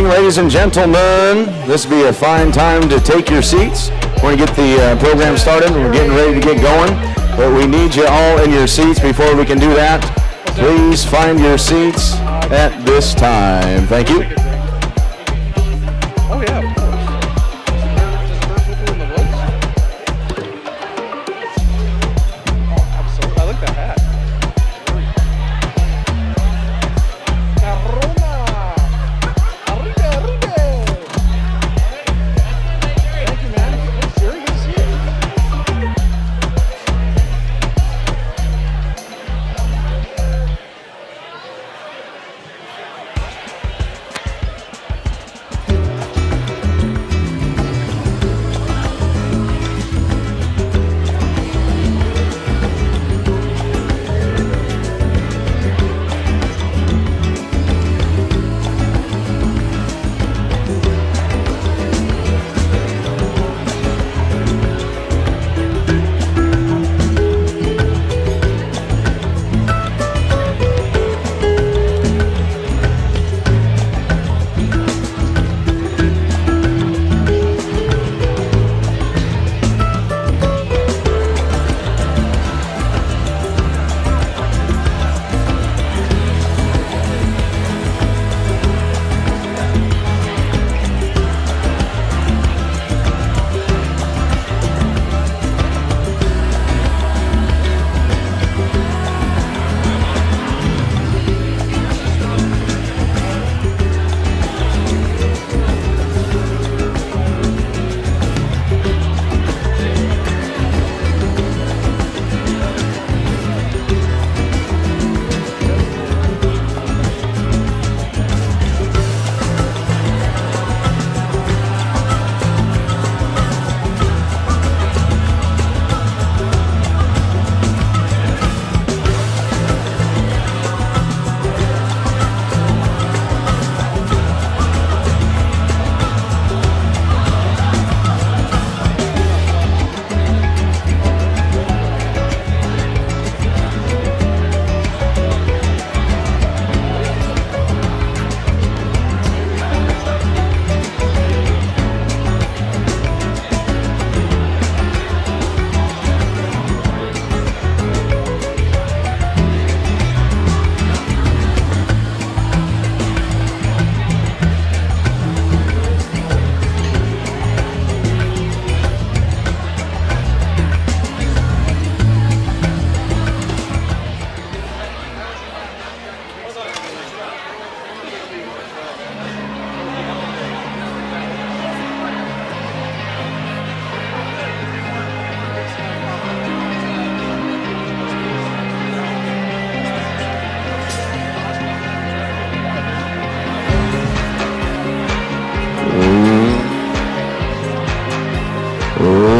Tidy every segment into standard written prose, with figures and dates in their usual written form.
evening, ladies and gentlemen. This will be a fine time to take your seats. We're going to get the program started. We're getting ready to get going, but we need you all in your seats before we can do that. Please find your seats at this time. Thank you. Oh, yeah, of course. Just people in the woods? Oh, absolutely. I like that hat. Thank you, man. It's very good to see you.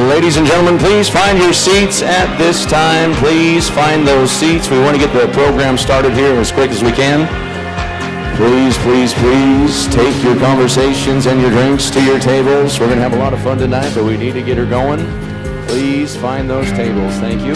Ladies and gentlemen, please find your seats at this time. Please find those seats. We want to get the program started here as quick as we can. Please, please, please take your conversations and your drinks to your tables. We're going to have a lot of fun tonight, but we need to get her going. Please find those tables. Thank you.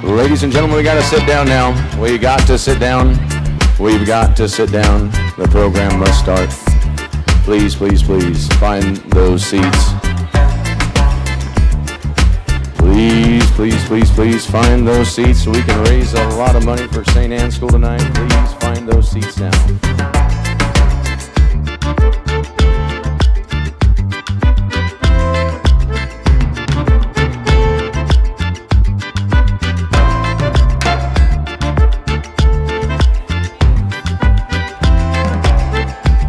Ladies and gentlemen, we got to sit down now. We got to sit down. We've got to sit down. The program must start. Please, please, please find those seats. Please, please, please, please find those seats so we can raise a lot of money for St. Anne's School tonight. Please find those seats now.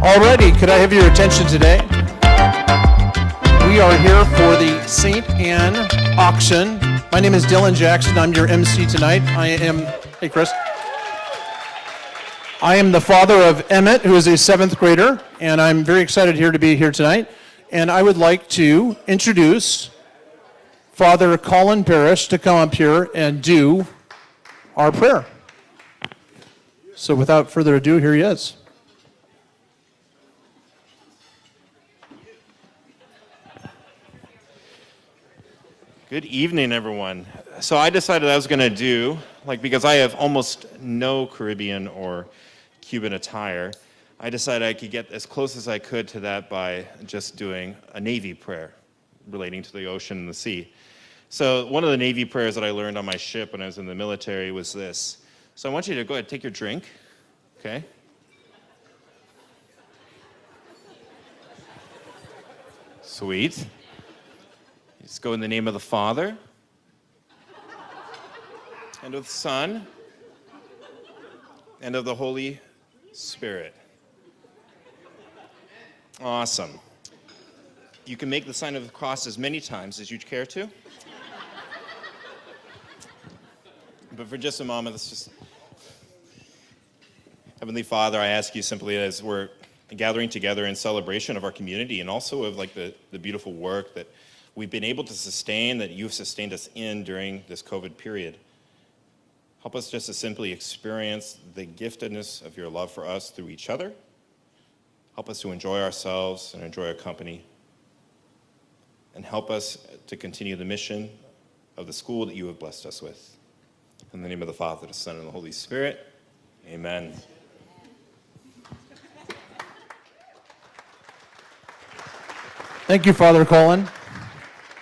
Alrighty, could I have your attention today? We are here for the St. Anne auction. My name is Dylan Jackson. I'm your MC tonight. Hey Chris. I am the father of Emmett, who is a 7th grader, and I'm very excited to be here tonight. And I would like to introduce Father Colin Parrish to come up here and do our prayer. So without further ado, here he is. Good evening, everyone. So I decided I was going to do, because I have almost no Caribbean or Cuban attire, I decided I could get as close as I could to that by just doing a Navy prayer relating to the ocean and the sea. So one of the Navy prayers that I learned on my ship when I was in the military was this. So I want you to go ahead and take your drink, okay? Sweet. Let's go in the name of the Father, and of the Son, and of the Holy Spirit. Awesome. You can make the sign of the cross as many times as you care to. But for just a moment, let's just... Heavenly Father, I ask you simply as we're gathering together in celebration of our community and also of the beautiful work that we've been able to sustain, that you've sustained us in during this COVID period. Help us just to simply experience the giftedness of your love for us through each other. Help us to enjoy ourselves and enjoy our company. And help us to continue the mission of the school that you have blessed us with. In the name of the Father, the Son, and the Holy Spirit, amen. Thank you, Father Colin.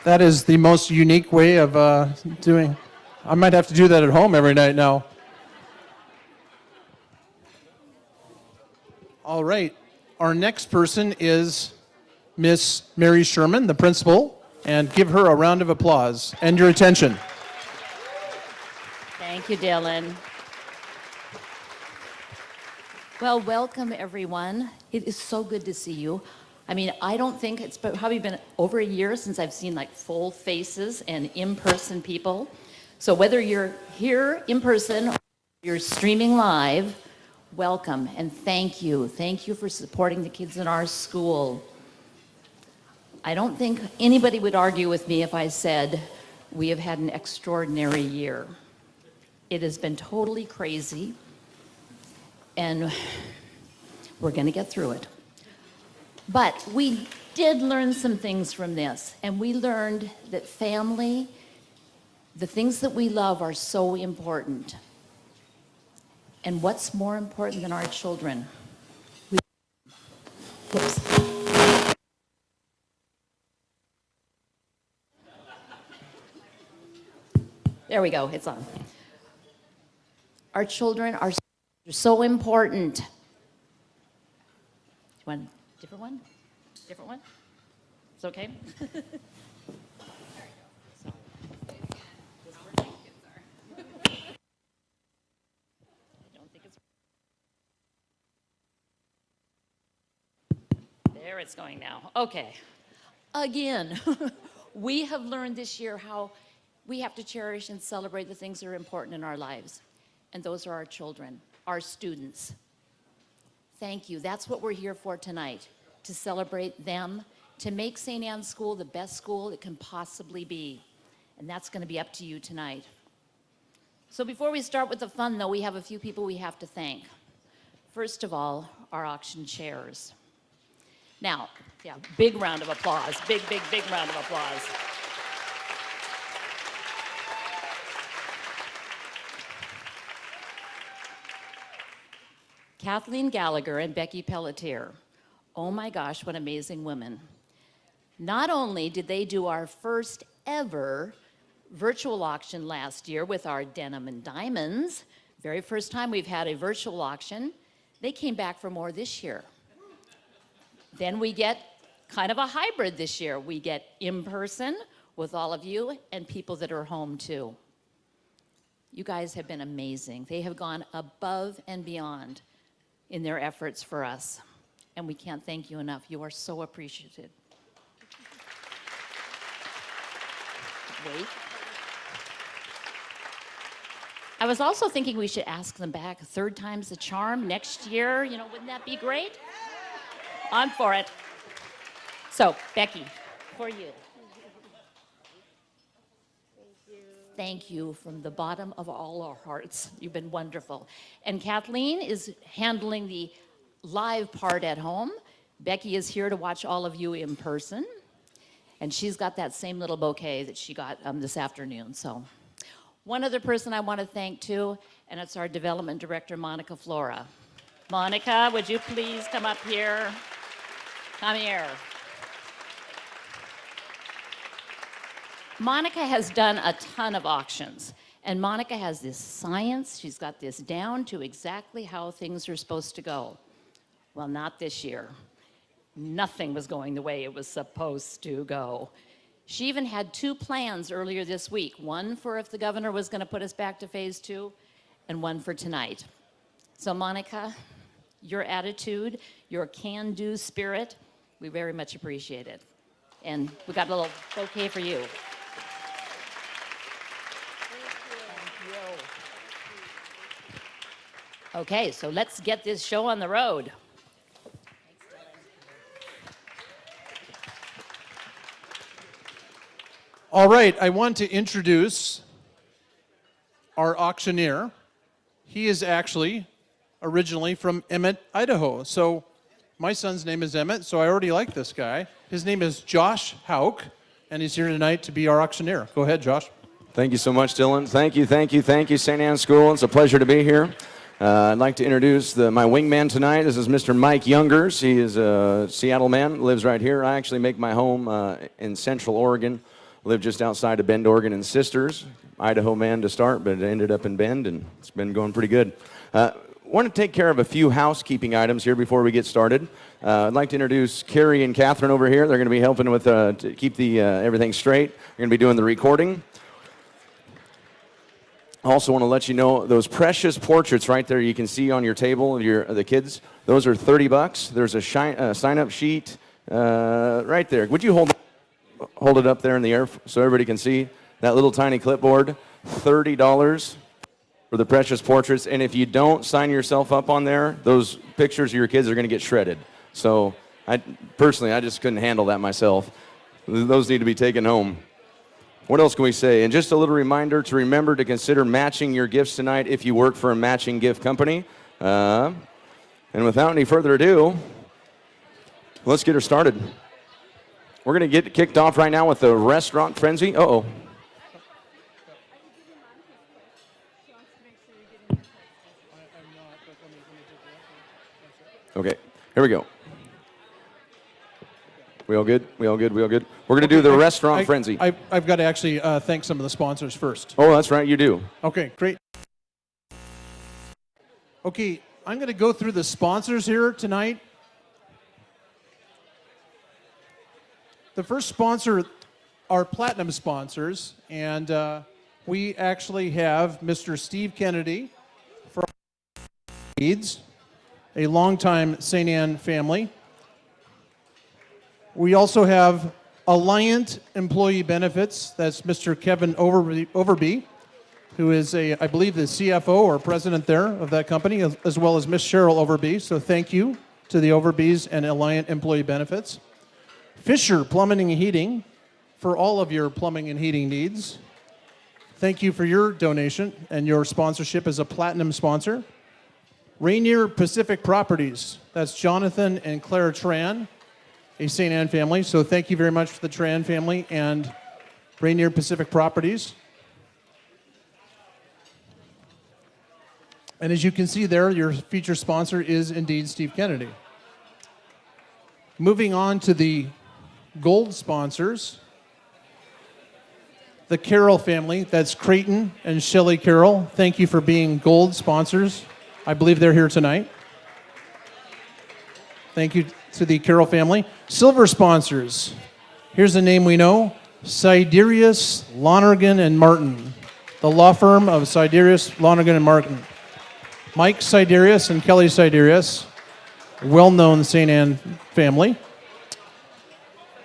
That is the most unique way of doing. I might have to do that at home every night now. All right. Our next person is Miss Mary Sherman, the principal, and give her a round of applause and your attention. Thank you, Dylan. Well, welcome, everyone. It is so good to see you. I mean, I don't think it's probably been over a year since I've seen full faces and in-person people. So whether you're here in person or you're streaming live, welcome and thank you. Thank you for supporting the kids in our school. I don't think anybody would argue with me if I said we have had an extraordinary year. It has been totally crazy, and we're going to get through it. But we did learn some things from this, and we learned that family, the things that we love, are so important. And what's more important than our children? Whoops. There we go, it's on. Our children are so important. You want a different one? Different one? It's okay? There it's going now. Okay. Again, we have learned this year how we have to cherish and celebrate the things that are important in our lives. And those are our children, our students. Thank you. That's what we're here for tonight, to celebrate them, to make St. Anne's School the best school it can possibly be. And that's going to be up to you tonight. So before we start with the fun, though, we have a few people we have to thank. First of all, our auction chairs. Now, yeah, big round of applause. Big, big, big round of applause. Kathleen Gallagher and Becky Pelletier. Oh my gosh, what amazing women. Not only did they do our first ever virtual auction last year with our denim and diamonds, very first time we've had a virtual auction, they came back for more this year. Then we get kind of a hybrid this year. We get in person with all of you and people that are home too. You guys have been amazing. They have gone above and beyond in their efforts for us. And we can't thank you enough. You are so appreciated. Wait. I was also thinking we should ask them back. Third time's the charm next year. You know, wouldn't that be great? On for it. So, Becky, for you. Thank you from the bottom of all our hearts. You've been wonderful. And Kathleen is handling the live part at home. Becky is here to watch all of you in person. And she's got that same little bouquet that she got this afternoon. So, one other person I want to thank too, and it's our development director, Monica Flora. Monica, would you please come up here? Come here. Monica has done a ton of auctions, and Monica has this science. She's got this down to exactly how things are supposed to go. Well, not this year. Nothing was going the way it was supposed to go. She even had two plans earlier this week, one for if the governor was going to put us back to phase 2, and one for tonight. So, Monica, your attitude, your can-do spirit, we very much appreciate it. And we got a little bouquet for you. Okay, so let's get this show on the road. All right, I want to introduce our auctioneer. He is actually originally from Emmett, Idaho. So my son's name is Emmett, so I already like this guy. His name is Josh Hauk, and he's here tonight to be our auctioneer. Go ahead, Josh. Thank you so much, Dylan. Thank you, St. Anne's School. It's a pleasure to be here. I'd like to introduce my wingman tonight. This is Mr. Mike Youngers. He is a Seattle man, lives right here. I actually make my home in Central Oregon. Live just outside of Bend, Oregon, and Sisters. Idaho man to start, but ended up in Bend, and it's been going pretty good. Want to take care of a few housekeeping items here before we get started. I'd like to introduce Carrie and Catherine over here. They're going to be helping with to keep the everything straight. They're going to be doing the recording. Also want to let you know those precious portraits right there you can see on your table, the kids. Those are $30. There's a sign-up sheet right there. Would you hold it up there in the air so everybody can see that little tiny clipboard? $30 for the precious portraits. And if you don't sign yourself up on there, those pictures of your kids are going to get shredded. So I just couldn't handle that myself. Those need to be taken home. What else can we say? And just a little reminder to remember to consider matching your gifts tonight if you work for a matching gift company. And without any further ado, let's get her started. We're going to get kicked off right now with the restaurant frenzy. Uh-oh. Okay, here we go. We all good? We all good? We all good? We're going to do the restaurant frenzy. I've got to actually thank some of the sponsors first. Oh, that's right, you do. Okay, great. Okay, I'm going to go through the sponsors here tonight. The first sponsor are platinum sponsors, and we actually have Mr. Steve Kennedy from Needs, a longtime St. Anne family. We also have Alliant Employee Benefits. That's Mr. Kevin Overby, who is I believe the CFO or president there of that company, as well as Miss Cheryl Overby. So thank you to the Overbys and Alliant Employee Benefits. Fisher Plumbing and Heating for all of your plumbing and heating needs. Thank you for your donation and your sponsorship as a platinum sponsor. Rainier Pacific Properties. That's Jonathan and Claire Tran, a St. Anne family. So thank you very much for the Tran family and Rainier Pacific Properties. And as you can see there, your feature sponsor is indeed Steve Kennedy. Moving on to the gold sponsors, the Carroll family, that's Creighton and Shelley Carroll. Thank you for being gold sponsors. I believe they're here tonight. Thank you to the Carroll family. Silver sponsors, here's a name we know, Siderius, Lonergan, and Martin. The law firm of Siderius, Lonergan, and Martin. Mike Siderius and Kelly Siderius, well-known St. Anne family.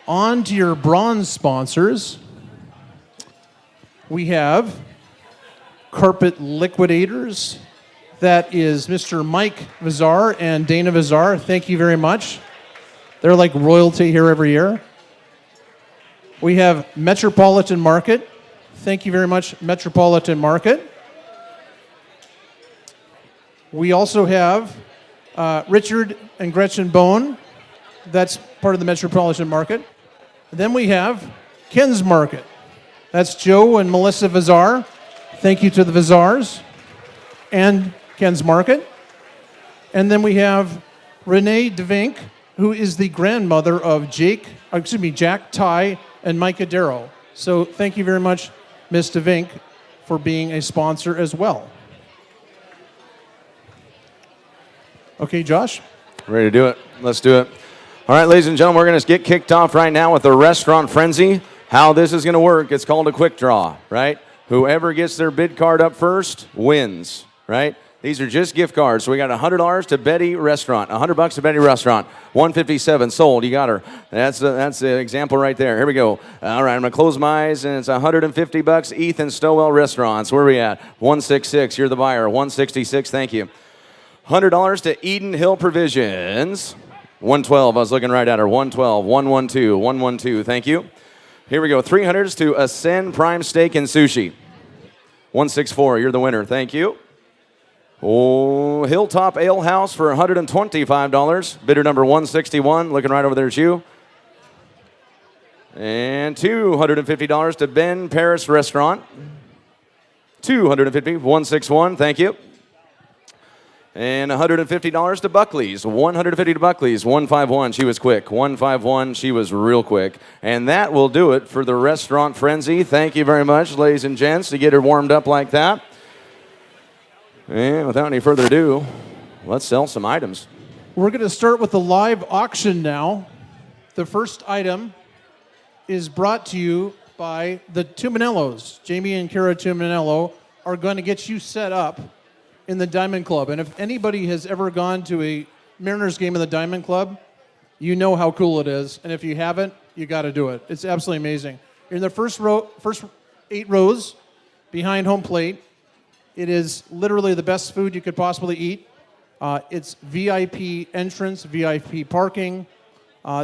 On to your bronze sponsors. We have Carpet Liquidators. That is Mr. Mike Vizar and Dana Vizar. Thank you very much. They're like royalty here every year. We have Metropolitan Market. Thank you very much, Metropolitan Market. We also have Richard and Gretchen Bone. That's part of the Metropolitan Market. And then we have Ken's Market. That's Joe and Melissa Vizar. Thank you to the Vizars and Ken's Market. And then we have Renee DeVink, who is the grandmother of Jack, Ty, and Micah Darrow. So thank you very much, Ms. DeVink, for being a sponsor as well. Okay, Josh? Ready to do it? Let's do it. All right, ladies and gentlemen, we're going to get kicked off right now with the Restaurant Frenzy. How this is going to work, it's called a quick draw, right? Whoever gets their bid card up first wins, right? These are just gift cards. So we got $100 to Betty Restaurant, $100 to Betty Restaurant, $157 sold. You got her. That's the example right there. Here we go. All right, I'm gonna close my eyes, and it's $150. Ethan Stowell Restaurants. Where are we at? 166. You're the buyer. 166. Thank you. $100 to Eden Hill Provisions. 112. I was looking right at her. 112. 112. 112. Thank you. Here we go. 300s to Ascend Prime Steak and Sushi. 164. You're the winner. Thank you. Oh, Hilltop Ale House for $125. Bidder number 161. Looking right over there at you. And $250 to Ben Paris Restaurant. $250. 161. Thank you. And $150 to Buckley's. $150 to Buckley's. 151. She was quick. 151. She was real quick. And that will do it for the Restaurant Frenzy. Thank you very much, ladies and gents, to get her warmed up like that. And without any further ado, let's sell some items. We're going to start with the live auction now. The first item is brought to you by the Tuminellos. Jamie and Kara Tuminello are going to get you set up in the Diamond Club. And if anybody has ever gone to a Mariners game in the Diamond Club, you know how cool it is. And if you haven't, you got to do it. It's absolutely amazing. You're in the first 8 rows behind home plate. It is literally the best food you could possibly eat. It's VIP entrance, VIP parking.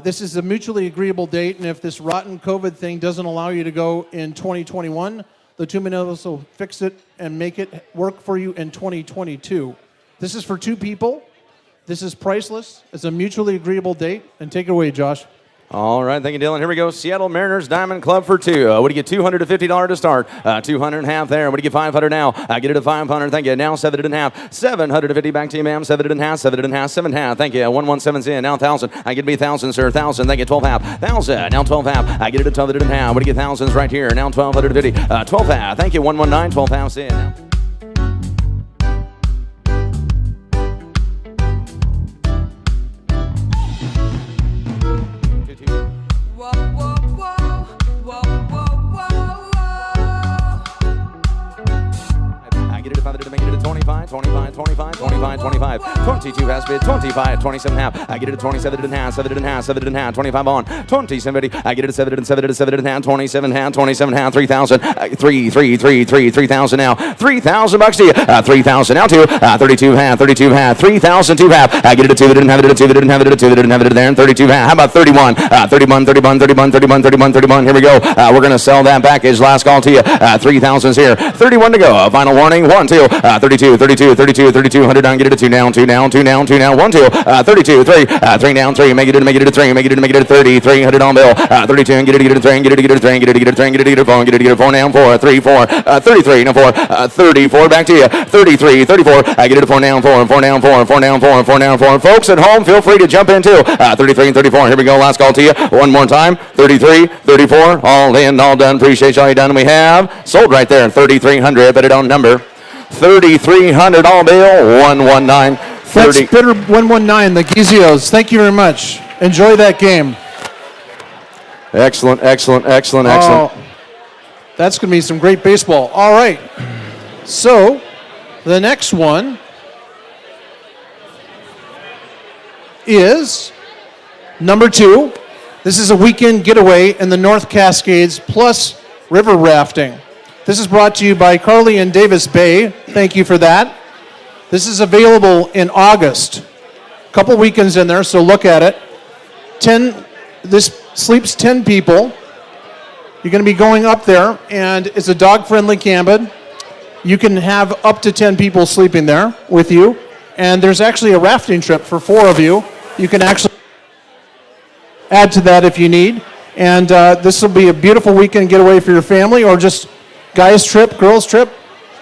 This is a mutually agreeable date, and if this rotten COVID thing doesn't allow you to go in 2021, the Tuminellos will fix it and make it work for you in 2022. This is for 2 people. This is priceless. It's a mutually agreeable date. And take it away, Josh. All right, thank you, Dylan. Here we go. Seattle Mariners Diamond Club for 2. What do you get? $250 to start. 200 and a half there. What do you get? 500 now. I get it at 500. Thank you. Now 7 and a half. 750 back to you, ma'am. 7 and a half. 7 and a half. 7 and a half. Thank you. 117's in. Now 1,000. I get to be 1,000, sir. 1,000. Thank you. 12 half. 1,000. Now 12 half. I get it at 12 and a half. What do you get? Thousands right here. Now 1,250. 12 half. Thank you. 119. 12 half's in. Now. $25, 25, 25, 25, 22 has bid, 25, 27 half. I get it at 27 and a half, 7 and a half, 7 and a half, 25 on, 27, I get it at 7 and 7 and 7 and a half, 27 half, 27 half, 3,000, 3,000 now, $3,000 to you, 3,000 now too, 32 half, 3,000 2 half. I get it at 2, didn't have it at 2, didn't have it at 2, didn't have it there, and 32 half. How about 31, 31, 31, 31, 31, 31, 31. Here we go. We're going to sell that package. Last call to you. 3,000's here. 31 to go. Final warning. 1, 1, 2, 32, 32, 32, 32, 100 down, get it to 2 down, 2 down, 2 down, 2 down, 1, 2, 32, 3, 3 down, 3, make it to 3, make it to 30, 300 on bill, 32, and get it to 3, get it to 3, get it to 3, get it to 4, get it to 4 down, 4, 3, 4, 33, no 4, 34, back to you, 33, 34, get it to 4 down, 4, 4 down, 4, 4 down, 4, 4 down, 4, folks at home, feel free to jump in too, 33 and 34, here we go, last call to you, one more time, 33, 34, all in, all done, appreciate all you done, we have, sold right there, 3,300, but it on number, 3,300 all bill, 119, 30. That's bidder 119, the Gizios. Thank you very much. Enjoy that game. Excellent, excellent, excellent, excellent. Oh, that's going to be some great baseball. All right. So, the next one is number 2. This is a weekend getaway in the North Cascades plus river rafting. This is brought to you by Carly and Davis Bay. Thank you for that. This is available in August. A couple weekends in there, so look at it. This sleeps 10 people. You're going to be going up there, and it's a dog-friendly cabin. You can have up to 10 people sleeping there with you. And there's actually a rafting trip for 4 of you. You can actually add to that if you need. And this will be a beautiful weekend getaway for your family, or just guys trip, girls trip.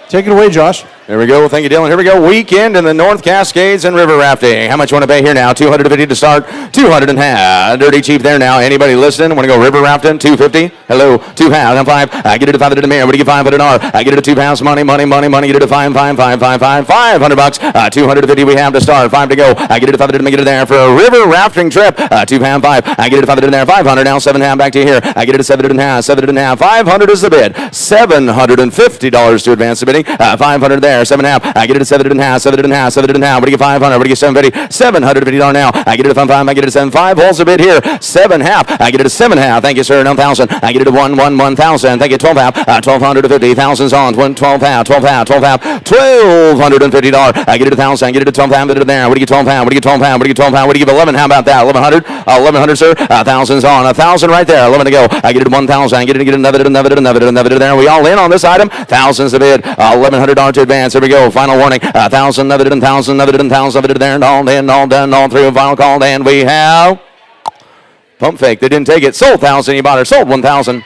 Take it away, Josh. There we go. Thank you, Dylan. Here we go. Weekend in the North Cascades and river rafting. How much you want to pay here now? $250 to start. $200 and half. Dirty cheap there now. Anybody listening? Want to go river rafting? $250. Hello. 2 pounds. 5. I get it to 5 to the mayor. What do you get 5 at an hour? I get it to 2 pounds. Money. Get it to 5. $500. 250 we have to start. 5 to go. I get it to 5 to make it there for a river rafting trip. 2 pound 5. I get it to 5 to there. 500. Now 7 half back to here. I get it to 7 and a half. 7 and a half. 500 is the bid. $750 to advance the bidding. 500 there. 7 and a half. I get it to 7 and a half. 7 and a half. 7 and a half. What do you get 500? What do you get 750? $750 now. I get it to 5. I get it to 7. 5 holds the bid here. 7 half. I get it to 7 half. Thank you, sir. 1,000. I get it to 1,000. Thank you. 12 half. 1,250. Thousands on. 12 half. 12 half. 12 half. $1,250. I get it to 1,000. I get it to 12 half. Get it there. What do you get 12 half? What do you get 12 half? What do you get 12 half? What do you give 11? How about that? 1,100. 1,100, sir. Thousands on. 1,000 right there. 11 to go. I get it to 1,000. I get it to another there. We all in on this item. Thousands to bid. $1,100 to advance. Here we go. Final warning. 1,000 of it and 1,000 of it and 1,000 of it there and all in, all done, all through. Final call. And we have pump fake. They didn't take it. Sold 1,000. You bought it. Sold 1,000.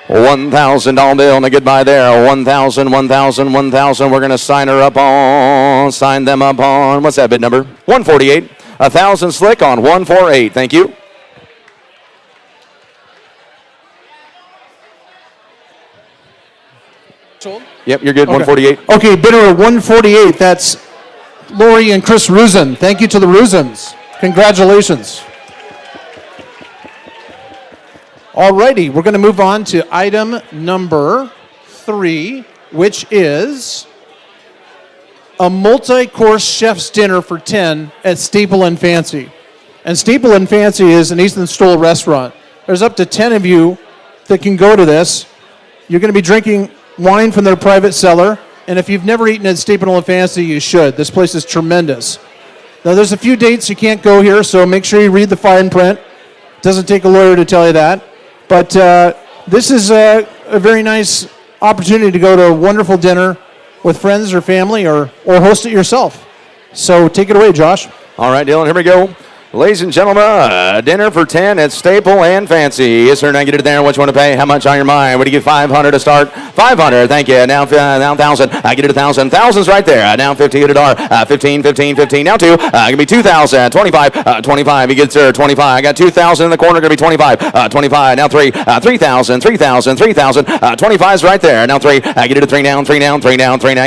$1,000 bill and a goodbye there. 1,000. We're going to sign them up on, what's that bid number? 148. 1,000 slick on 148. Thank you. Sold? Yep, you're good. 148. Okay, bidder at 148. That's Lori and Chris Rusin. Thank you to the Rusins. Congratulations. Alrighty, we're going to move on to item number 3, which is a multi-course chef's dinner for 10 at Staple and Fancy. And Staple and Fancy is an Easton Stoll restaurant. There's up to 10 of you that can go to this. You're going to be drinking wine from their private cellar, and if you've never eaten at Staple and Fancy, you should. This place is tremendous. Now, there's a few dates you can't go here, so make sure you read the fine print. Doesn't take a lawyer to tell you that. But this is a very nice opportunity to go to a wonderful dinner with friends or family, or host it yourself. So take it away, Josh. All right, Dylan, here we go. Ladies and gentlemen, dinner for 10 at Staple and Fancy. Yes, sir. Now get it there. What you want to pay? How much on your mind? What do you get? 500 to start. 500. Thank you. Now 1,000. I get it 1,000. Thousands right there. Now 50 at a dollar. 15. Now 2. Gonna be 2,000. 25. 25. He gets there. 25. I got 2,000 in the corner. Gonna be 25. 25. Now 3. 3,000. 25's right there. Now 3. I get it to 3 down. 3 down. I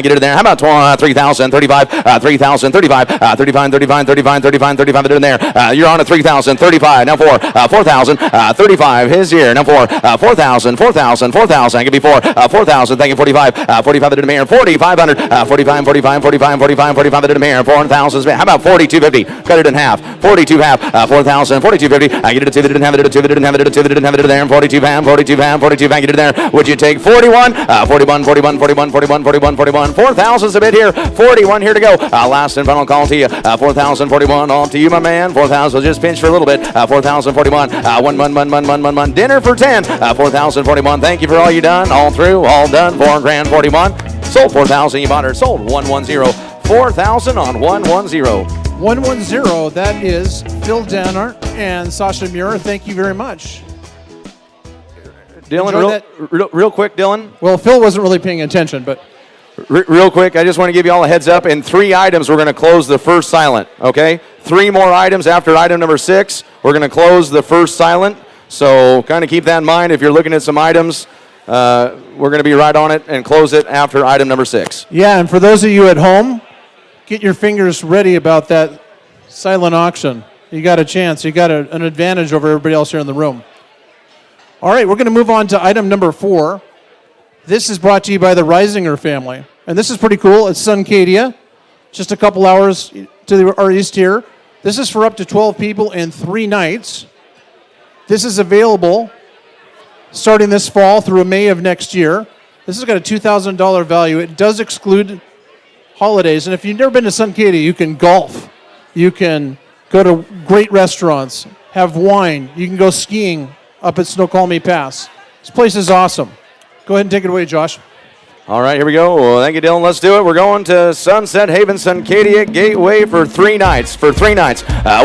get it there. How about 3,000? 35. 3,000. 35. 35 in there. You're on a 3,000, 35, now 4, 4,000, 35, his year, now 4, 4,000, I give you 4,000, thank you, 45 at the mayor, 4,500, 45 at the mayor, 4,000, how about 4,250, cut it in half, 42 half, 4,000, 4,250, I get it to 2 that didn't have it, 2 that didn't have it there, 42 pound, get it there, would you take 41, 4,000's a bit here, 41 here to go, last and final call to you, 4,041, on to you, my man, 4,000, just pinch for a little bit, 4,041, one, dinner for 10, 4,041, thank you for all you done, all through, all done, $4,041. Sold 4,000. You bought her. Sold 110. 4,000 on 110. 110, that is Phil Danner and Sasha Muir. Thank you very much. Dylan, real quick, Dylan. Well, Phil wasn't really paying attention, but... Real quick, I just want to give you all a heads up. In 3 items, we're going to close the first silent, okay? 3 more items after item number 6. We're going to close the first silent. So kind of keep that in mind. If you're looking at some items, we're going to be right on it and close it after item number 6. Yeah, and for those of you at home, get your fingers ready about that silent auction. You got a chance. You got an advantage over everybody else here in the room. All right, we're going to move on to item number 4. This is brought to you by the Reisinger family. And this is pretty cool. It's Suncadia, just a couple hours to our east here. This is for up to 12 people in 3 nights. This is available starting this fall through May of next year. This has got a $2,000 value. It does exclude holidays. And if you've never been to Suncadia, you can golf. You can go to great restaurants, have wine. You can go skiing up at Snoqualmie Pass. This place is awesome. Go ahead and take it away, Josh. All right, here we go. Well, thank you, Dylan. Let's do it. We're going to Sunset Haven, Suncadia Gateway for 3 nights. What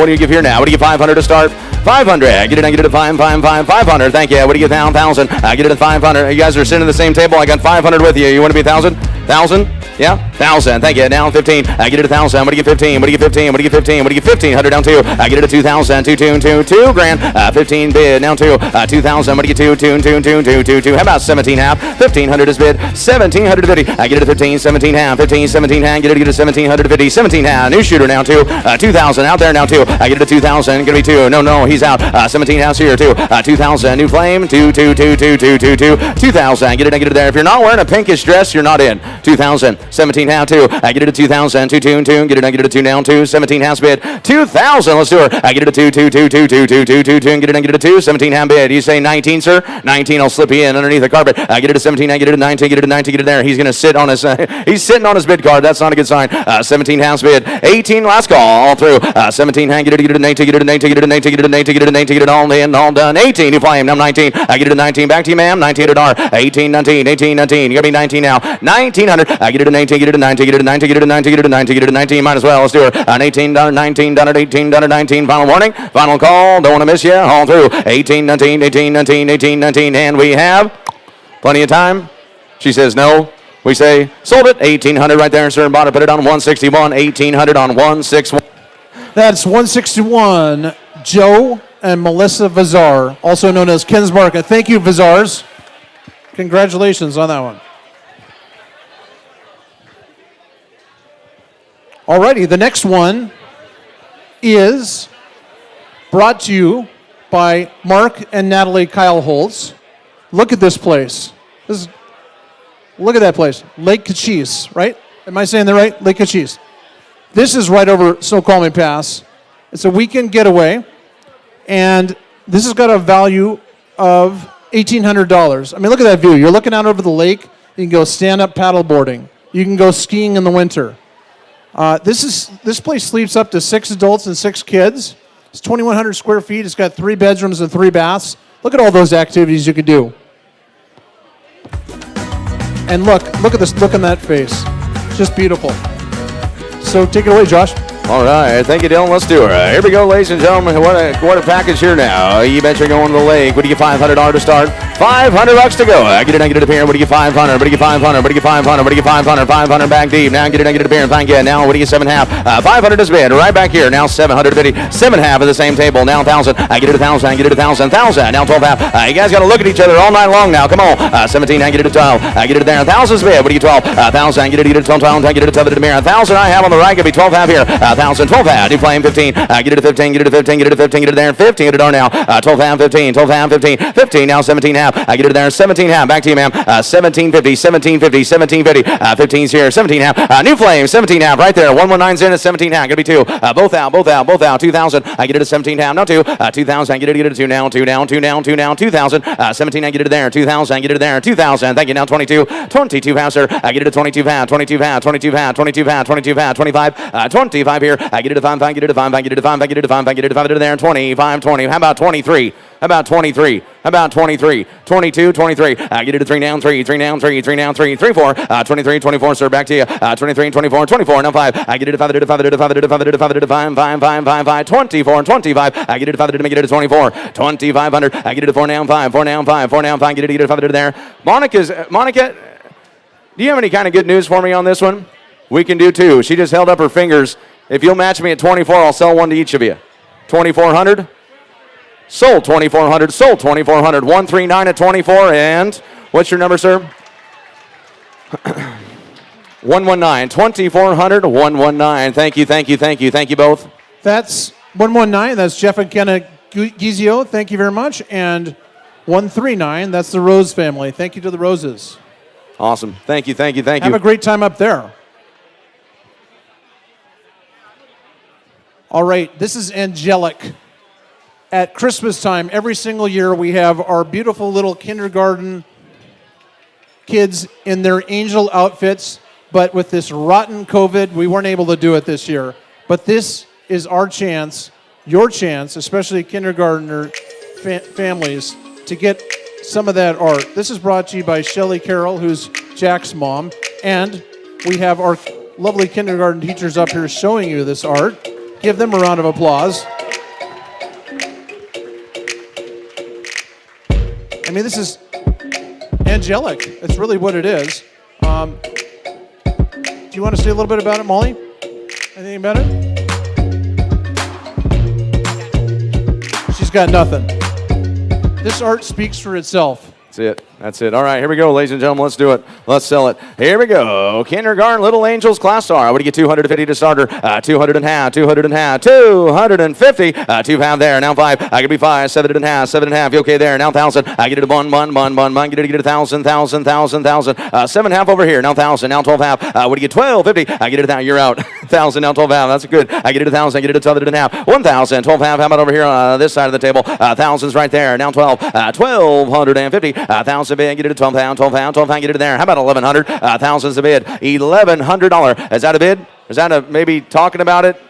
do you give here now? What do you give 500 to start? 500. Get it. I get it at 500. Thank you. What do you give down? 1,000. I get it at 500. You guys are sitting at the same table. I got 500 with you. You want to be 1,000? 1,000? Yeah? 1,000. Thank you. Down 15. I get it at 1,000. What do you give 15? What do you give 15? What do you give 15? What do you give 1,500 down 2? I get it at 2,000. 2 grand. 15 bid. Down 2. 2,000. What do you get 2? How about 17 half? 1,500 is bid. 1,700 to 50. I get it at 15. 17 half. 15. 17 half. Get it at 1,750. 17 half. New shooter now 2. 2,000 out there now 2. I get it at 2,000. Gonna be 2. No, he's out. 17 house here 2. 2,000. New flame. 2. 2,000. Get it there. If you're not wearing a pinkish dress, you're not in. 2,000. 17 half 2. I get it at 2,000. 2. Get it at 2 down 2. 17 house bid. 2,000. Let's do it. I get it at 2. Get it at 2. 17 half bid. You say 19, sir? 19. I'll slip you in underneath the carpet. I get it at 17. I get it at 19. Get it there. He's gonna sit on his. He's sitting on his bid card. That's not a good sign. 17 house bid. 18 last call all through. 17 hand. Get it at 19. Get it all in. All done. 18. You flame. Now 19. I get it at 19. Back to you, ma'am. 19 at R. 18. You gotta be 19 now. 1,900. I get it at 19. Get it at 19. Might as well. Let's do it. 18 done. 19 done. 18 done. 19. Final warning. Final call. Don't want to miss you. All through. 18. And we have plenty of time. She says no. We say sold it. 1,800 right there, sir. Bought it. Put it on 161. 1,800 on 161. That's 161, Joe and Melissa Vazar, also known as Ken's Market. Thank you, Vazars. Congratulations on that one. Alrighty, the next one is brought to you by Mark and Natalie Kyle Holtz. Look at this place. Look at that place. Lake Cochise, right? Am I saying that right? Lake Cochise. This is right over Snoqualmie Pass. It's a weekend getaway, and this has got a value of $1,800. I mean, look at that view. You're looking out over the lake. You can go stand-up paddleboarding. You can go skiing in the winter. This place sleeps up to 6 adults and 6 kids. It's 2,100 square feet. It's got 3 bedrooms and 3 baths. Look at all those activities you could do. And look at this look on that face. It's just beautiful. So take it away, Josh. All right, thank you, Dylan. Let's do it. Here we go, ladies and gentlemen. What a package here now. You bet you're going to the lake. What do you get? $500 to start. $500 to go. I get it up here. What do you get? 500. What do you get? 500. What do you get? 500. What do you get? 500. 500 back deep. Now get it up here. Thank you. Now what do you get? 7.5. 500 is bid. Right back here. Now 750. 7.5 at the same table. Now 1,000. I get it 1,000. I get it 1,000. 1,000. Now 12.5. You guys got to look at each other all night long now. Come on. 17. I get it at 12. I get it there. 1,000 is bid. What do you get? 12. 1,000. I get it at 12. I get it at 12 at the mirror. 1,000 I have on the right. Could be 12.5 here. 1,000. 12.5. Do flame 15. Get it at 15. Get it at 15. Get it at 15. Get it there. 15 at the door now. 12.5. 15. 12.5. 15. 15. Now 17.5. I get it there. 17.5. Back to you, ma'am. 17.50. 17.50. 17.50. 15's here. 17.5. New flame. 17.5 right there. 119's in at 17.5. Gonna be 2. Both out. 2,000. I get it at 17.5. No 2. 2,000. I get it at 2 now. 2 down. 2 down. 2 down. 2,000. 17. I get it there. 2,000. I get it there. 2,000. Thank you. Now 22. 22 pounds, sir. I get it at 22 pounds. 22 pounds. 22 pounds. 22 pounds. 22 pounds. 25. 25 here. I get it at 5. I get it at 5. I get it at 5. I get it at 5. I get it at 5. I get it at 5 there. 25. 20. How about 23? How about 23? How about 23, 22, 23? Get it to 3 down, 3 down, 3 down, 3, 4. 23, 24, sir, back to you. 23, 24, 24, now 5. I get it to 5, 5, 24, 25. I get it to 5, make it to 24, 2,500. I get it to 4 down, 5, 4 down, 5, 4 down, 5. Get it to 5 there. Monica, do you have any kind of good news for me on this one? We can do 2. She just held up her fingers. If you'll match me at 24, I'll sell one to each of you. 2,400. Sold 2,400. Sold 2,400. 139 at 24. And what's your number, sir? 119. 2,400. 119. Thank you. Thank you. Thank you. Thank you both. That's 119. That's Jeff and Kenna Gizio. Thank you very much. And 139. That's the Rose family. Thank you to the Roses. Awesome. Thank you. Thank you. Thank you. Have a great time up there. All right. This is angelic. At Christmas time, every single year, we have our beautiful little kindergarten kids in their angel outfits. But with this rotten COVID, we weren't able to do it this year. But this is our chance, your chance, especially kindergartner families, to get some of that art. This is brought to you by Shelley Carroll, who's Jack's mom. And we have our lovely kindergarten teachers up here showing you this art. Give them a round of applause. I mean, this is angelic. It's really what it is. Do you want to say a little bit about it, Molly? Anything about it? She's got nothing. This art speaks for itself. That's it. That's it. All right, here we go, ladies and gentlemen. Let's do it. Let's sell it. Here we go. Kindergarten Little Angels Class Star. I would get 250 to starter. 200 and half. 200 and half. 250. 2 pound there. Now 5. I could be 5. 7 and half. 7 and half. You okay there? Now 1,000. I get it to 1. Get it to 1,000. 7 half over here. Now 1,000. Now 12 half. Would you get 1250? I get it to 1,000. You're out. 1,000. Now 12 half. That's good. I get it to 1,000. I get it to 12 and half. 1,000. 12 half. How about over here on this side of the table? Thousands right there. Now 12. 1,250. 1,000 bid. Get it to 12 pound. 12 pound. 12 pound. Get it there. How about 1,100? Thousands a bid. $1,100. Is that a bid? Is that a maybe talking about it?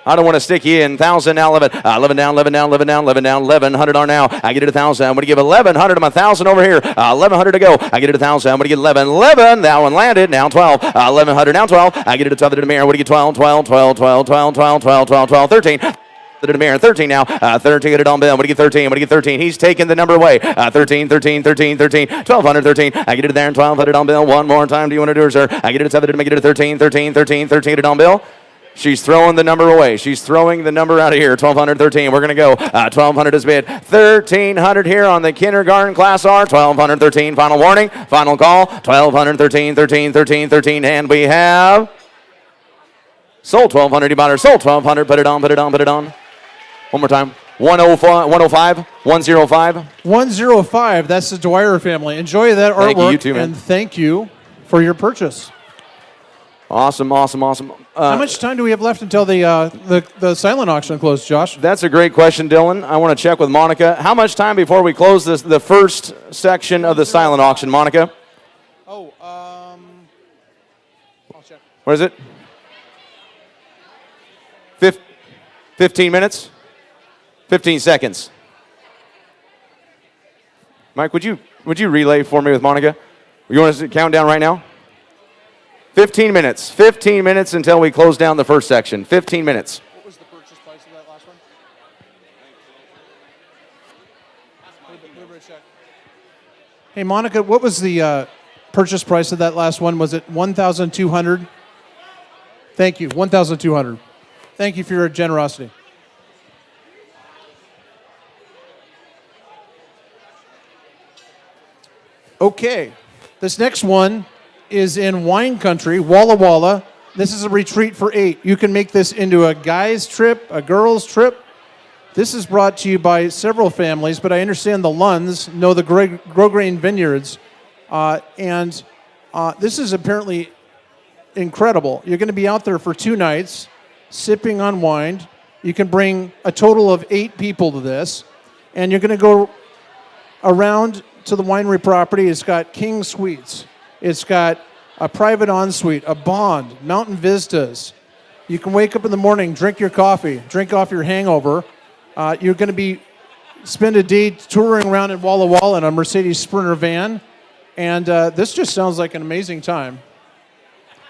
I don't want to stick you in. 1,000 now, 11. 11 down, 11 down, 11 down, 11 down, 1,100 are now. I get it 1,000. I'm going to give 1,100 to my 1,000 over here. 1,100 to go. I get it 1,000. I'm going to get 11. 11. That one landed. Now 12. 1,100. Now 12. I get it to 12 to the mirror. What do you get? 12, 12, 12, 12, 12, 12, 12, 12, 12, 13. To the mirror. 13 now. 13 get it on Bill. What do you get? 13. What do you get? 13. He's taking the number away. 13, 13, 13, 13. 1,200, 13. I get it there and 1,200 on Bill. One more time. Do you want to do it, sir? I get it to 7 to make it to 13, 13, 13, 13. Get it on Bill. She's throwing the number away. She's throwing the number out of here. 1,213. We're going to go. 1,200 is bid. 1,300 here on the kindergarten class R. 1,213. Final warning. Final call. 1,213, 13, 13, 13. And we have sold 1,200. You bought her. Sold 1,200. Put it on. Put it on. Put it on. One more time. 105. 105. 105. That's the Dwyer family. Enjoy that artwork. Thank you, you too, man. And thank you for your purchase. Awesome, awesome, awesome. How much time do we have left until the silent auction closes, Josh? That's a great question, Dylan. I want to check with Monica. How much time before we close the first section of the silent auction, Monica? I'll check. What is it? 15 minutes? 15 seconds. Mike, would you relay for me with Monica? You want us to count down right now? 15 minutes. 15 minutes until we close down the first section. 15 minutes. What was the purchase price of that last one? Hey, Monica, what was the purchase price of that last one? Was it $1,200? Thank you, $1,200. Thank you for your generosity. Okay, this next one is in wine country, Walla Walla. This is a retreat for 8. You can make this into a guy's trip, a girl's trip. This is brought to you by several families, but I understand the Lunds know the Grosgrain Vineyards. This is apparently incredible. You're going to be out there for 2 nights, sipping on wine. You can bring a total of 8 people to this, and you're going to go around to the winery property. It's got king suites. It's got a private ensuite, a bond, mountain vistas. You can wake up in the morning, drink your coffee, drink off your hangover. You're going to be spend a day touring around in Walla Walla in a Mercedes Sprinter van. And this just sounds like an amazing time.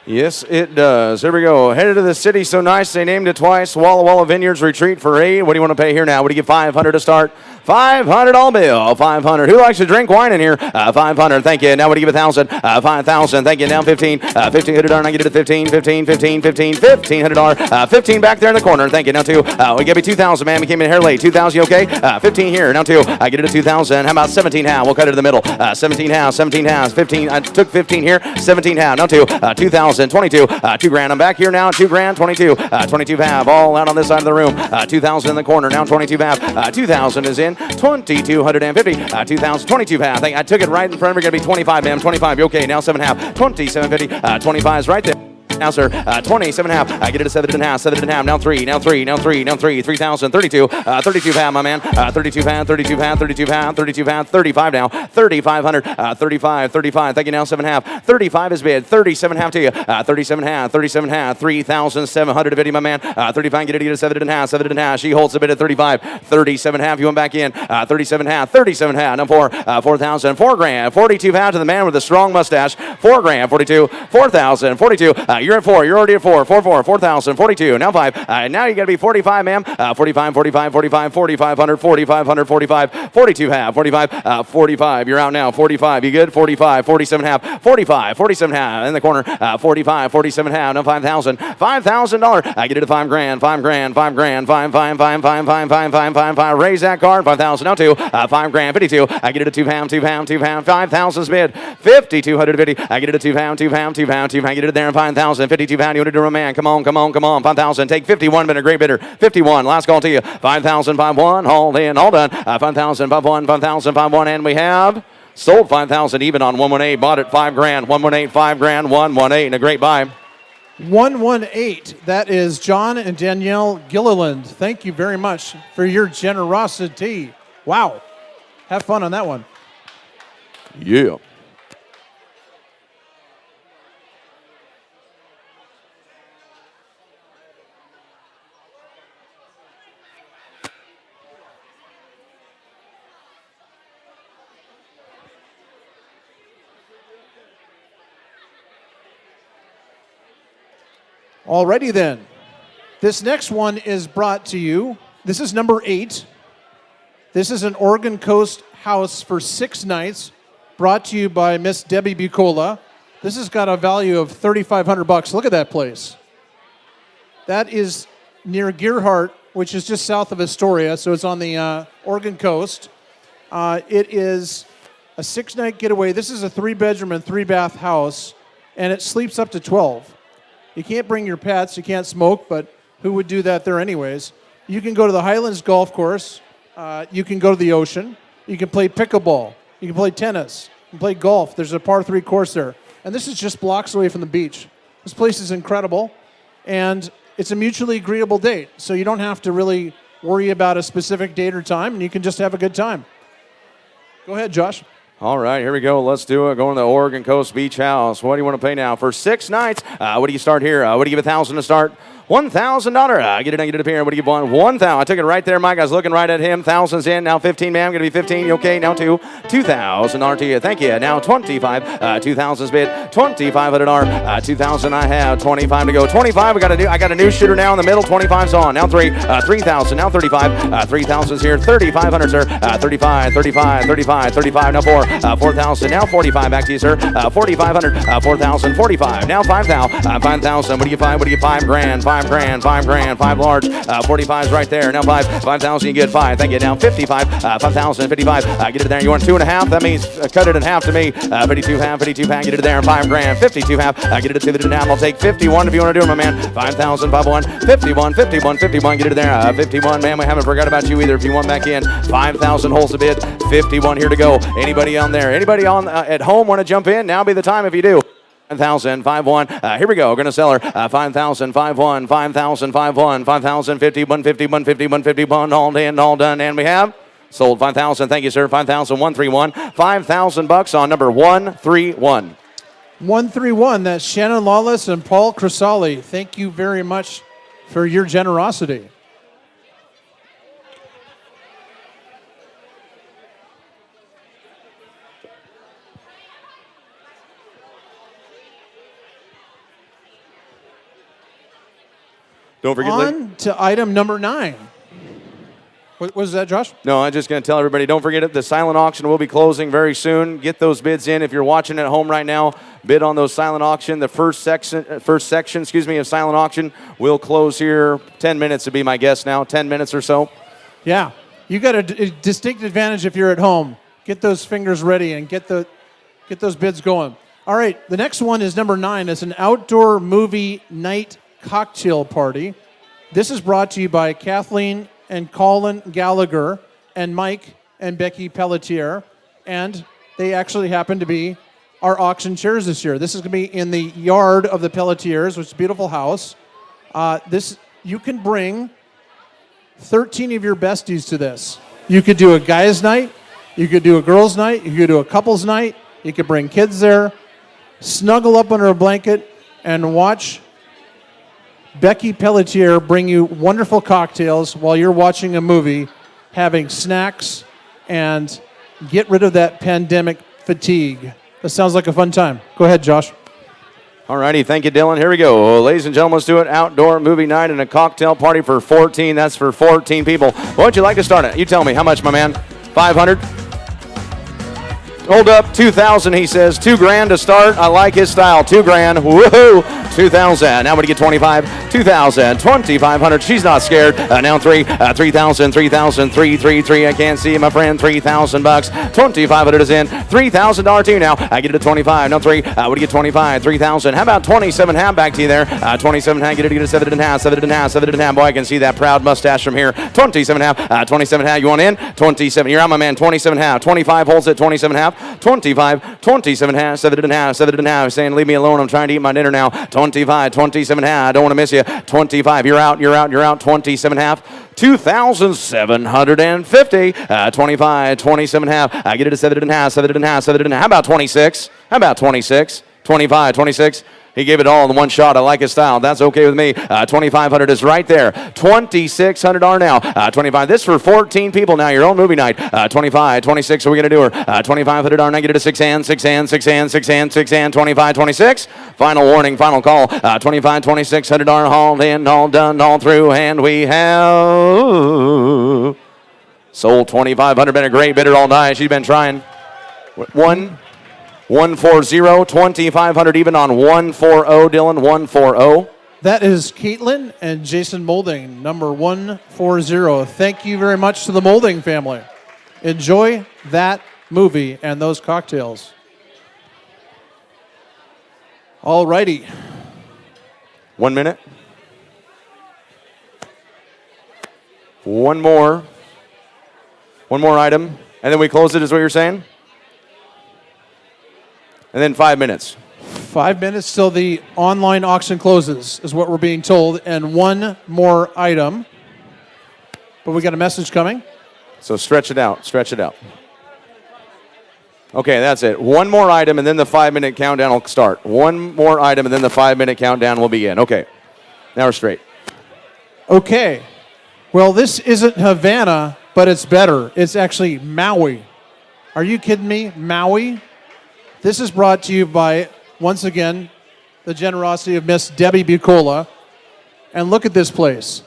Yes, it does. Here we go. Headed to the city so nice they named it twice. Walla Walla Vineyards Retreat for $8. What do you want to pay here now? What do you give $500 to start? $500 bill. $500. Who likes to drink wine in here? $500. Thank you. Now what do you give $1,000? $5,000. Thank you. Now $15. $1,500. Now get it to $15. $1,500. $15 back there in the corner. Thank you. Now $2. We give you $2,000, man. We came in here late. $2,000. You okay? $15 here. Now $2. I get it to $2,000. How about $17 how? We'll cut it to the middle. $17 how? $17 how? $15. I took $15 here. $17 how? Now $2. $2,000. $22. $2,000. I'm back here now. $2,000. $22. $22 half. All out on this side of the room. $2,000 in the corner. Now $22 half. $2,000 is in. $2,250. $2,022 half. I took it right in front of me. Going to be 25, ma'am. 25. You okay? Now 7 half. $2,750. 25 is right there. Now, sir, 27 half. I get it to 7 half. 7 half. Now 3. Now 3. Now 3. Now 3. 3,000. 32. 32 pound, my man. 32 pound. 32 pound. 32 pound. 32 pound. 35 now. 3,500. 35. 35. Thank you. Now 7 half. 35 is bid. 37 half to you. 37 half. 37 half. 3,750, my man. 35. Get it to 7 half. 7 half. She holds a bid at 35. 37 half. You went back in. 37 half. 37 half. Now 4. 4,000. $4,000. 42 pound to the man with the strong mustache. $4,000. 42. 4,000. 42. You're at 4. You're already at 4. 4, 4. 4,000. 42. Now 5. Now you got to be 45, ma'am. 45, 45, 45, 4,500, 4,500, 45, 42 half. 45, 45. You're out now. 45. You good? 45, 47 half. 45, 47 half. In the corner. 45, 47 half. Now 5,000. $5,000. I get it to $5,000. $5,000. $5,000. 5, 5, 5, 5, 5, 5, 5, 5, 5. Raise that card. 5,000. Now 2. $5,000. 52. I get it to 2 pound. 2 pound. 2 pound. 5,000 bid. 5,250. I get it to 2 pound. 2 pound. 2 pound. 2 pound. Get it there. 5,000. 52 pound. You want to do a man? Come on, come on, come on. 5,000. Take 51. Been a great bidder. 51. Last call to you. 5,000. 5,1. All in. All done. 5,000. 5,1. 5,000. 5,1. And we have sold 5,000 even on 118. Bought it $5,000. 118. $5,000. 118. And a great buy. 118. That is John and Danielle Gilliland. Thank you very much for your generosity. Wow. Have fun on that one. Yeah. Alrighty then. This next one is brought to you. This is number 8. This is an Oregon Coast house for 6 nights, brought to you by Miss Debbie Bucola. This has got a value of $3,500. Look at that place. That is near Gearhart, which is just south of Astoria, so it's on the Oregon coast. It is a 6-night getaway. This is a 3-bedroom and 3-bath house, and it sleeps up to 12. You can't bring your pets, you can't smoke, but who would do that there anyways? You can go to the Highlands Golf Course, you can go to the ocean, you can play pickleball, you can play tennis, you can play golf. There's a par 3 course there. And this is just blocks away from the beach. This place is incredible, and it's a mutually agreeable date, so you don't have to really worry about a specific date or time, and you can just have a good time. Go ahead, Josh. All right, here we go. Let's do it. Going to the Oregon Coast Beach House. What do you want to pay now? For 6 nights, what do you start here? What do you give $1,000 to start? $1,000. I get it up here. What do you want? 1,000. I took it right there, Mike. I was looking right at him. 1,000's in. Now 15, ma'am. Going to be 15. You okay? Now 2. $2,000 to you. Thank you. Now 25. 2,000's bid. $2,500. 2,000 I have. 25 to go. 25. I got a new shooter now in the middle. 25's on. Now 3. 3,000. Now 35. 3,000's here. 3,500, sir. 35. 35. 35. 35. Now 4. 4,000. Now 45. Back to you, sir. 4,500. 4,000. 45. Now 5,000. 5,000. What do you find? What do you $5,000? $5,000. 5 large. 45's right there. Now 5,000. You get 5. Thank you. Now 55. 5,000. 55. Get it there. You want 2.5? That means cut it in half to me. 52 half. 52 pound. Get it there. $5,000. 52 half. Get it to the half. I'll take 51 if you want to do it, my man. 5,000. 51. 51. 51. 51. Get it there. 51. Man, we haven't forgot about you either. If you want back in, 5,000 holds the bid. 51 here to go. Anybody on there? Anybody on at home want to jump in? Now be the time if you do. 5,000, 5,1. Here we go. We're going to sell her. 5,000, 5,1, 5,000, 5,1, 5,000, 50, 150, 150, 150, all in, all done. And we have sold 5,000. Thank you, sir. 5,000, 131. $5,000 on number 131. 131. That's Shannon Lawless and Paul Crisali. Thank you very much for your generosity. Don't forget. On to item number 9. What was that, Josh? No, I'm just going to tell everybody, don't forget it. The silent auction will be closing very soon. Get those bids in. If you're watching at home right now, bid on those silent auction. The first section, of silent auction will close here. 10 minutes would be my guess now. 10 minutes or so. Yeah. You got a distinct advantage if you're at home. Get those fingers ready and get those bids going. All right. The next one is number 9. It's an outdoor movie night cocktail party. This is brought to you by Kathleen and Colin Gallagher and Mike and Becky Pelletier, and they actually happen to be our auction chairs this year. This is going to be in the yard of the Pelletiers, which is a beautiful house. You can bring 13 of your besties to this. You could do a guys' night, you could do a girls' night, you could do a couples' night, you could bring kids there, snuggle up under a blanket, and watch Becky Pelletier bring you wonderful cocktails while you're watching a movie, having snacks, and get rid of that pandemic fatigue. That sounds like a fun time. Go ahead, Josh. All righty, thank you, Dylan. Here we go. Ladies and gentlemen, let's do it. Outdoor movie night and a cocktail party for 14. That's for 14 people. What would you like to start it? You tell me. How much, my man? 500? Hold up, 2,000, he says. $2,000 to start. I like his style. $2,000. Woohoo! 2,000. Now would you get 25? 2,000. 2,500. She's not scared. Now 3,000. 3,000. 3. I can't see my friend. $3,000. 2,500 is in. $3,000 to you now. I get it to 25. Now 3. Would you get 25? 3,000. How about 27.5? Back to you there. 27.5. Get it to 7.5. 7.5. 7.5. Boy, I can see that proud mustache from here. 27.5. 27.5. You want in? 27. You're out, my man. 27.5. 25 holds at 27.5. 25, 27 and a half, 7 and a half, 7 and a half. Saying, leave me alone. I'm trying to eat my dinner now. 25, 27 and a half. I don't want to miss you. 25, you're out. 27 and a half. 2,750. 25, 27 and a half. I get it to 7 and a half, 7 and a half, 7 and a half. How about 26? 25, 26. He gave it all in one shot. I like his style. That's okay with me. 2,500 is right there. $2,600 now. 25. This for 14 people now. Your own movie night. 25, 26. Are we going to do her? $2,500 now. Get it to 6 hands. 25, 26. Final warning. Final call. 25, $2,600 hauled in, all done, all through, and we have sold 2,500. Been a great bidder all night. She's been trying. 140, 2,500 even on 140, Dylan, 140. That is Caitlin and Jason Molding, number 140. Thank you very much to the Molding family. Enjoy that movie and those cocktails. All righty. 1 minute. One more item, and then we close it, is what you're saying? And then 5 minutes. 5 minutes till the online auction closes, is what we're being told, and one more item. But we got a message coming. So stretch it out. Okay, that's it. One more item, and then the 5-minute countdown will start. One more item, and then the 5-minute countdown will begin. Okay, now we're straight. Okay. Well, this isn't Havanna, but it's better. It's actually Maui. Are you kidding me? Maui? This is brought to you by, once again, the generosity of Miss Debbie Bucola. And look at this place.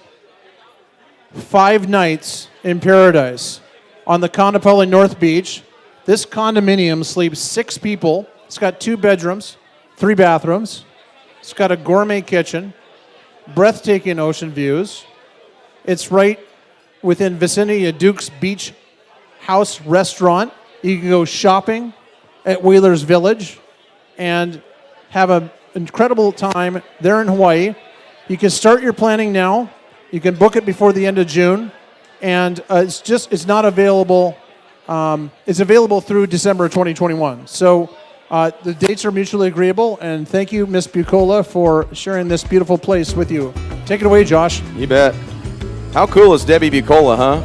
5 nights in paradise on the Conopelli North Beach. This condominium sleeps 6 people. It's got 2 bedrooms, 3 bathrooms. It's got a gourmet kitchen, breathtaking ocean views. It's right within vicinity of Duke's Beach House Restaurant. You can go shopping at Wheeler's Village and have an incredible time there in Hawaii. You can start your planning now. You can book it before the end of June, and it's not available. It's available through December 2021. So the dates are mutually agreeable, and thank you, Miss Bucola, for sharing this beautiful place with you. Take it away, Josh. You bet. How cool is Debbie Bucola, huh?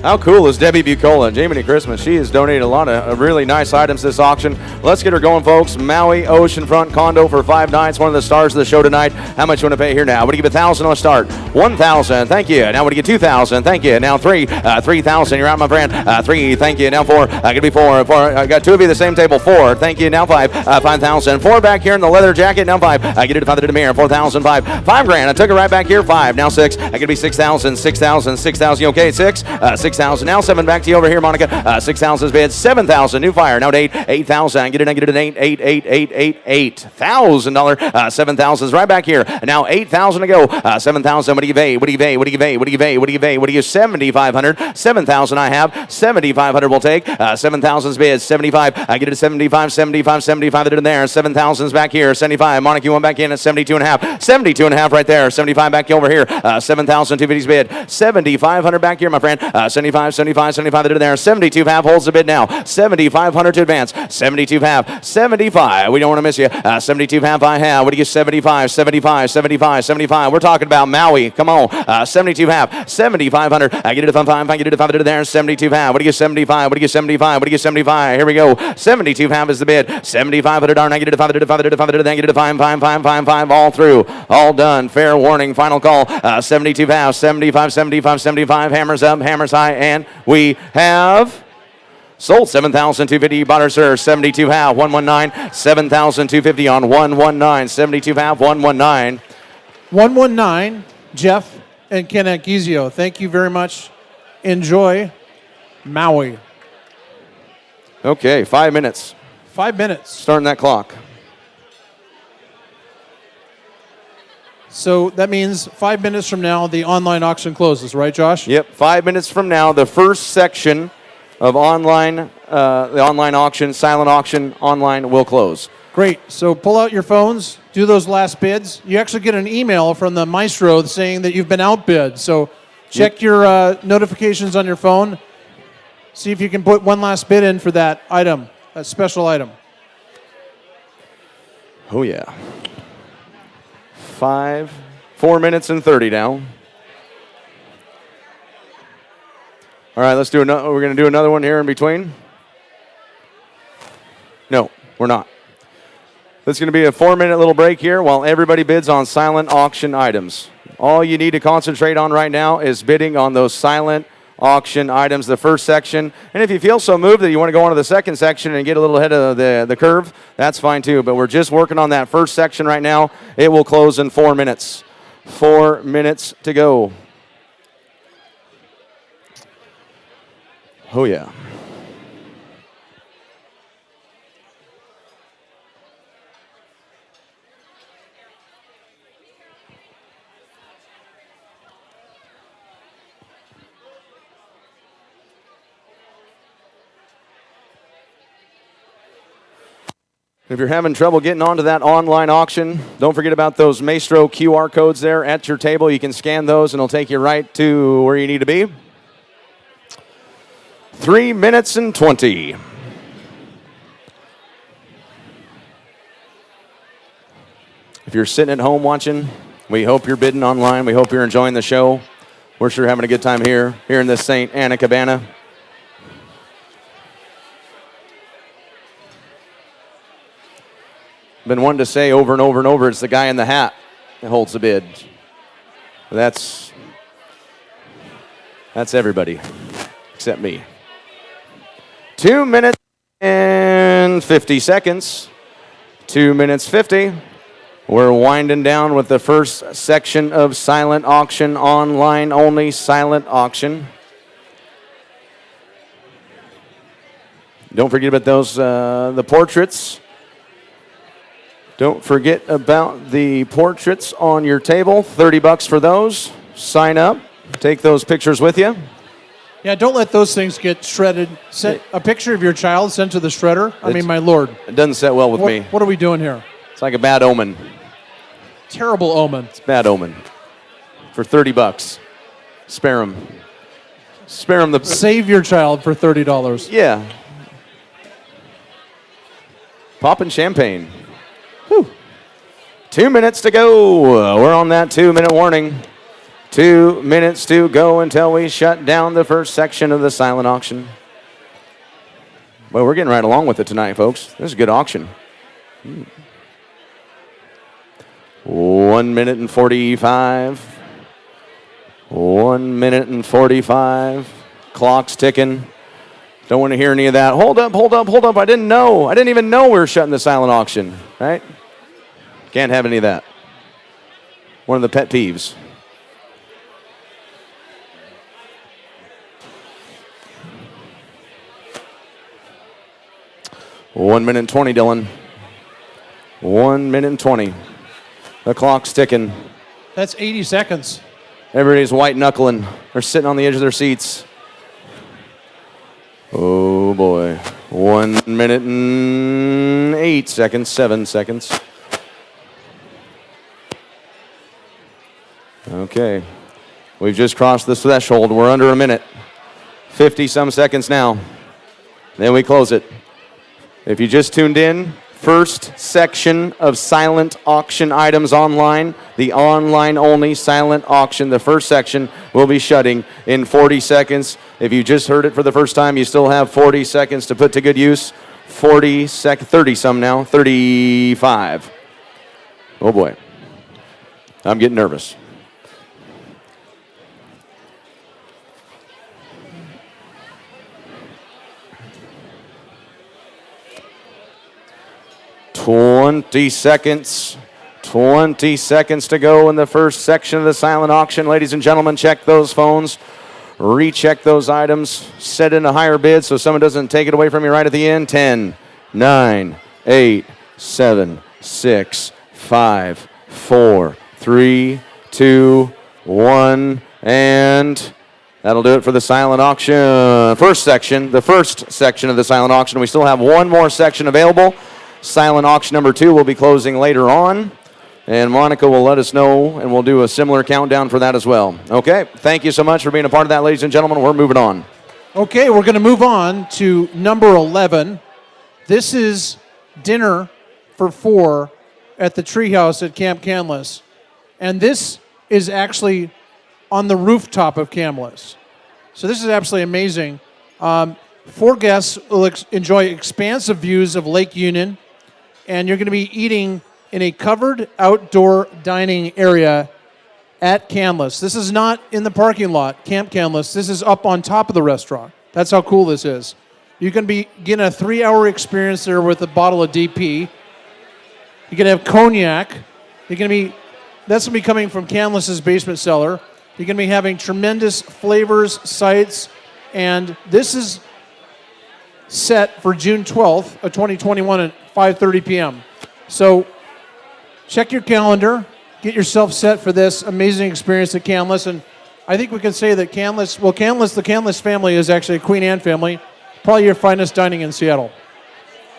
How cool is Debbie Bucola? Jamie Christmas. She has donated a lot of really nice items this auction. Let's get her going, folks. Maui Oceanfront Condo for 5 nights. One of the stars of the show tonight. How much you want to pay here now? What do you give? $1,000 on a start. $1,000. Thank you. Now what do you get? $2,000. Thank you. Now $3,000. You're out, my friend. 3. Thank you. Now 4. Gonna be 4. 4. I got 2 of you at the same table. 4. Thank you. Now 5. 5,000. 4 back here in the leather jacket. Now 5. I get it. 5 to the mirror. 4,000. 5. $5,000. I took it right back here. 5. Now 6. I could be 6,000. 6,000. 6,000. You okay? 6. 6,000. Now 7. Back to you over here, Monica. 6,000 is bid. 7,000. New fire. Now to 8. 8,000. I get it an 8. $8,000. 7,000 is right back here. Now 8,000 to go. 7,000. What do you pay? What do you pay? What do you pay? What do you pay? What do you pay? What do you? 7,500. 7,000 I have. 7,500 we'll take. 7,000 is bid. 75. I get it at 75. 75. 75 it in there. 7,000 is back here. 75. Monica, you went back in at 72 and a half. 72 and a half right there. 75 back over here. 7,000. 250's bid. 7,500 back here, my friend. 75. 75. 75 it in there. 72 half holds the bid now. 7,500 to advance. 72 half. 75. We don't want to miss you. 72 half I have. What do you get? 75. 75. 75. 75. We're talking about Maui. Come on. 72 half. 7,500. I get it at 5. I get it at 5 to there. 72 half. What do you get? 75. What do you get? 75. What do you get? 75. Here we go. 72 half is the bid. 7,500 darn. I get it at 5 to 5 to 5 to then get it at 5. 5. 5. 5. 5. All through. All done. Fair warning. Final call. 72 half. 75. 75. 75. Hammers up. Hammers high. And we have sold 7,250. You bought her, sir. 72 half. 119. 7,250 on 119. 72 half. 119. 119, Jeff and Ken Gizio. Thank you very much. Enjoy Maui. Okay, 5 minutes. 5 minutes. Starting that clock. So that means 5 minutes from now, the online auction closes, right, Josh? Yep, 5 minutes from now, the first section of the online auction, silent auction online will close. Great. So pull out your phones, do those last bids. You actually get an email from the maestro saying that you've been outbid. So check your notifications on your phone. See if you can put one last bid in for that item, that special item. Oh, yeah. 4 minutes and 30 now. All right, let's do another. We're going to do another one here in between. No, we're not. This is going to be a 4-minute little break here while everybody bids on silent auction items. All you need to concentrate on right now is bidding on those silent auction items, the first section. And if you feel so moved that you want to go on to the second section and get a little ahead of the curve, that's fine too. But we're just working on that first section right now. It will close in 4 minutes. 4 minutes to go. Oh, yeah. If you're having trouble getting onto that online auction, don't forget about those Maestro QR codes there at your table. You can scan those and it'll take you right to where you need to be. 3 minutes and 20. If you're sitting at home watching, we hope you're bidding online. We hope you're enjoying the show. We're sure having a good time here in this St. Anna Cabana. Been wanting to say over and over and over, it's the guy in the hat that holds the bid. That's everybody except me. 2 minutes and 50 seconds. 2 minutes 50. We're winding down with the first section of silent auction, online only silent auction. Don't forget about those the portraits. Don't forget about the portraits on your table. $30 for those. Sign up. Take those pictures with you. Yeah, don't let those things get shredded. A picture of your child sent to the shredder? I mean, my Lord. It doesn't set well with me. What are we doing here? It's like a bad omen. Terrible omen. It's a bad omen. For $30. Spare them. Spare them the... Save your child for $30. Yeah. Popping champagne. Whew. 2 minutes to go. We're on that 2-minute warning. 2 minutes to go until we shut down the first section of the silent auction. Well, we're getting right along with it tonight, folks. This is a good auction. 1 minute and 45. 1 minute and 45. Clock's ticking. Don't want to hear any of that. Hold up. I didn't know. I didn't even know we were shutting the silent auction, right? Can't have any of that. One of the pet peeves. One minute and 20, Dylan. 1 minute and 20. The clock's ticking. That's 80 seconds. Everybody's white knuckling. They're sitting on the edge of their seats. Oh boy. 1 minute and 8 seconds, 7 seconds. Okay. We've just crossed the threshold. We're under a minute. 50 some seconds now. Then we close it. If you just tuned in, first section of silent auction items online, the online only silent auction, the first section will be shutting in 40 seconds. If you just heard it for the first time, you still have 40 seconds to put to good use. 30 some now, 35. Oh boy. I'm getting nervous. Twenty seconds to go in the first section of the silent auction. Ladies and gentlemen, check those phones, recheck those items, set in a higher bid so someone doesn't take it away from you right at the end. 10, 9, 8, 7, 6, 5, 4, 3, 2, 1, and that'll do it for the silent auction. The first section of the silent auction. We still have one more section available. Silent auction number 2 will be closing later on, and Monica will let us know, and we'll do a similar countdown for that as well. Okay, thank you so much for being a part of that, ladies and gentlemen. We're moving on. Okay, we're going to move on to number 11. This is dinner for 4 at the Treehouse at Camp Kamloops, and this is actually on the rooftop of Kamloops. So this is absolutely amazing. 4 guests will enjoy expansive views of Lake Union, and you're going to be eating in a covered outdoor dining area at Kamloops. This is not in the parking lot, Camp Kamloops. This is up on top of the restaurant. That's how cool this is. You can be getting a 3-hour experience there with a bottle of DP. You can have cognac. That's going to be coming from Kamloops' basement cellar. You're going to be having tremendous flavors, sights, and this is set for June 12th of 2021 at 5:30 p.m. So check your calendar, get yourself set for this amazing experience at Kamloops. And I think we can say that the Kamloops family is actually a Queen Anne family, probably your finest dining in Seattle.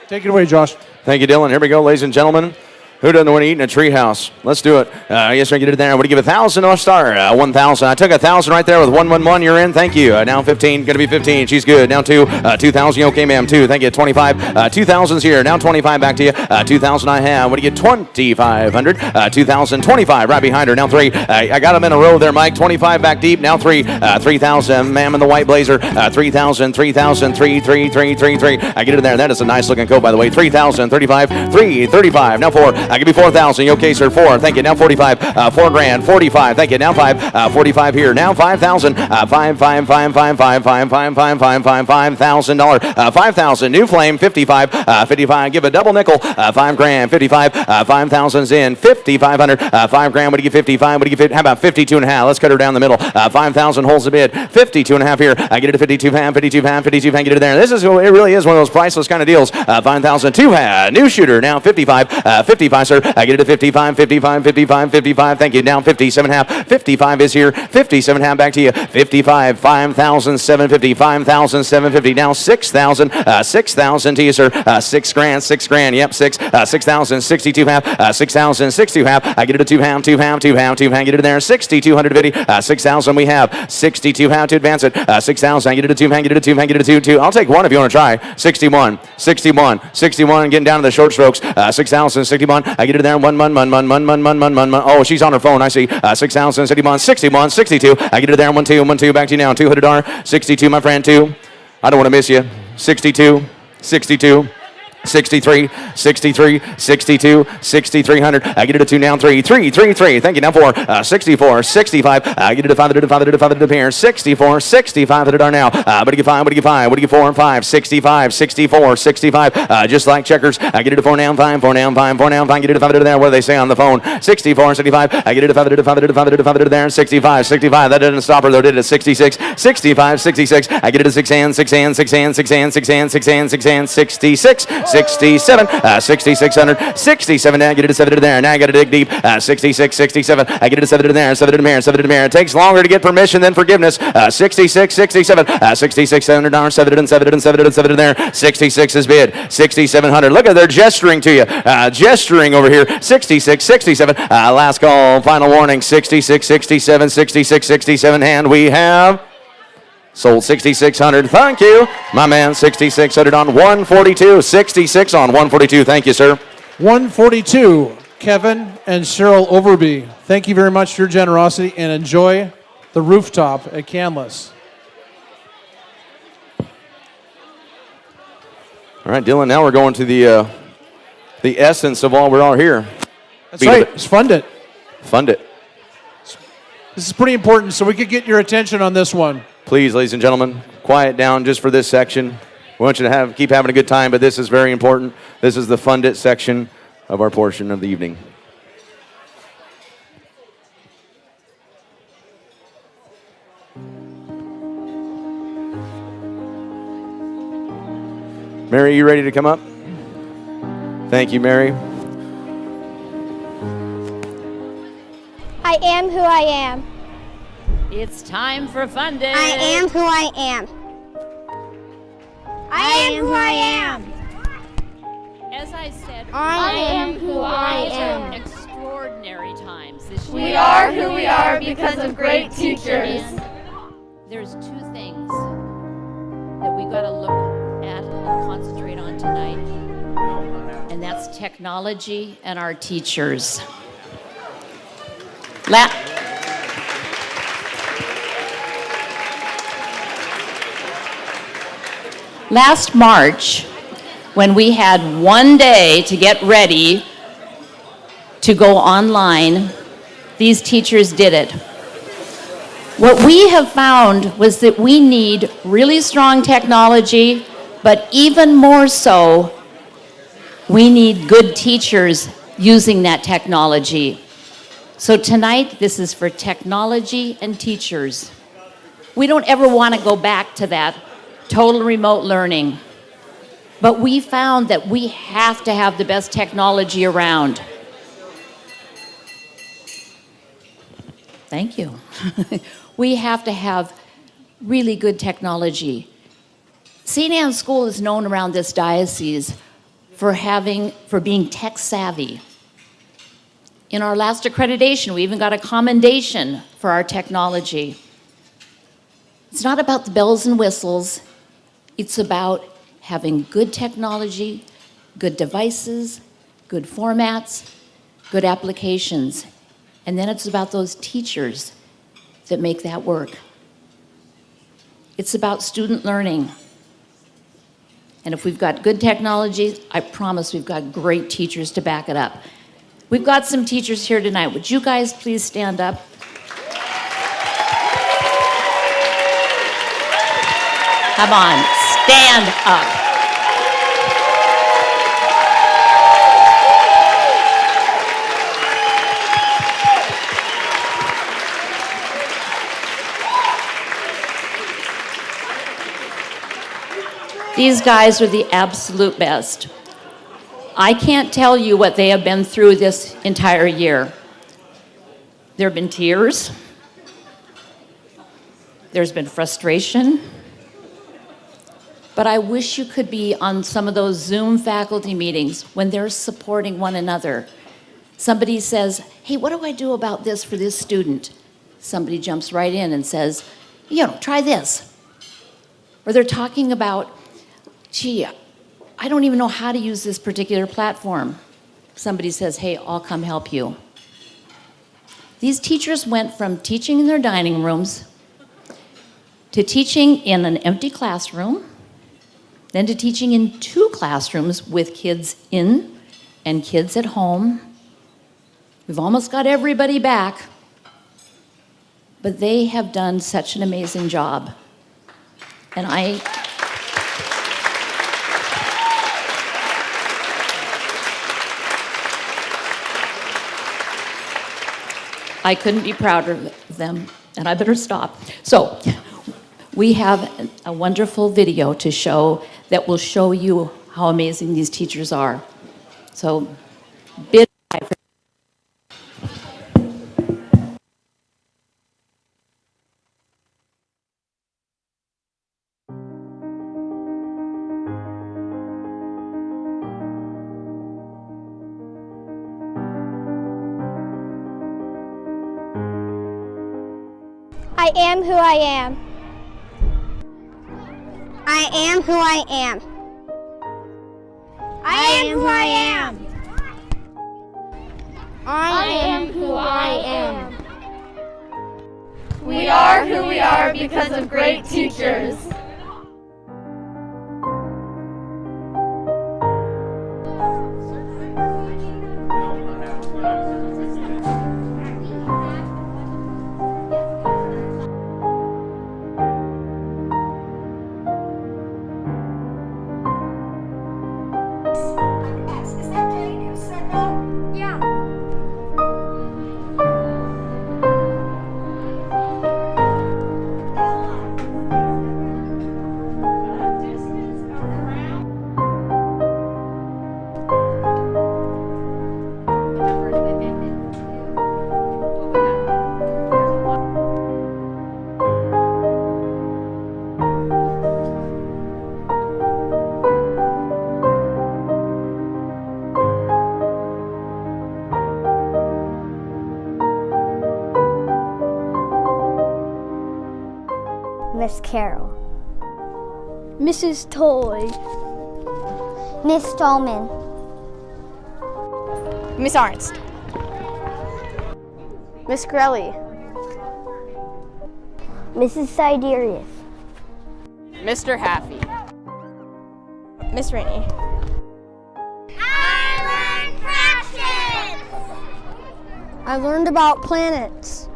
Take it away, Josh. Thank you, Dylan. Here we go, ladies and gentlemen. Who doesn't want to eat in a treehouse? Let's do it. Yes, I get it there. I want to give 1,000 North Star. 1,000. I took 1,000 right there with 111. You're in. Thank you. Now 15. Going to be 15. She's good. Now 2. 2,000. Okay, ma'am. 2. Thank you. 25. 2,000's here. Now 25. Back to you. 2,000 I have. What do you get? 2,500. 2,025 right behind her. Now 3. I got them in a row there, Mike. 25 back deep. Now 3. 3,000. Ma'am in the white blazer. 3,000. 3,000. 3. I get it there. That is a nice looking coat, by the way. 3,000. 35. 335. Now 4. I give you 4,000. You okay, sir? 4. Thank you. Now 45. 4 grand. 45. Thank you. Now 5. 45 here. Now 5,000. $5,000. 5,000. New flame. 55. 55. Give a double nickel. 5 grand. 55. 5,000's in. 5,500. 5 grand. What do you get? 55. What do you get? How about 52 and a half? Let's cut her down the middle. 5,000 holds the bid. 52 and a half here. I get it to 52 pound. 52 pound. 52 pound. Get it there. It really is one of those priceless kind of deals. 5,000. 2 new shooter. Now 55. 55. Sir, I get it to 55, 55, 55, 55. Thank you. Down 57 half. 55 is here. 57 half. Back to you. 55, 5,750, 5,750. Now 6,000, 6,000 to you, sir. 6 grand, 6 grand. Yep, 6,000, 62. 62 half, 6,000, 62 half. I get it a 2 half, 2 half, 2 half, 2 half. Get it there, 6,250, 6,000 we have. 62 half to advance it, 6,000. I get it a 2 half, get it a 2 half, get it a 2, 2. I'll take one if you want to try. 61, 61, 61. Getting down to the short strokes, 6,000, 61. I get it there, 1, 1, 1, 1, 1, 1, 1, 1, 1. Oh, she's on her phone. I see. 6,000, 61, 61, 62. I get it there, 1, 2, 1, 2. Back to you now. 200 R, 62, my friend, 2. I don't want to miss you. 62, 62. 63, 63, 62, 6,300. I get it a 2 now, 3, 3, 3, 3. Thank you. Now 4, 64, 65. I get it a 500, 500, 500 up here. 64, 65 are now. What do you get 5? What do you get 5? What do you get 4 and 5? 65, 64, 65. Just like checkers. I get it a 4 now, 5, 4 now, 5, 4 now, 5. Get it a 500 there. What do they say on the phone? 64, 65. I get it a 500, 500, 500, 500 there. 65, 65. That didn't stop her though, did it? 66, 65, 66. I get it a 6 hand, 6 hand, 6 hand, 6 hand, 6 hand, 6 hand, 6 hand, 66. 67, 6,600, 67. Now I get it a 7 there. Now I got to dig deep. 66, 67. I get it a 7 there. 7 here. 7 here. It takes longer to get permission than forgiveness. 66, 67, 6,600, 7 there. 66 is bid. 6,700. Look at they're gesturing to you. Gesturing over here. 66, 67. Last call. Final warning. 66, 67, 66, 67. And we have sold 6,600. Thank you. My man, 6,600 on 142. 66 on 142. Thank you, sir. 142, Kevin and Cheryl Overby. Thank you very much for your generosity and enjoy the rooftop at Canlis. All right, Dylan, now we're going to the essence of all we're all here. That's right. It's fund it. Fund it. This is pretty important, so we could get your attention on this one. Please, ladies and gentlemen, quiet down just for this section. We want you to keep having a good time, but this is very important. This is the Fund It section of our portion of the evening. Mary, you ready to come up? Thank you, Mary. I am who I am. It's time for Fun Day. I am who I am. I am who I am. As I said, I am who I these am. are extraordinary times this year. We are who we are because of great teachers. And there's two things that we got to look at and concentrate on tonight, and that's technology and our teachers. Last March, when we had one day to get ready to go online, these teachers did it. What we have found was that we need really strong technology, but even more so, we need good teachers using that technology. So tonight, this is for technology and teachers. We don't ever want to go back to that total remote learning. But we found that we have to have the best technology around. Thank you. We have to have really good technology. St. Anne's School is known around this diocese for being tech savvy. In our last accreditation, we even got a commendation for our technology. It's not about the bells and whistles. It's about having good technology, good devices, good formats, good applications. And then it's about those teachers that make that work. It's about student learning. And if we've got good technology, I promise we've got great teachers to back it up. We've got some teachers here tonight. Would you guys please stand up? Come on, stand up. These guys are the absolute best. I can't tell you what they have been through this entire year. There have been tears. There's been frustration. But I wish you could be on some of those Zoom faculty meetings when they're supporting one another. Somebody says, hey, what do I do about this for this student? Somebody jumps right in and says, try this. Or they're talking about, gee, I don't even know how to use this particular platform. Somebody says, hey, I'll come help you. These teachers went from teaching in their dining rooms to teaching in an empty classroom, then to teaching in 2 classrooms with kids in and kids at home. We've almost got everybody back, but they have done such an amazing job. And I couldn't be prouder of them, and I better stop. So, we have a wonderful video to show that will show you how amazing these teachers are. So, big hi for I am who I am. I am who I am. I am who I am. I am who I am. We are who we are because of great teachers. Miss Carroll. Mrs. Toy. Miss Stallman. Miss Arnst. Miss Grelly. Mrs. Siderius. Mr. Haffey. Miss Rainey. I learned about planets.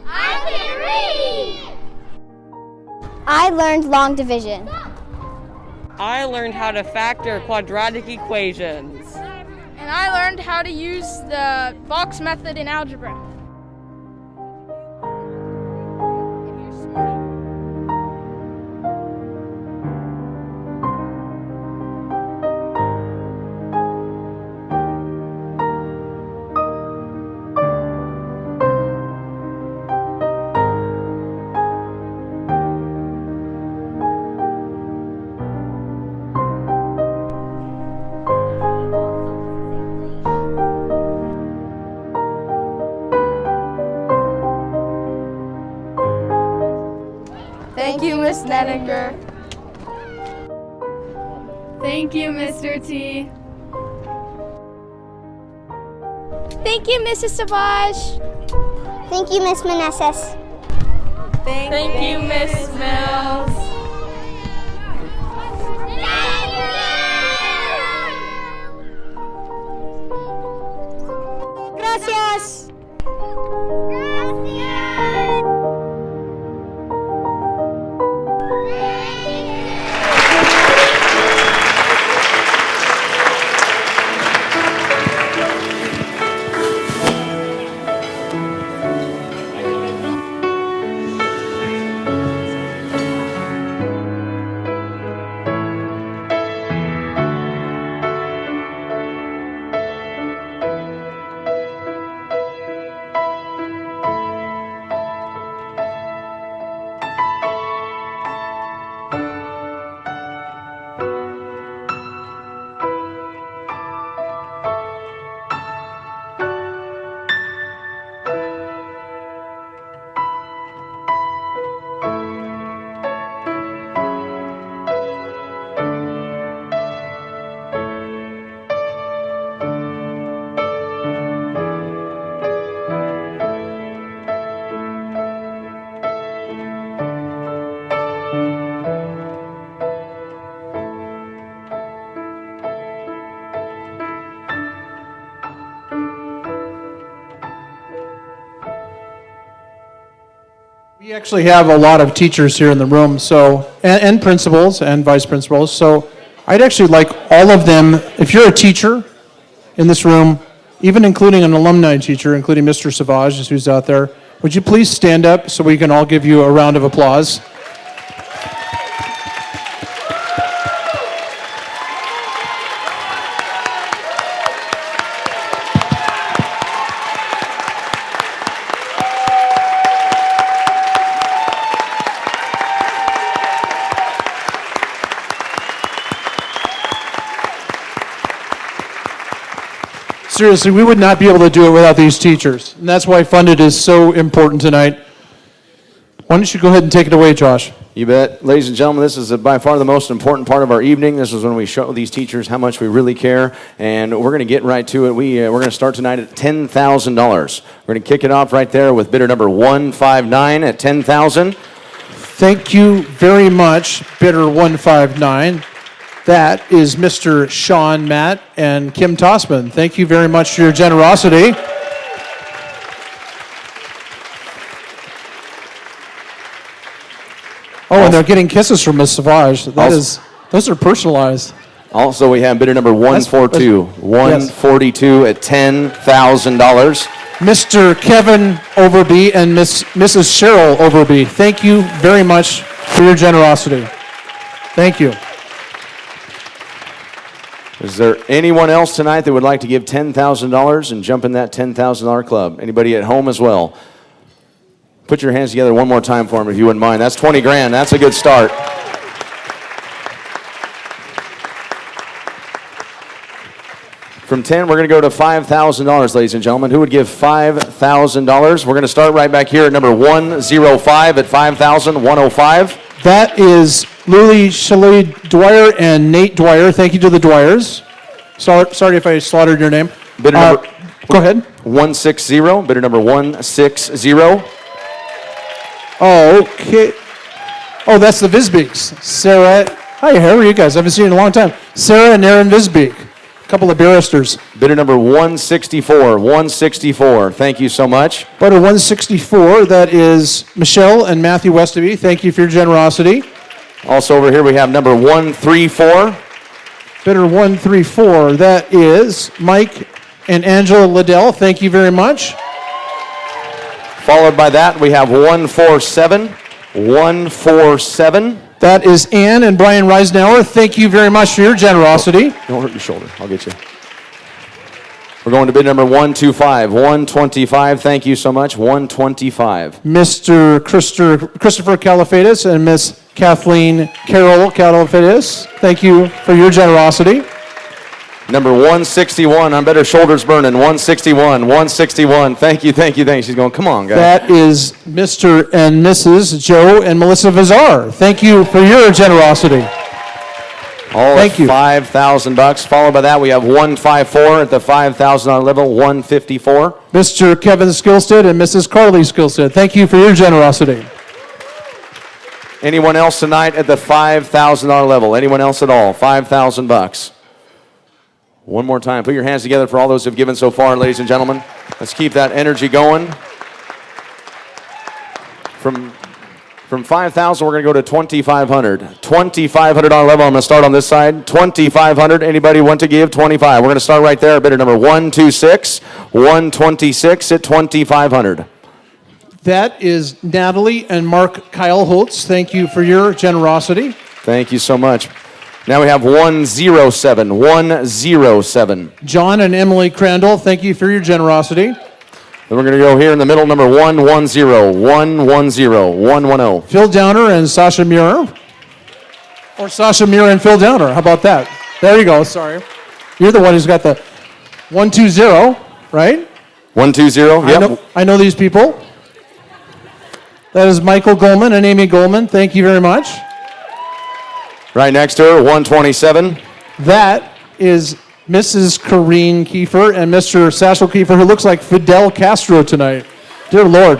I can read. I learned long division. I learned how to factor quadratic equations. And I learned how to use the box method in algebra. Thank you, Miss Nettinger. Thank you, Mr. T. Thank you, Mrs. Savage. Thank you, Miss Meneses. Thank you, Miss Mills. Gracias. We actually have a lot of teachers here in the room, so and principals and vice principals. So I'd actually like all of them. If you're a teacher in this room, even including an alumni teacher, including Mr. Savage, who's out there, would you please stand up so we can all give you a round of applause? Seriously, we would not be able to do it without these teachers. And that's why Funded is so important tonight. Why don't you go ahead and take it away, Josh? You bet. Ladies and gentlemen, this is by far the most important part of our evening. This is when we show these teachers how much we really care, and we're going to get right to it. We're going to start tonight at $10,000. We're going to kick it off right there with bidder number 159 at $10,000. Thank you very much, bidder 159. That is Mr. Sean Matt and Kim Tossman. Thank you very much for your generosity. Oh, and they're getting kisses from Miss Savage. Those are personalized. Also, we have bidder number 142. 142 at $10,000. Mr. Kevin Overby and Mrs. Cheryl Overby. Thank you very much for your generosity. Thank you. Is there anyone else tonight that would like to give $10,000 and jump in that $10,000 club? Anybody at home as well? Put your hands together one more time for them if you wouldn't mind. That's 20 grand. That's a good start. From 10, we're going to go to $5,000, ladies and gentlemen. Who would give $5,000? We're going to start right back here at number 105 at $5,000, 105. That is Lily Shelley Dwyer and Nate Dwyer. Thank you to the Dwyers. Sorry if I slaughtered your name. Bidder number, go ahead. 160. Bidder number 160. Oh, okay. Oh, that's the Visbeeks. Sarah. Hi, how are you guys? I haven't seen you in a long time. Sarah and Aaron Visbeek. A couple of barristers. Bidder number 164. 164. Thank you so much. Bidder 164. That is Michelle and Matthew Westaby. Thank you for your generosity. Also over here we have number 134. Bidder 134. That is Mike and Angela Liddell. Thank you very much. Followed by that, we have 147. 147. That is Ann and Brian Reisenauer. Thank you very much for your generosity. Don't hurt your shoulder. I'll get you. We're going to bid number 125. 125. Thank you so much. 125. Mr. Christopher Califatis and Miss Kathleen Carol Califatis. Thank you for your generosity. Number 161, I'm better shoulders burning. 161, 161. Thank you. She's going, come on, guys. That is Mr. and Mrs. Joe and Melissa Vizar. Thank you for your generosity. All Thank you. $5,000. Followed by that, we have 154 at the $5,000 level, 154. Mr. Kevin Skillstead and Mrs. Carly Skillstead. Thank you for your generosity. Anyone else tonight at the $5,000 level? Anyone else at all? $5,000. One more time. Put your hands together for all those who've given so far, ladies and gentlemen. Let's keep that energy going. From 5,000, we're going to go to 2,500. $2,500 level. I'm going to start on this side. 2,500. Anybody want to give? 25. We're going to start right there. Bidder number 126. 126 at 2,500. That is Natalie and Mark Kyle Holtz. Thank you for your generosity. Thank you so much. Now we have 107. 107. John and Emily Crandall, thank you for your generosity. Then we're going to go here in the middle, number 110. 110. 110. Phil Downer and Sasha Muir. Or Sasha Muir and Phil Downer. How about that? There you go. Sorry. You're the one who's got the 120, right? 120. Yep. I know these people. That is Michael Goldman and Amy Goldman. Thank you very much. Right next to her, 127. That is Mrs. Corrine Kiefer and Mr. Satchel Kiefer, who looks like Fidel Castro tonight. Dear Lord.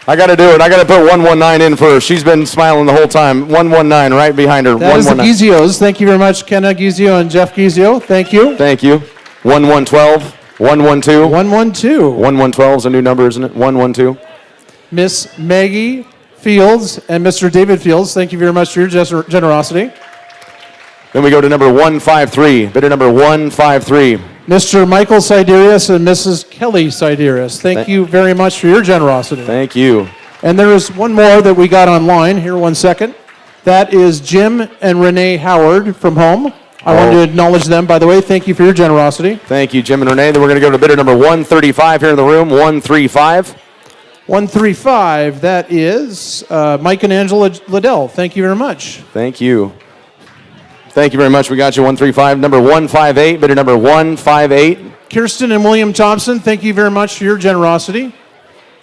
I got to do it. I got to put 119 in first. She's been smiling the whole time. 119 right behind her. That is the Gizios. Thank you very much, Kenna Gizio and Jeff Gizio. Thank you. Thank you. 1112. 112. 112. 1112 is a new number, isn't it? 112. Miss Maggie Fields and Mr. David Fields. Thank you very much for your generosity. Then we go to number 153, bidder number 153. Mr. Michael Siderius and Mrs. Kelly Siderius. Thank you very much for your generosity. Thank you. And there is one more that we got online. Here, 1 second. That is Jim and Renee Howard from home. I wanted to acknowledge them, by the way. Thank you for your generosity. Thank you, Jim and Renee. Then we're going to go to bidder number 135 here in the room, 135. 135, that is Mike and Angela Liddell. Thank you very much. Thank you. Thank you very much. We got you 135. Number 158, bidder number 158. Kirsten and William Thompson, thank you very much for your generosity.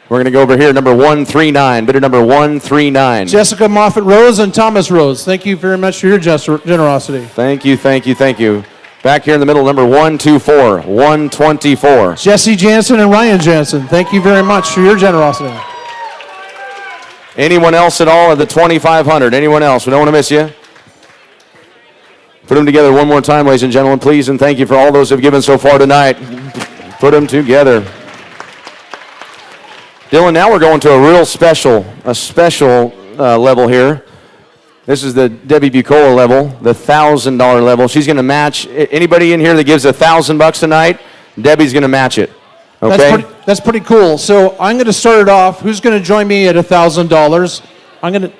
We're going to go over here, number 139, bidder number 139. Jessica Moffett Rose and Thomas Rose, thank you very much for your generosity. Thank you, thank you, thank you. Back here in the middle, number 124, 124. Jesse Jansen and Ryan Jansen, thank you very much for your generosity. Anyone else at all at the 2,500? Anyone else? We don't want to miss you. Put them together one more time, ladies and gentlemen, please, and thank you for all those who have given so far tonight. Put them together. Dylan, now we're going to a real special, level here. This is the Debbie Bucola level, the $1,000 level. She's going to match anybody in here that gives $1,000 tonight. Debbie's going to match it. Okay. That's pretty cool. So I'm going to start it off. Who's going to join me at $1,000?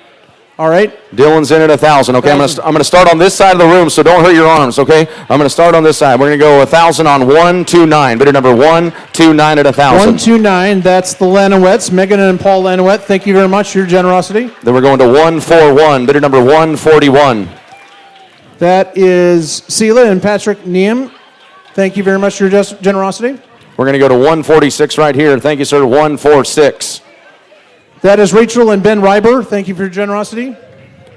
All right. Dylan's in at 1,000. Okay, I'm going to start on this side of the room, so don't hurt your arms. Okay, I'm going to start on this side. We're going to go 1,000 on 129. Bidder number 129 at 1,000. 129. That's the Lanowets, Megan and Paul Lanowet. Thank you very much for your generosity. Then we're going to 141. Bidder number 141. That is Sela and Patrick Neum. Thank you very much for your generosity. We're going to go to 146 right here. Thank you, sir. 146. That is Rachel and Ben Reiber. Thank you for your generosity.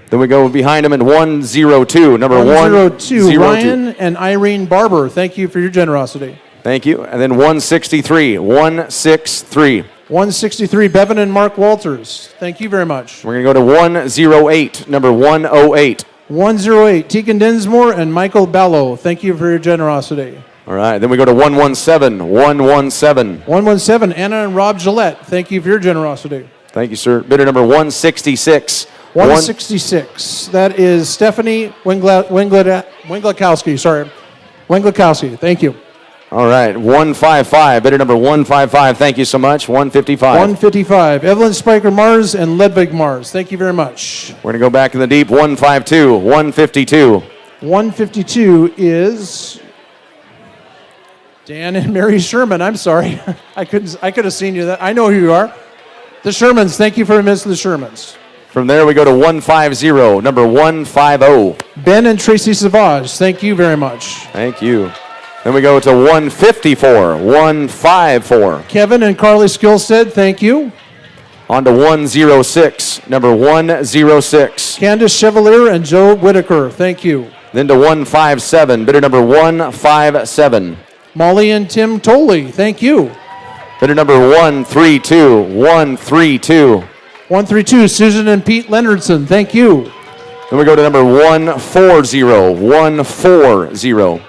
Then we go behind him in 102. Number 102. Ryan and Irene Barber. Thank you for your generosity. Thank you. And then 163. 163. 163. Bevan and Mark Walters. Thank you very much. We're going to go to 108. Number 108. 108. Tegan Dinsmore and Michael Ballo. Thank you for your generosity. All right. Then we go to 117. 117. 117. Anna and Rob Gillette. Thank you for your generosity. Thank you, sir. Bidder number 166. 166. That is Stephanie Winglakowski. Sorry. Winglakowski. Thank you. All right. 155. Bidder number 155. Thank you so much. 155. 155. Evelyn Spiker Mars and Ledvig Mars. Thank you very much. We're going to go back in the deep. 152. 152. 152 is Dan and Mary Sherman. I'm sorry. I could have seen you. I know who you are. The Shermans, thank you for Miss the Shermans. From there, we go to 150, number 150. Ben and Tracy Savage, thank you very much. Thank you. Then we go to 154, 154. Kevin and Carly Skillstead, thank you. On to 106, number 106. Candace Chevalier and Joe Whitaker, thank you. Then to 157, bidder number 157. Molly and Tim Tolley, thank you. Bidder number 132, 132. 132, Susan and Pete Leonardson, thank you. Then we go to number 140, 140.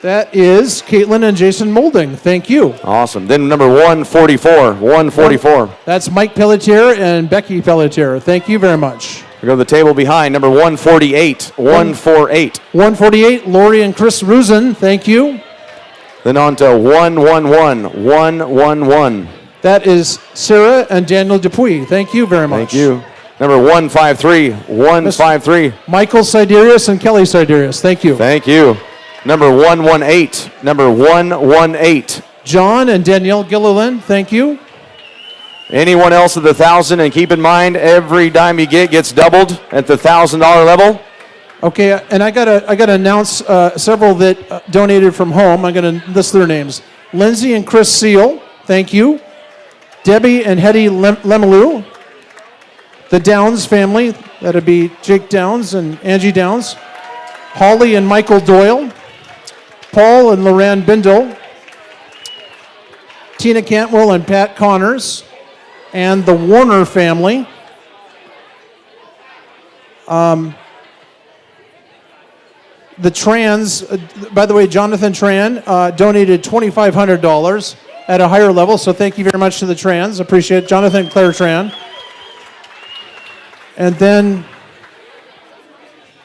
That is Caitlin and Jason Molding, thank you. Awesome. Then number 144, 144. That's Mike Pelletier and Becky Pelletier, thank you very much. We go to the table behind, number 148, 148. 148, Lori and Chris Rusin, thank you. Then on to 111, 111. That is Sarah and Daniel Dupuy. Thank you very much. Thank you. Number 153, 153. Michael Siderius and Kelly Siderius. Thank you. Thank you. Number 118, number 118. John and Danielle Gilliland. Thank you. Anyone else at the 1,000? And keep in mind, every dime you get gets doubled at the $1,000 level. Okay, and I gotta announce several that donated from home. I'm gonna list their names. Lindsay and Chris Seal, thank you. Debbie and Hetty Lemelou. The Downs family, that'd be Jake Downs and Angie Downs. Holly and Michael Doyle. Paul and Loran Bindle. Tina Cantwell and Pat Connors. And the Warner family. The Trans, by the way, Jonathan Tran donated $2,500 at a higher level, so thank you very much to the Trans. Appreciate it. Jonathan and Claire Tran. And then,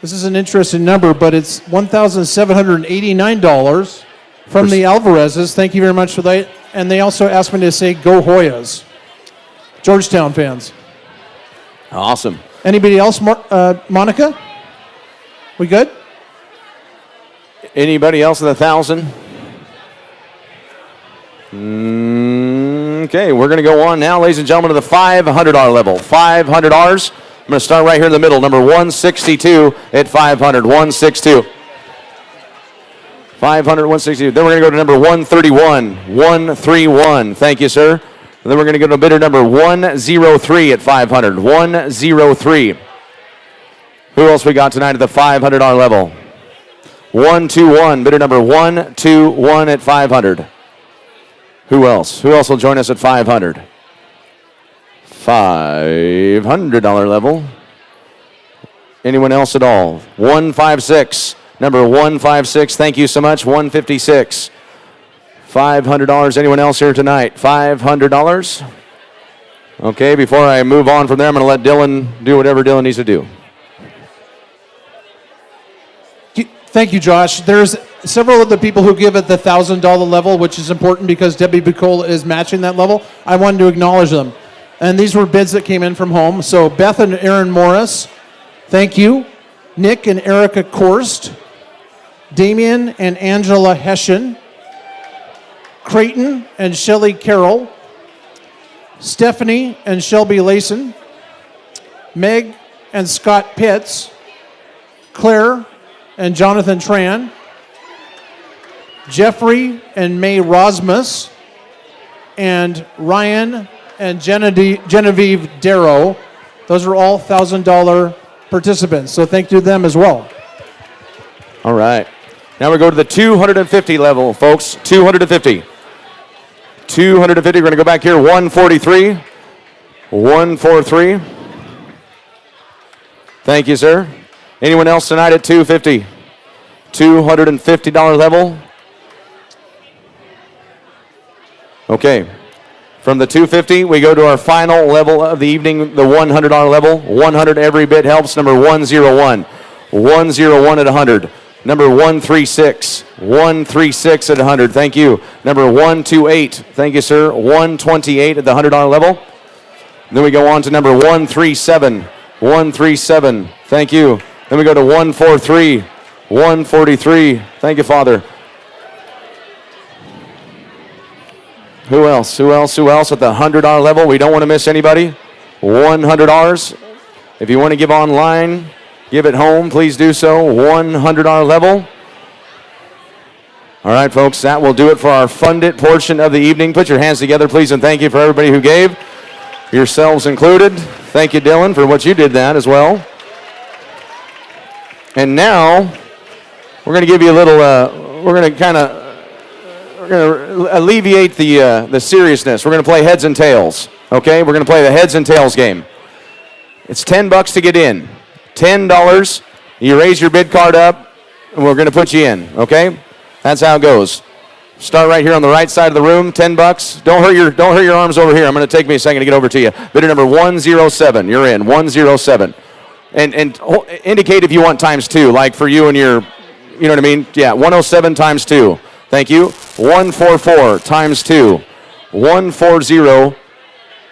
this is an interesting number, but it's $1,789 from the Alvarezes. Thank you very much for that. And they also asked me to say go Hoyas. Georgetown fans. Awesome. Anybody else? Monica? We good? Anybody else in the 1,000? Okay, we're going to go on now, ladies and gentlemen, to the $500 level. $500. I'm going to start right here in the middle. Number 162 at 500. 162. 500, 162. Then we're going to go to number 131. 131. Thank you, sir. And then we're going to go to bidder number 103 at 500. 103. Who else we got tonight at the $500 level? 121. Bidder number 121 at 500. Who else? Who else will join us at 500? $500 level. Anyone else at all? 156. Number 156. Thank you so much. 156. $500. Anyone else here tonight? $500. Okay, before I move on from there, I'm going to let Dylan do whatever Dylan needs to do. Thank you, Josh. There's several of the people who give at the $1,000 level, which is important because Debbie Bucola is matching that level. I wanted to acknowledge them. And these were bids that came in from home. So Beth and Aaron Morris, thank you. Nick and Erica Korst. Damian and Angela Hessian. Creighton and Shelley Carroll. Stephanie and Shelby Layson. Meg and Scott Pitts. Claire and Jonathan Tran, Jeffrey and May Rosmus, and Ryan and Genevieve Darrow. Those are all $1,000 participants, so thank you to them as well. All right. Now we go to the 250 level, folks. 250. 250. We're going to go back here. 143. 143. Thank you, sir. Anyone else tonight at 250? $250 level? Okay. From the 250, we go to our final level of the evening, the $100 level. 100, every bit helps. Number 101. 101 at 100. Number 136. 136 at 100. Thank you. Number 128. Thank you, sir. 128 at the $100 level. Then we go on to number 137. 137. Thank you. Then we go to 143, 143. Thank you, Father. Who else? Who else? Who else at the $100 level? We don't want to miss anybody. $100. If you want to give online, give at home, please do so. $100 level. All right, folks, that will do it for our Fund It portion of the evening. Put your hands together, please, and thank you for everybody who gave, yourselves included. Thank you, Dylan, for what you did that as well. And now, we're going to give you a little, we're going to alleviate the seriousness. We're going to play heads and tails, okay? We're going to play the heads and tails game. It's $10 to get in. $10, you raise your bid card up, and we're going to put you in, okay? That's how it goes. Start right here on the right side of the room, $10. Don't hurt your arms over here. I'm going to take me a second to get over to you. Bidder number 107, you're in, 107. And indicate if you want times two, like for you and your, you know what I mean? Yeah, 107 times 2. Thank you. 144 times 2. 140,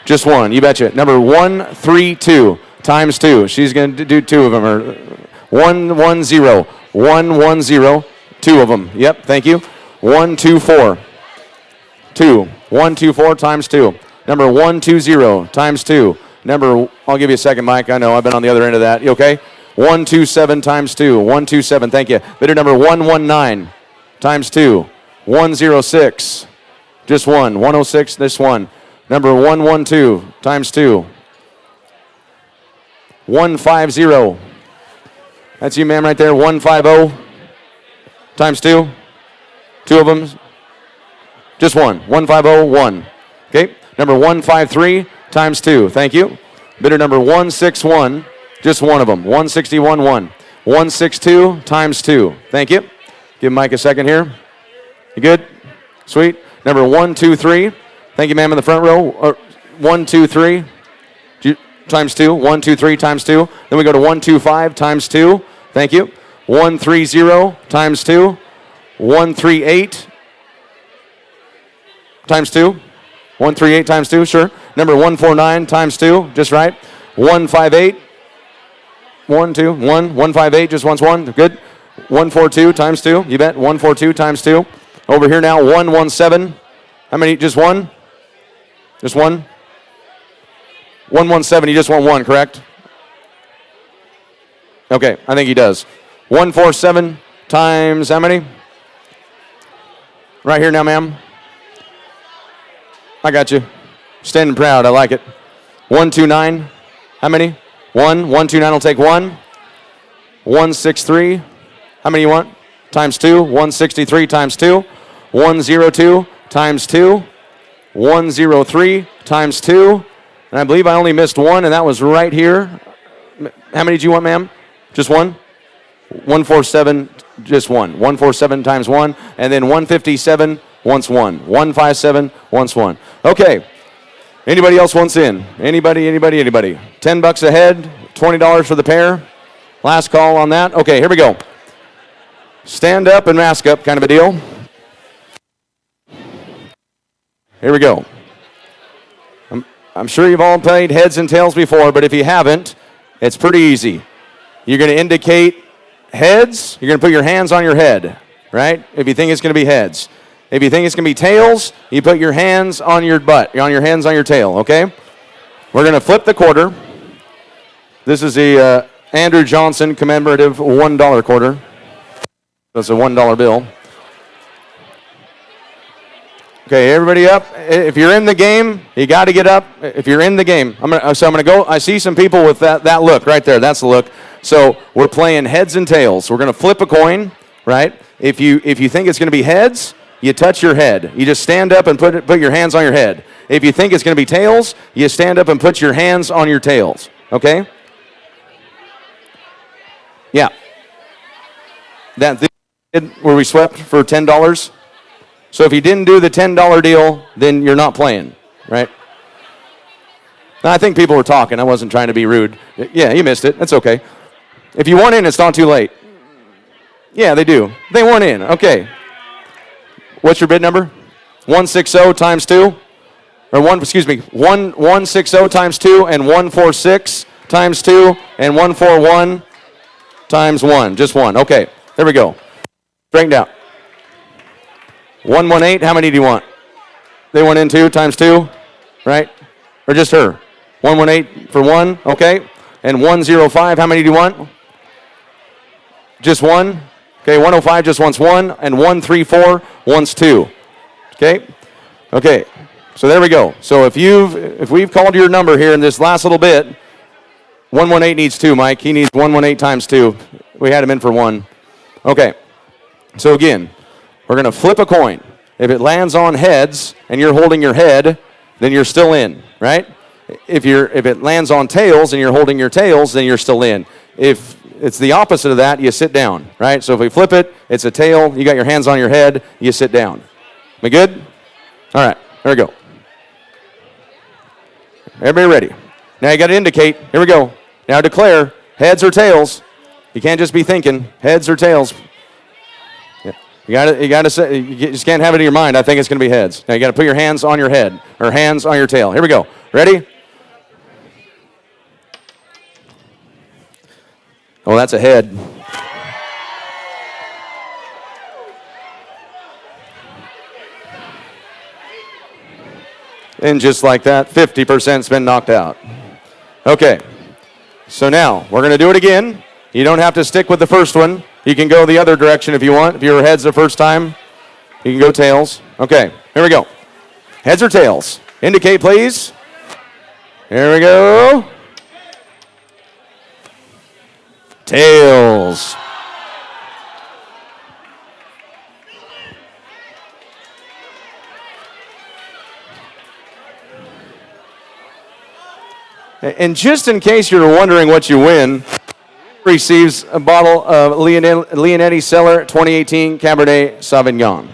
just 1. You betcha. Number 132 times 2. She's going to do 2 of them. Or 110. 110. 2 of them. Yep, thank you. 124. 2. 124 times 2. Number 120 times 2. Number, I'll give you a second, Mike. I know, I've been on the other end of that. You okay? 127 times 2. 127, thank you. Bidder number 119 times 2. 106, just 1. 106, this one. Number 112 times 2. 150. That's you, ma'am, right there. 150 times 2. 2 of them. Just 1. 150, 1. Okay. Number 153 times 2. Thank you. Bidder number 161. Just 1 of them. 161, 1. 162 times 2. Thank you. Give Mike a second here. You good? Sweet. Number 123. Thank you, ma'am, in the front row. 123. times 2. 1, 2, 3 times 2. Then we go to 1, 2, 5 times 2. Thank you. 1, 3, 0 times 2. 1, 3, 8 times 2. 1, 3, 8 times 2, sure. Number 1, 4, 9 times 2, just right. 1, 5, 8. 1, 2, 1. 1, 5, 8, just once 1. Good. 1, 4, 2 times 2. You bet. 1, 4, 2 times 2. Over here now, 1, 1, 7. How many? Just 1? Just 1? 1, 1, 7. You just want 1, correct? Okay, I think he does. 1, 4, 7 times how many? Right here now, ma'am. I got you. Standing proud. I like it. 1, 2, 9. How many? 1. 1, 2, 9 will take 1. 1, 6, 3. How many you want? Times 2. 163 times 2. 102 times 2. 103 times 2. And I believe I only missed 1, and that was right here. How many do you want, ma'am? Just 1? 147, just 1. 147 times 1. And then 157 once 1. 157 once 1. Okay. Anybody else wants in? Anybody? 10 bucks a head, $20 for the pair. Last call on that. Okay, here we go. Stand up and mask up kind of a deal. Here we go. I'm sure you've all played heads and tails before, but if you haven't, it's pretty easy. You're going to indicate heads. You're going to put your hands on your head, right? If you think it's going to be heads. If you think it's going to be tails, you put your hands on your butt, on your hands on your tail, okay? We're going to flip the quarter. This is the Andrew Johnson commemorative $1 quarter. That's a $1 bill. Okay, everybody up. If you're in the game, you got to get up. If you're in the game, I'm gonna go. I see some people with that look right there. That's the look. So we're playing heads and tails. We're gonna flip a coin, right? If you think it's gonna be heads, you touch your head. You just stand up and put your hands on your head. If you think it's gonna be tails, you stand up and put your hands on your tails. Okay? Yeah. That thing where we swept for $10. So if you didn't do the $10 deal, then you're not playing, right? Now, I think people were talking. I wasn't trying to be rude. Yeah, you missed it. That's okay. If you want in, it's not too late. Yeah, they do. They want in. Okay. What's your bid number? 160 times 2? Or 160 times 2 and 146 times 2 and 141 times 1. Just 1. Okay. There we go. Straightened out. 118, how many do you want? They went in 2 times 2, right? Or just her? 118 for 1, okay. And 105, how many do you want? Just 1? Okay, 105 just wants 1, and 134 wants 2. Okay? Okay, so there we go. So if we've called your number here in this last little bit, 118 needs 2, Mike. He needs 118 times 2. We had him in for 1. Okay, so again, we're going to flip a coin. If it lands on heads and you're holding your head, then you're still in, right? If it lands on tails and you're holding your tails, then you're still in. If it's the opposite of that, you sit down, right? So if we flip it, it's a tail, you got your hands on your head, you sit down. We good? All right, there we go. Everybody ready? Now you got to indicate. Here we go. Now declare heads or tails. You can't just be thinking heads or tails. You got to say, you just can't have it in your mind. I think it's going to be heads. Now you got to put your hands on your head or hands on your tail. Here we go. Ready? Oh, that's a head. And just like that, 50%'s been knocked out. Okay. So now we're going to do it again. You don't have to stick with the first one. You can go the other direction if you want. If you were heads the first time, you can go tails. Okay, here we go. Heads or tails? Indicate, please. Here we go. Tails. And just in case you're wondering what you win, receives a bottle of Leonetti Cellar 2018 Cabernet Sauvignon.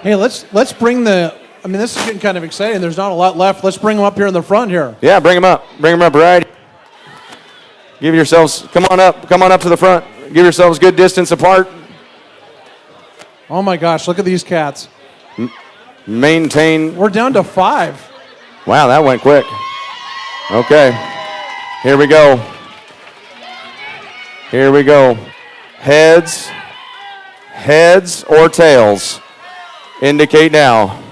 Hey, let's bring this is getting kind of exciting. There's not a lot left. Let's bring them up here in the front here. Yeah, bring them up. Bring them up right. Give yourselves, come on up to the front. Give yourselves good distance apart. Oh my gosh, look at these cats. Maintain. We're down to 5. Wow, that went quick. Okay, here we go. Here we go. Heads or tails? Indicate now.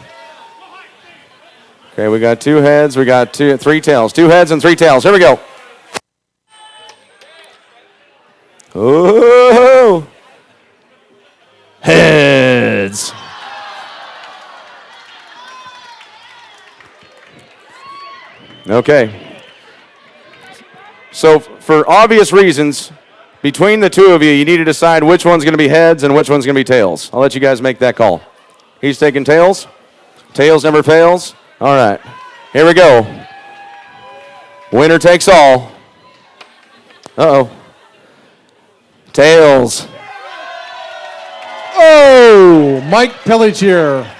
Okay, we got 2 heads, we got 3 tails. 2 heads and 3 tails. Here we go. Ooh. Heads. Okay. So for obvious reasons, between the two of you, you need to decide which one's going to be heads and which one's going to be tails. I'll let you guys make that call. He's taking tails. Tails never fails. All right. Here we go. Winner takes all. Uh-oh. Tails. Oh, Mike Pelletier,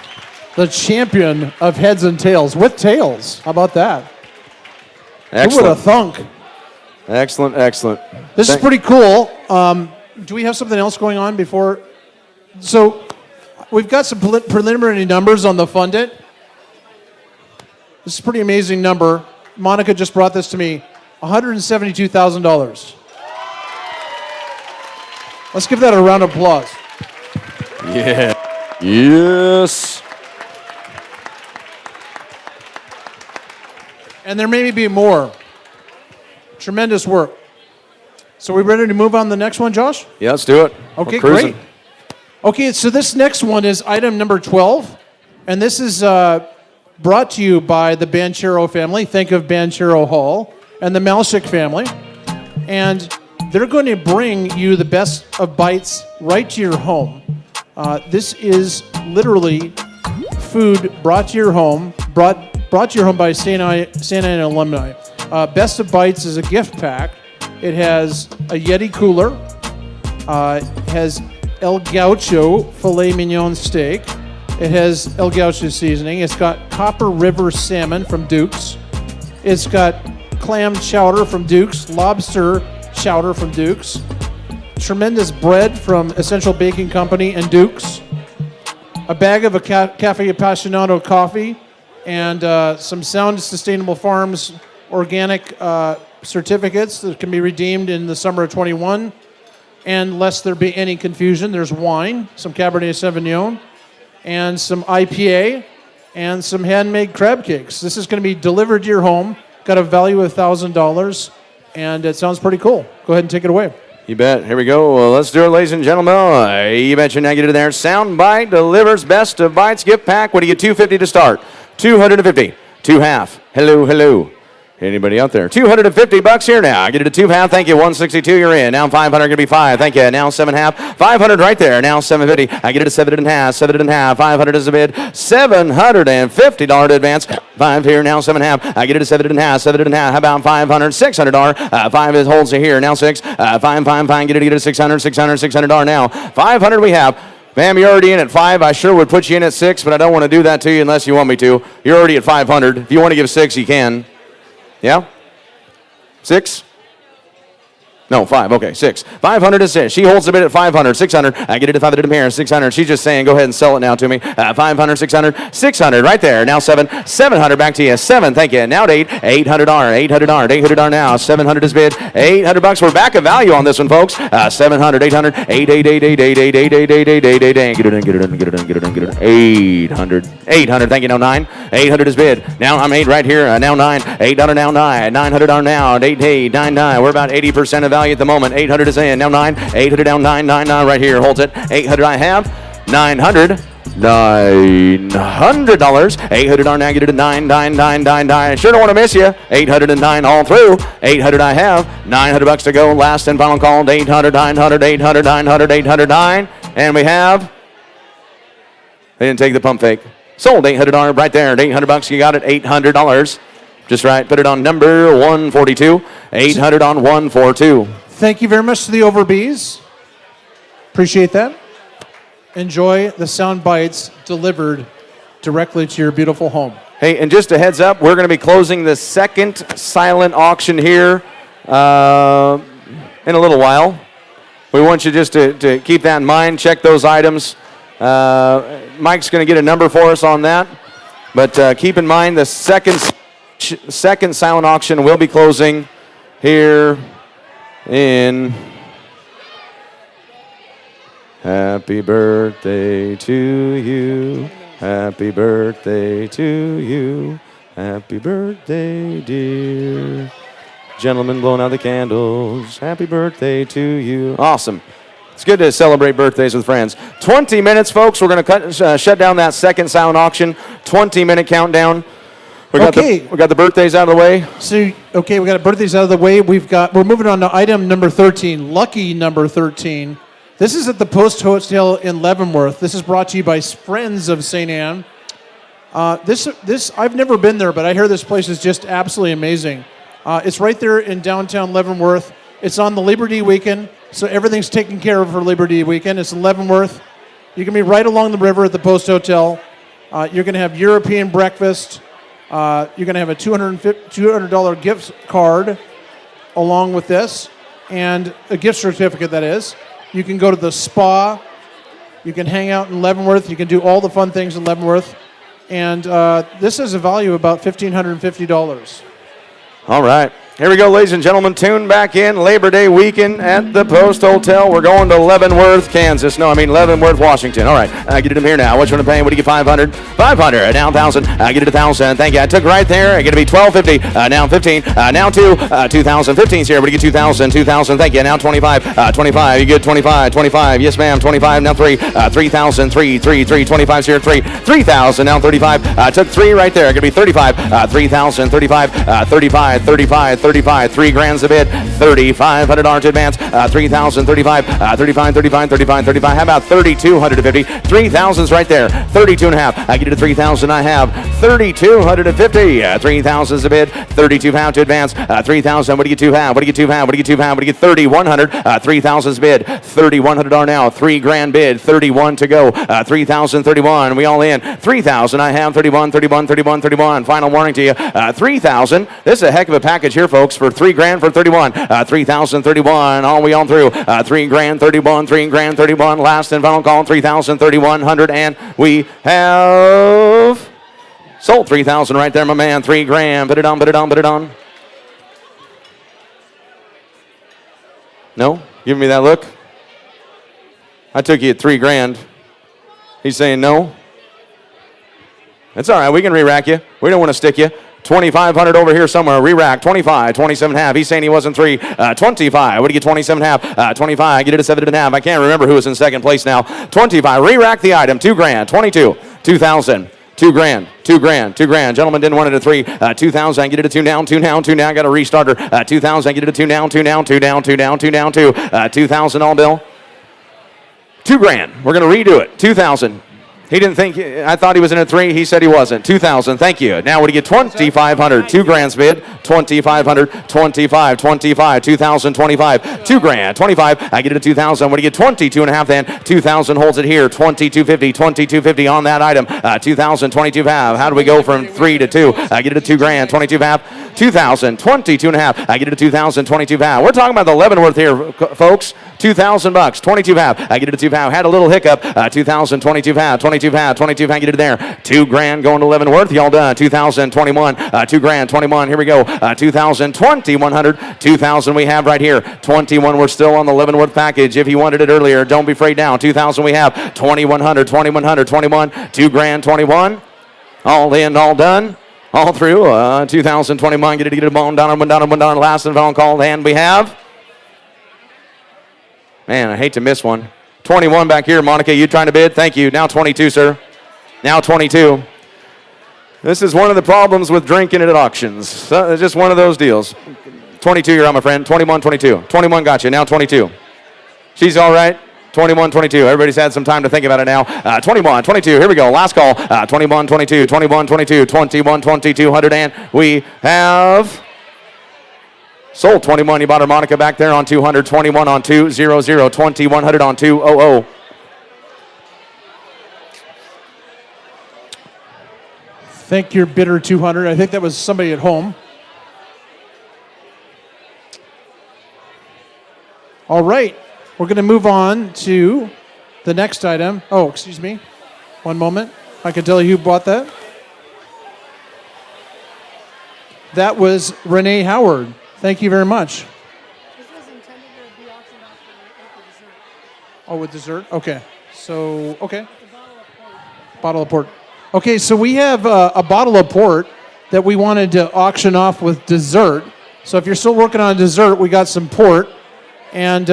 the champion of heads and tails, with tails. How about that? Excellent. Who would have thunk? Excellent, excellent. This is pretty cool. Do we have something else going on before? So we've got some preliminary numbers on the Fund It. This is a pretty amazing number. Monica just brought this to me. $172,000. Let's give that a round of applause. Yeah. Yes. And there may be more. Tremendous work. So we ready to move on to the next one, Josh? Yeah, let's do it. Okay, We're cruising. great. Okay, so this next one is item number 12. And this is brought to you by the Banchero family. Think of Banchero Hall and the Malchik family. And they're going to bring you the best of bites right to your home. This is literally food brought to your home, brought to your home by Santa Ana alumni. Best of Bites is a gift pack. It has a Yeti cooler. It has El Gaucho filet mignon steak. It has El Gaucho seasoning. It's got Copper River salmon from Duke's. It's got clam chowder from Duke's, lobster chowder from Duke's, tremendous bread from Essential Baking Company and Duke's, a bag of a Cafe Appassionato coffee, and some Sound Sustainable Farms organic certificates that can be redeemed in the summer of 21. And lest there be any confusion, there's wine, some Cabernet Sauvignon, and some IPA, and some handmade crab cakes. This is going to be delivered to your home, got a value of $1,000, and it sounds pretty cool. Go ahead and take it away. You bet. Here we go. Well, let's do it, ladies and gentlemen. You bet your negative there. Soundbite delivers best of bites gift pack. What do you get? $250 to start. $250. 2 half. Hello, hello. Anybody out there? $250 here now. I get it a 2 half. Thank you. 162. You're in. Now 500. Going to be 5. Thank you. Now 7 half. 500 right there. Now 750. I get it a 7 and a half. 7 and a half. 500 is a bid. $750 to advance. 5 here. Now 7 half. I get it a 7 and a half. 7 and a half. How about 500? $600. 5 is holds it here. Now 6. 5. Get it a 600. $600 now. 500 we have. Ma'am, you're already in at 5. I sure would put you in at 6, but I don't want to do that to you unless you want me to. You're already at 500. If you want to give 6, you can. Yeah? 6? No, 5. Okay, 6. 500 is 6. She holds the bid at 500. 600. I get it at 500 here. 600. She's just saying, go ahead and sell it now to me. 500, 600. 600 right there. Now 7. 700 back to you. 7. Thank you. Now at 8. $800. $800. $800 now. 700 is bid. $800. We're back of value on this one, folks. 700. 800. 8. Get it in. Get it in. 800. 800. Thank you. Now 9. 800 is bid. Now I'm 8 right here. Now 9. 800 now 9. 900 are now. 8. 9. 9. We're about 80% of value at the moment. 800 is in. Now 9. 800 down 9. 9 right here. Holds it. 800 I have. 900. $900. 800 are now. Get it at 9. 9. 9. 9. 9. Sure don't want to miss you. 809 all through. 800 I have. $900 to go. Last and final call. 800. 900. 800. 900. 809. And we have. They didn't take the pump fake. Sold. $800 right there. At $800 you got it. $800. Just right. Put it on number 142. 800 on 142. Thank you very much to the Overbees. Appreciate that. Enjoy the sound bites delivered directly to your beautiful home. Hey, and just a heads up, we're going to be closing the second silent auction here in a little while. We want you just to keep that in mind. Check those items. Mike's going to get a number for us on that. But keep in mind the second silent auction will be closing here in... Happy birthday to you. Happy birthday to you. Happy birthday, dear. Gentlemen blowing out the candles. Happy birthday to you. Awesome. It's good to celebrate birthdays with friends. 20 minutes, folks. We're going to shut down that second silent auction. 20-minute countdown. We got the birthdays out of the way. So, okay, we got birthdays out of the way. We're moving on to item number 13, lucky number 13. This is at the Post Hotel in Leavenworth. This is brought to you by Friends of St. Anne. This I've never been there, but I hear this place is just absolutely amazing. It's right there in downtown Leavenworth. It's on the Labor Day weekend, so everything's taken care of for Labor Day weekend. It's in Leavenworth. You can be right along the river at the Post Hotel. You're going to have European breakfast. You're going to have a $200 gift card along with this, and a gift certificate, that is. You can go to the spa. You can hang out in Leavenworth. You can do all the fun things in Leavenworth. And this has a value of about $1,550. All right. Here we go, ladies and gentlemen. Tune back in. Labor Day weekend at the Post Hotel. We're going to Leavenworth, Kansas. No, I mean Leavenworth, Washington. All right. I get it here now. What you want to pay? What do you get? 500. 500. Now 1,000. I get it 1,000. Thank you. I took right there. I get to be 1,250. Now 15. Now 2,000. 15's here. What do you get? 2,000. 2,000. Thank you. Now 25. 25. You get 25. 25. Yes, ma'am. 25. Now 3. 3,000. 3. 25's here. 3. 3,000. Now 35. I took 3 right there. I get to be 35. 3,000. 35. 35. 35. 35, $3,000 a bid, $3,500 to advance, 3,000, 35, 35, 35, 35, 35. How about 3,250? 3,000's right there, 32 and a half. I get it to 3,000. I have 3,250. 3,000's a bid, 32 pound to advance, 3,000. What do you get? 2 pound? What do you get? 2 pound? What do you get? 2 pound? What do you get? 3,100. 3,000's bid, $3,100 now. $3,000 bid, 31 to go. 3,031. We all in. 3,000. I have 31, 31, 31, 31. Final warning to you. 3,000. This is a heck of a package here, folks, for $3,000 for 31. 3,031. All we on through. $3,000, 31. $3,000, 31. Last and final call. 3,031. And we have sold 3,000 right there, my man. $3,000. Put it on. Put it on. Put it on. No? Give me that look. I took you at $3,000. He's saying no. That's all right. We can re-rack you. We don't want to stick you. 2,500 over here somewhere. Re-rack. 25. 27.5. He's saying he wasn't 3. 25. What do you get? 27.5. 25. Get it to 7.5. I can't remember who was in second place now. 25. Re-rack the item. $2,000. 22. 2,000. $2,000. $2,000. Gentlemen didn't want it at 3. 2,000. I get it at 2 now. 2 now. 2 now. I got a restarter. 2,000. I get it at 2 now. 2 now. 2 down. 2 down. 2 down. 2. 2,000 all bill. $2,000. We're going to redo it. 2,000. He didn't think, I thought he was in at 3. He said he wasn't. 2,000, thank you. Now what do you get? 2,500. $2,000 bid. 2,500. 25. 25. 2,000. 25. $2,000. 25. I get it at 2,000. What do you get? 22 and a half then. 2,000 holds it here. 2,250. 2,250 on that item. 2,000. 22 half. How do we go from 3 to 2? I get it at $2,000. 22 half. 2,000. 22 and a half. I get it at 2,000. 22 half. We're talking about the Leavenworth here, folks. $2,000. 22 half. I get it at 2 half. Had a little hiccup. 2,000. 22 half. 22 half. 22 half. Get it there. $2,000 going to Leavenworth. Y'all done. 2,021. $2,000. 21. Here we go. 2,000. 2,100. 2,000 we have right here. 21. We're still on the Leavenworth package. If you wanted it earlier, don't be afraid now. 2,000 we have. 2,100. 2,100. 21. $2,000. 21. All in. All done. All through. 2021. Get it on down. Last and final call. And we have. Man, I hate to miss one. 21 back here, Monica. You trying to bid? Thank you. Now 22, sir. Now 22. This is one of the problems with drinking at auctions. It's just one of those deals. 22, you're on, my friend. 21, 22. 21 got you. Now 22. She's all right. 21, 22. Everybody's had some time to think about it now. 21, 22. Here we go. Last call. 21, 22. 21, 22. 21, 2,200. And we have sold 21. You bought harmonica back there on 200. 21 on 200. 2,100 on 200. Thank your bidder 200. I think that was somebody at home. All right, we're going to move on to the next item. Oh, excuse me. One moment. I can tell you who bought that. That was Renee Howard. Thank you very much. This was intended to be auctioned off for dessert. Oh, with dessert? Okay. So, okay. Bottle of port. Okay, so we have a bottle of port that we wanted to auction off with dessert. So if you're still working on dessert, we got some port. And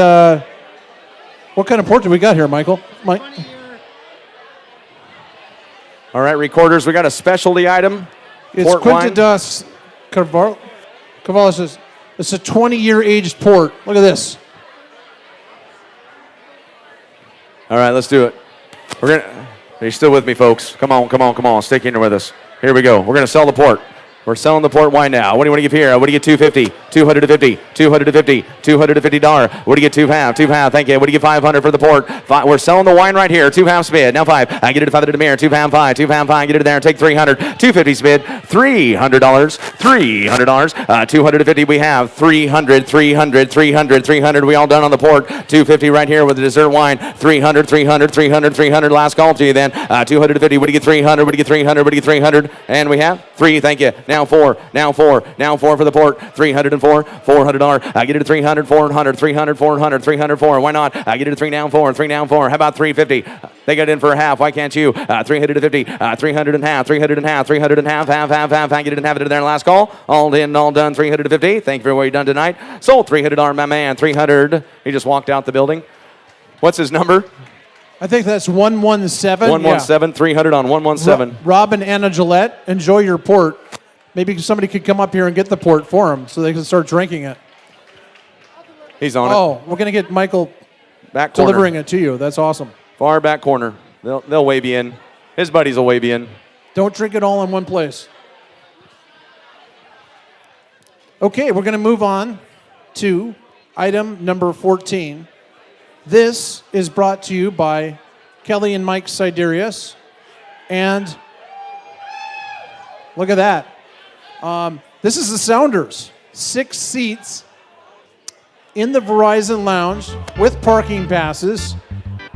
what kind of port do we got here, Michael? Mike? All right, recorders, we got a specialty item. It's Port Quinta wine. das Carvalhos. It's a 20-year aged port. Look at this. All right, let's do it. Are you still with me, folks? Come on. Stick in there with us. Here we go. We're going to sell the port. We're selling the port wine now. What do you want to give here? What do you get? $250, $250, $250, $250. What do you get? Two half. Thank you. What do you get? $500 for the port. We're selling the wine right here. 2 half spid. Now 5. I get it $500 to the mirror. 2 pound 5. 2 pound 5. Get it there. Take $300. $250 spid. $300. $300. 250. We have $300. We all done on the port. $250 right here with the dessert wine. $300. Last call to you then. $250. What do you get? $300. What do you get? $300. And we have 3. Thank you. Now 4 for the port. $304. $400. I get it at $300. $400. Why not? I get it at 3 down 4. How about $350? They got in for a half. Why can't you? $350. $300 and half. $300 and half. Half. I get it and have it in there. Last call. All in, all done. $350. Thank you for what you've done tonight. Sold $300. My man. $300. He just walked out the building. What's his number? I think that's 117. 117. 300 on 117. Rob and Anna Gillette, enjoy your port. Maybe somebody could come up here and get the port for them so they can start drinking it. He's on it. Oh, we're going to get Michael Back corner. delivering it to you. That's awesome. Far back corner. They'll wave you in. His buddies will wave you in. Don't drink it all in one place. Okay, we're going to move on to item number 14. This is brought to you by Kelly and Mike Siderius. And look at that. This is the Sounders. 6 seats in the Verizon Lounge with parking passes.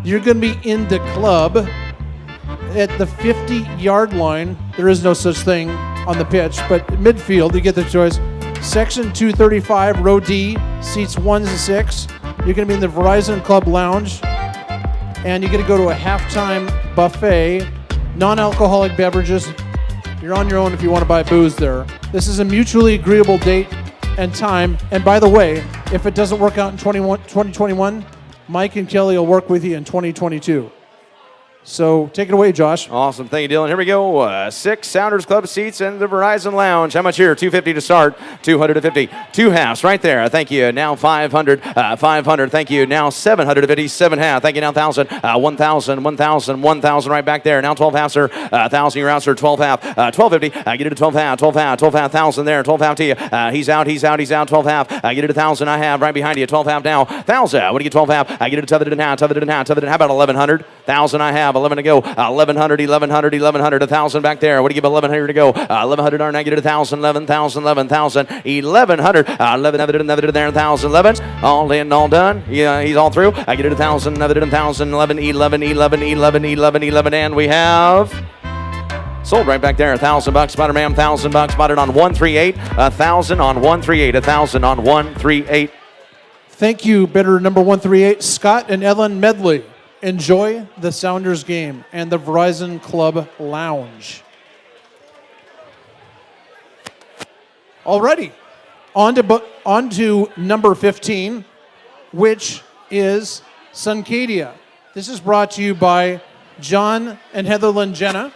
You're going to be in the club at the 50-yard line. There is no such thing on the pitch, but midfield, you get the choice. Section 235, row D, seats 1 to 6. You're going to be in the Verizon Club Lounge, and you're going to go to a halftime buffet, non-alcoholic beverages. You're on your own if you want to buy booze there. This is a mutually agreeable date and time. And by the way, if it doesn't work out in 2021, Mike and Kelly will work with you in 2022. So take it away, Josh. Awesome. Thank you, Dylan. Here we go. 6 Sounders Club seats in the Verizon Lounge. How much here? $250 to start. $250. 2 halves right there. Thank you. Now $500. $500. Thank you. Now $750. 7 half. Thank you. Now $1,000. $1,000 right back there. Now 12 halves, sir. $1,000. You're out, sir. 12 half. $1,250. I get it to 12 half. 12 half. 1,000 there. 12 half to you. He's out. 12 half. I get it to 1,000. I have right behind you. 12 half now. 1,000. What do you get? 12 half. I get it to $1,000 and half. $1,000 and half. How about 1,100? 1,000 I have. 11 to go. 1,100, 1,000 back there. What do you give? 1,100 to go. 1,100 are negative 1,000, 11,000, 1,100 there, 1,011. All in, all done. Yeah, he's all through. I get it 1,000, another 1,000, 11, and we have sold right back there. $1,000, Spider-Man. $1,000, bought it on 138. 1,000 on 138. 1,000 on 138. Thank you, bidder number 138, Scott and Ellen Medley. Enjoy the Sounders game and the Verizon Club Lounge. Alrighty, on to number 15, which is Suncadia. This is brought to you by John and Heather Lynn Jenna,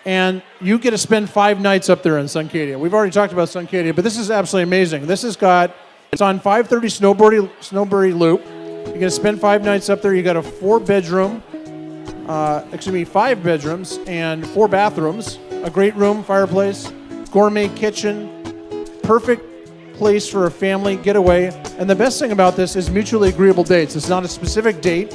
and you get to spend 5 nights up there in Suncadia. We've already talked about Suncadia, but this is absolutely amazing. It's on 530 Snowbury Loop. You're going to spend 5 nights up there. You got a 5 bedrooms and 4 bathrooms, a great room, fireplace, gourmet kitchen, perfect place for a family getaway. And the best thing about this is mutually agreeable dates. It's not a specific date.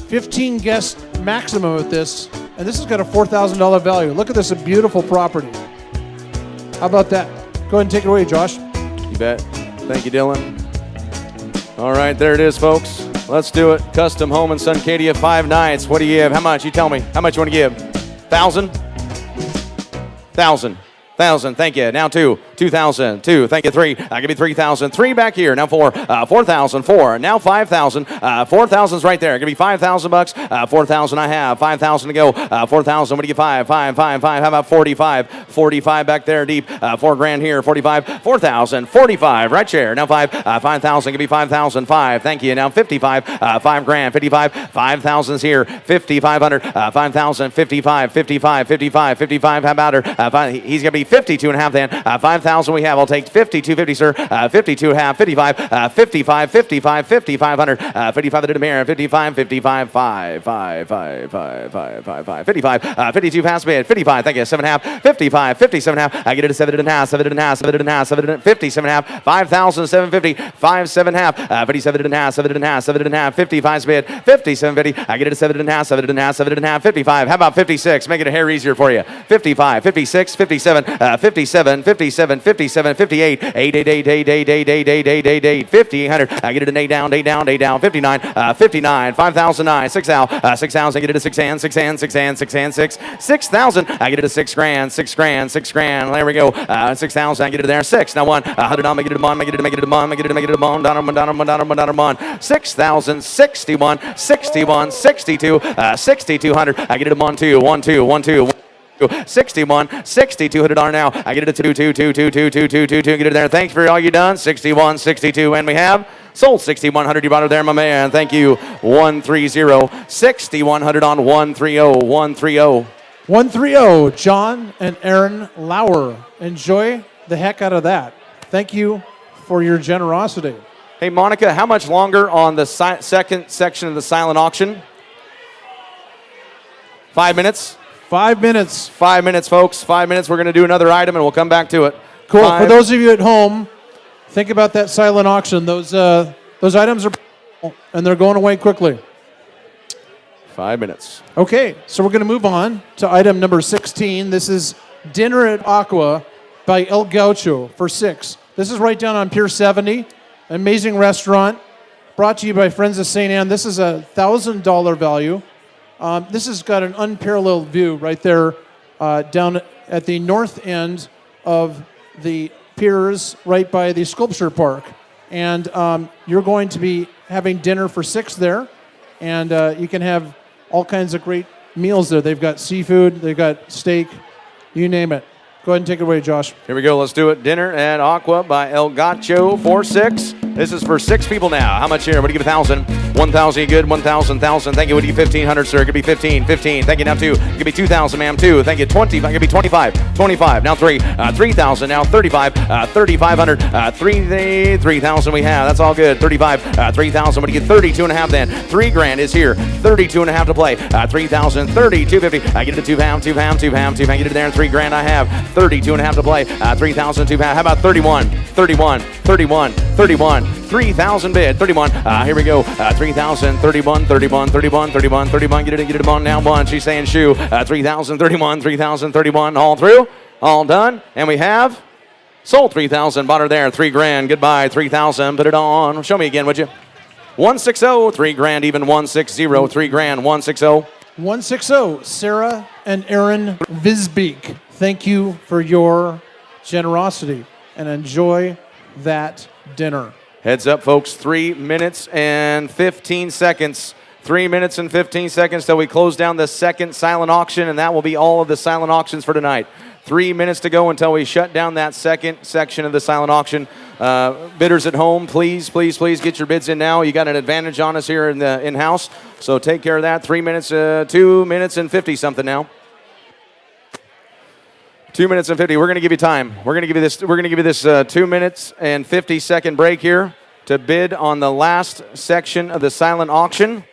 15 guests maximum with this, and this has got a $4,000 value. Look at this, a beautiful property. How about that? Go ahead and take it away, Josh. You bet. Thank you, Dylan. All right, there it is, folks. Let's do it. Custom home in Suncadia, 5 nights. What do you give? How much? You tell me. How much you want to give? 1,000? 1,000. 1,000. Thank you. Now 2. 2,000. 2. Thank you. 3. I'll give you 3,000. 3 back here. Now 4. 4,000. 4. Now 5,000. 4,000's right there. Give me $5,000. 4,000 I have. 5,000 to go. 4,000. What do you 5? 5. How about 45? 45 back there deep. 4 grand here. 45. 4,000. 45 right there. Now 5. 5,000. Give me 5,000. 5. Thank you. Now 55. 5 grand. 55. 5,000's here. 5,500. 5,000. 55. 55. 55. 55. How about her? He's going to be 52 and a half then. 5,000 we have. I'll take 52.50, sir. 52 and a half. 55. 55. 55. 5,500. 55 to the mirror. 55. 55. 5. 5. 5. 5. 5. 5. 5. 55. 52 pass bid. 55. Thank you. 7 and a half. 55. 57 and a half. I get it to 7 and a half. 7 and a half. 7 and a half. 7 and a half. 57 and a half. 5,750. 5. 7 and a half. 57 and a half. 7 and a half. 7 and a half. 55 bid. 57.50. I get it to 7 and a half. 7 and a half. 7 and a half. 55. How about 56? Make it a hair easier for you. 55. 56. 57. 57. 57. 57. 58. 8. 5,800. I get it an 8 down. 8 down. 8 down. 59. 59. 5,009. 6 out. 6,000. I get it a 6 hand. 6 hand. 6 hand. 6 hand. 6. 6,000. I get it a 6 grand. 6 grand. 6 grand. There we go. 6,000. I get it there. 6. Now 1. 100 on. Make it a mon. Make it a make it a mon. Make it a make it a mon. Down. 6,000. 61. 61. 62. 6,200. I get it a mon 2. 1 2 1 2. 61, $6,200 now. I get it to 2. Get it there. Thanks for all you done. 61, 62, and we have sold 6,100. You bought it there, my man. Thank you. 130, 6,100 on 130, 130. 130, John and Aaron Lauer. Enjoy the heck out of that. Thank you for your generosity. Hey, Monica, how much longer on the second section of the silent auction? 5 minutes? 5 minutes. 5 minutes, folks. 5 minutes. We're going to do another item, and we'll come back to it. Cool. For those of you at home, think about that silent auction. Those items are, and they're going away quickly. 5 minutes. Okay, so we're going to move on to item number 16. This is Dinner at Aqua by El Gaucho for 6. This is right down on Pier 70. Amazing restaurant. Brought to you by Friends of St. Anne. This is a $1,000 value. This has got an unparalleled view right there down at the north end of the piers right by the sculpture park. And you're going to be having dinner for 6 there. And you can have all kinds of great meals there. They've got seafood, they've got steak, you name it. Go ahead and take it away, Josh. Here we go. Let's do it. Dinner at Aqua by El Gaucho for 6. This is for 6 people now. How much here? What do you give? 1,000. 1,000. You good? 1,000. 1,000. Thank you. What do you give? 1,500, sir. Give me 15. 15. Thank you. Now 2. Give me 2,000, ma'am. 2. Thank you. 20. Give me 25. 25. Now 3. 3,000. Now 35. 3,500. 3,000 we have. That's all good. 35. 3,000. What do you get? 32 and a half then. 3 grand is here. 32 and a half to play. 3,000. 30. 250. I get it to 2 pound. 2 pound. 2 pound. 2 pound. Get it there. 3 grand I have. 32 and a half to play. 3,000. 2 pound. How about 31? 31. 31. 31. 3,000 bid. 31. Here we go. 3,000. 31. 31. 31. 31. 31. Get it on now. 1. She's saying shoe. 3,000. 31. 3,000. 31. All through. All done. And we have sold 3,000. Bought her there. 3 grand. Goodbye. 3,000. Put it on. Show me again, would you? 160. 3 grand. Even 160. 3 grand. 160. 160, Sarah and Aaron Visbeek. Thank you for your generosity and enjoy that dinner. Heads up, folks. 3 minutes and 15 seconds. 3 minutes and 15 seconds till we close down the second silent auction, and that will be all of the silent auctions for tonight. 3 minutes to go until we shut down that second section of the silent auction. Bidders at home, please get your bids in now. You got an advantage on us here in the in-house, so take care of that. 3 minutes, 2 minutes and 50 something now. 2 minutes and 50. We're going to give you time. We're going to give you this 2 minutes and 50 second break here to bid on the last section of the silent auction,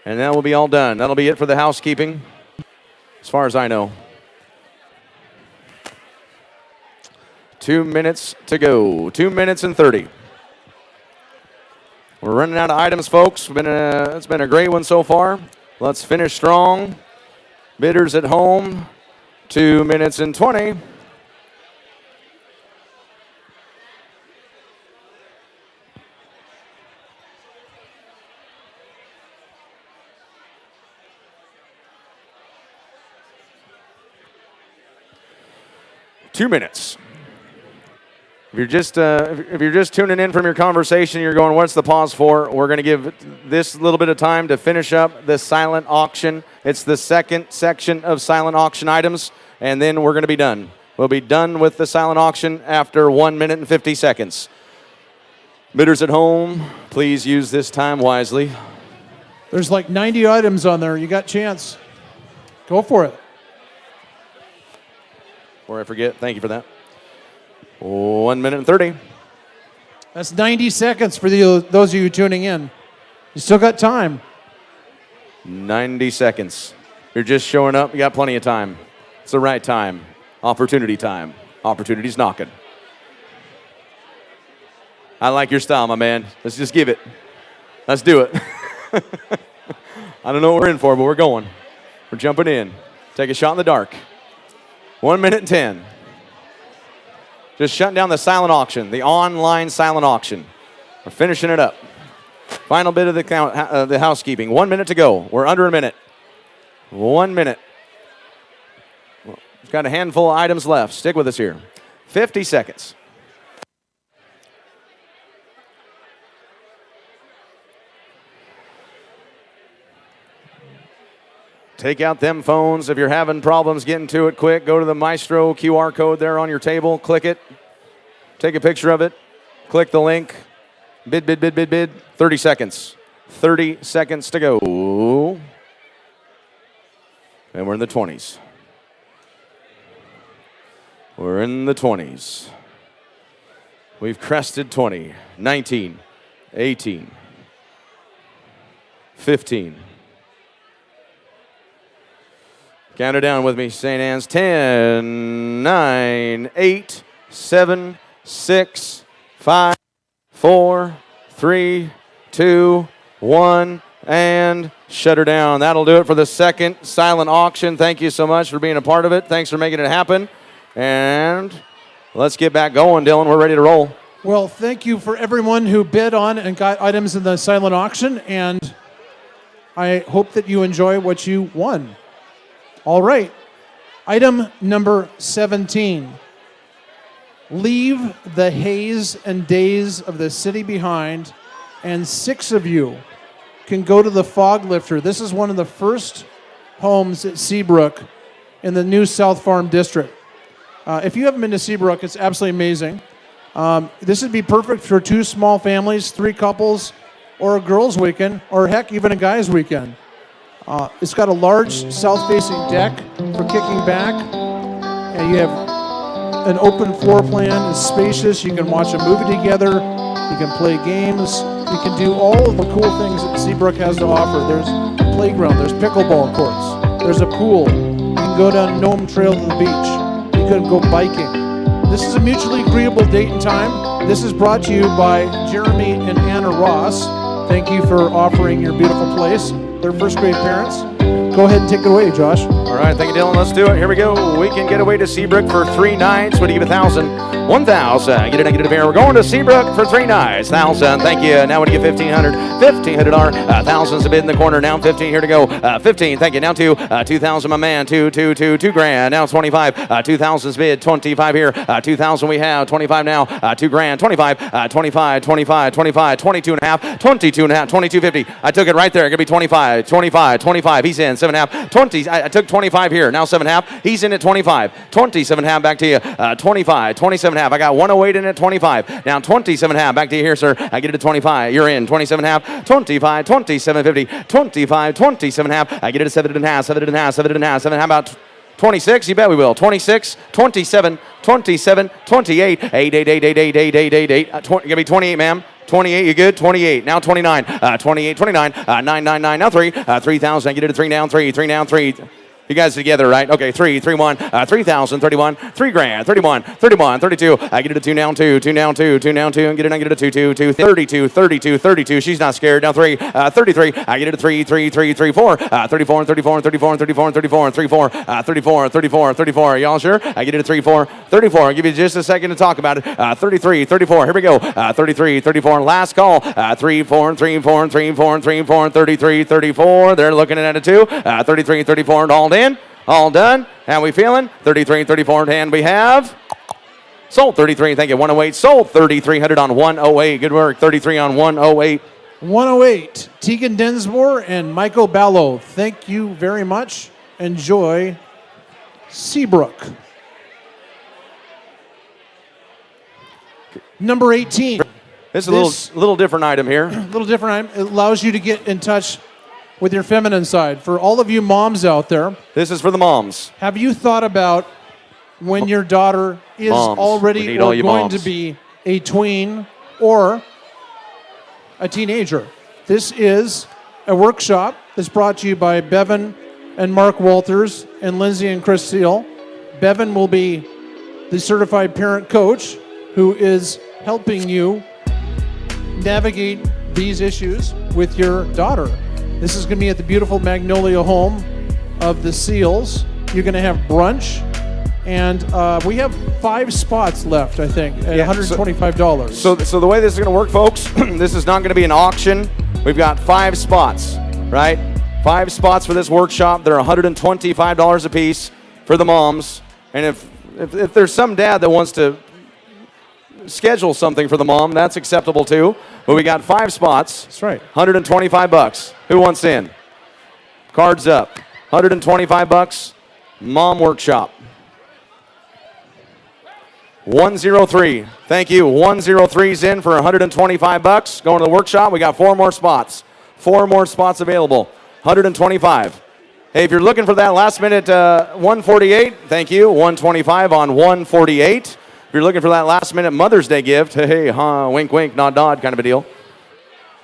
and that will be all done. That'll be it for the housekeeping, as far as I know. 2 minutes to go. 2 minutes and 30. We're running out of items, folks. It's been a great one so far. Let's finish strong. Bidders at home. 2 minutes and 20. 2 minutes. If you're just tuning in from your conversation, you're going, what's the pause for? We're going to give this little bit of time to finish up the silent auction. It's the second section of silent auction items, and then we're going to be done. We'll be done with the silent auction after 1 minute and 50 seconds. Bidders at home, please use this time wisely. There's like 90 items on there. You got chance. Go for it. Before I forget, thank you for that. 1 minute and 30. That's 90 seconds for those of you tuning in. You still got time. 90 seconds. You're just showing up. You got plenty of time. It's the right time. Opportunity time. Opportunity's knocking. I like your style, my man. Let's just give it. Let's do it. I don't know what we're in for, but we're going. We're jumping in. Take a shot in the dark. 1 minute and 10. Just shutting down the silent auction, the online silent auction. We're finishing it up. Final bit of the housekeeping. 1 minute to go. We're under a minute. 1 minute. We've got a handful of items left. Stick with us here. 50 seconds. Take out them phones. If you're having problems getting to it quick, go to the Maestro QR code there on your table. Click it. Take a picture of it. Click the link. Bid, bid, bid, bid, bid. 30 seconds. 30 seconds to go. And we're in the 20s. We're in the 20s. We've crested 20, 19, 18, 15. Count it down with me, St. Anne's. 10, 9, 8, 7, 6, 5, 4, 3, 2, 1, and shut her down. That'll do it for the second silent auction. Thank you so much for being a part of it. Thanks for making it happen. And let's get back going, Dylan. We're ready to roll. Well, thank you for everyone who bid on and got items in the silent auction, and I hope that you enjoy what you won. All right, item number 17. Leave the haze and days of the city behind, and 6 of you can go to the fog lifter. This is one of the first homes at Seabrook in the new South Farm district. If you haven't been to Seabrook, it's absolutely amazing. This would be perfect for 2 small families, 3 couples, or a girls' weekend, or heck, even a guys' weekend. It's got a large south-facing deck for kicking back, and you have an open floor plan. It's spacious. You can watch a movie together. You can play games. You can do all of the cool things that Seabrook has to offer. There's a playground. There's pickleball courts. There's a pool. You can go down Nome Trail to the beach. You can go biking. This is a mutually agreeable date and time. This is brought to you by Jeremy and Anna Ross. Thank you for offering your beautiful place. They're first grade parents. Go ahead and take it away, Josh. All right, thank you, Dylan. Let's do it. Here we go. We can get away to Seabrook for 3 nights. What do you give? 1,000. 1,000. Get a negative here. We're going to Seabrook for 3 nights. 1,000. Thank you. Now we get 1,500. $1,500. 1,000's a bid in the corner. Now 15 here to go. 15. Thank you. Now 2,000, my man. 2 grand. Now 25. 2,000's bid. 25 here. 2,000 we have. 25 now. 2 grand. 25. 25. 25. 25. 22 and a half. 22 and a half. 22.50. I took it right there. It's gonna be 25. 25. 25. He's in. 7.5. 20. I took 25 here. Now 7.5. He's in at 25. 27.5. Back to you. 25. 27.5. I got 108 in at 25. Now 27.5. Back to you here, sir. I get it to 25. You're in. 27.5. 25. 27.50. 25. 27.5. I get it to 7.5. 7.5. 7.5. 7. How about 26? You bet we will. 26, 27, 27, 28, 8, 8, 8, 8, 8, 8, 8, 8, 8. Gonna be 28, ma'am. 28, you good? 28. Now 29. 28, 29. 999. Now 3. 3,000. I get it to 3 down. 3. 3 down. 3. You guys together, right? Okay, 3, 3, 1, 3,000, 31, 3 grand, 31, 31, 32. I get it to 2 down, 2, 2 down, 2, 2 down, 2, and get it, I get it to 2, 2, 32, 32, 32. She's not scared. Now 3, 33. I get it to 3, 3, 3, 3, 4, 34, and 34, and 34, and 34, and 34, and 34, 34, 34, 34. Y'all sure? I get it to 3, 4, 34. I'll give you just a second to talk about it. 33, 34. Here we go. 33, 34. Last call. 3, 4, and 3, 4, and 3, 4, and 3, 4, and 33, 34. They're looking at it too. 33, 34, and all in. All done. How we feeling? 33, 34 in hand we have. Sold 33. Thank you. 108. Sold 3,300 on 108. Good work. 33 on 108. 108, Tegan Densmore and Michael Ballo. Thank you very much. Enjoy Seabrook. Number 18. This is a little different item here. A little different item. It allows you to get in touch with your feminine side. For all of you moms out there, This is for the moms. have you thought about when your daughter is Moms. We already need or all you going moms. to be a tween or a teenager? This is a workshop that's brought to you by Bevan and Mark Walters and Lindsay and Chris Seal. Bevan will be the certified parent coach who is helping you navigate these issues with your daughter. This is going to be at the beautiful Magnolia home of the Seals. You're going to have brunch, and we have 5 spots left, I think, at $125. So the way this is going to work, folks, this is not going to be an auction. We've got 5 spots, right? 5 spots for this workshop. They're $125 a piece for the moms. And if there's some dad that wants to schedule something for the mom, that's acceptable too. But we got 5 spots. That's right. $125. Who wants in? Cards up. $125. Mom workshop. 103. Thank you. 103's in for $125. Going to the workshop. We got 4 more spots. 4 more spots available. 125. Hey, if you're looking for that last minute 148, thank you. 125 on 148. If you're looking for that last minute Mother's Day gift, hey, wink, wink, nod, nod kind of a deal.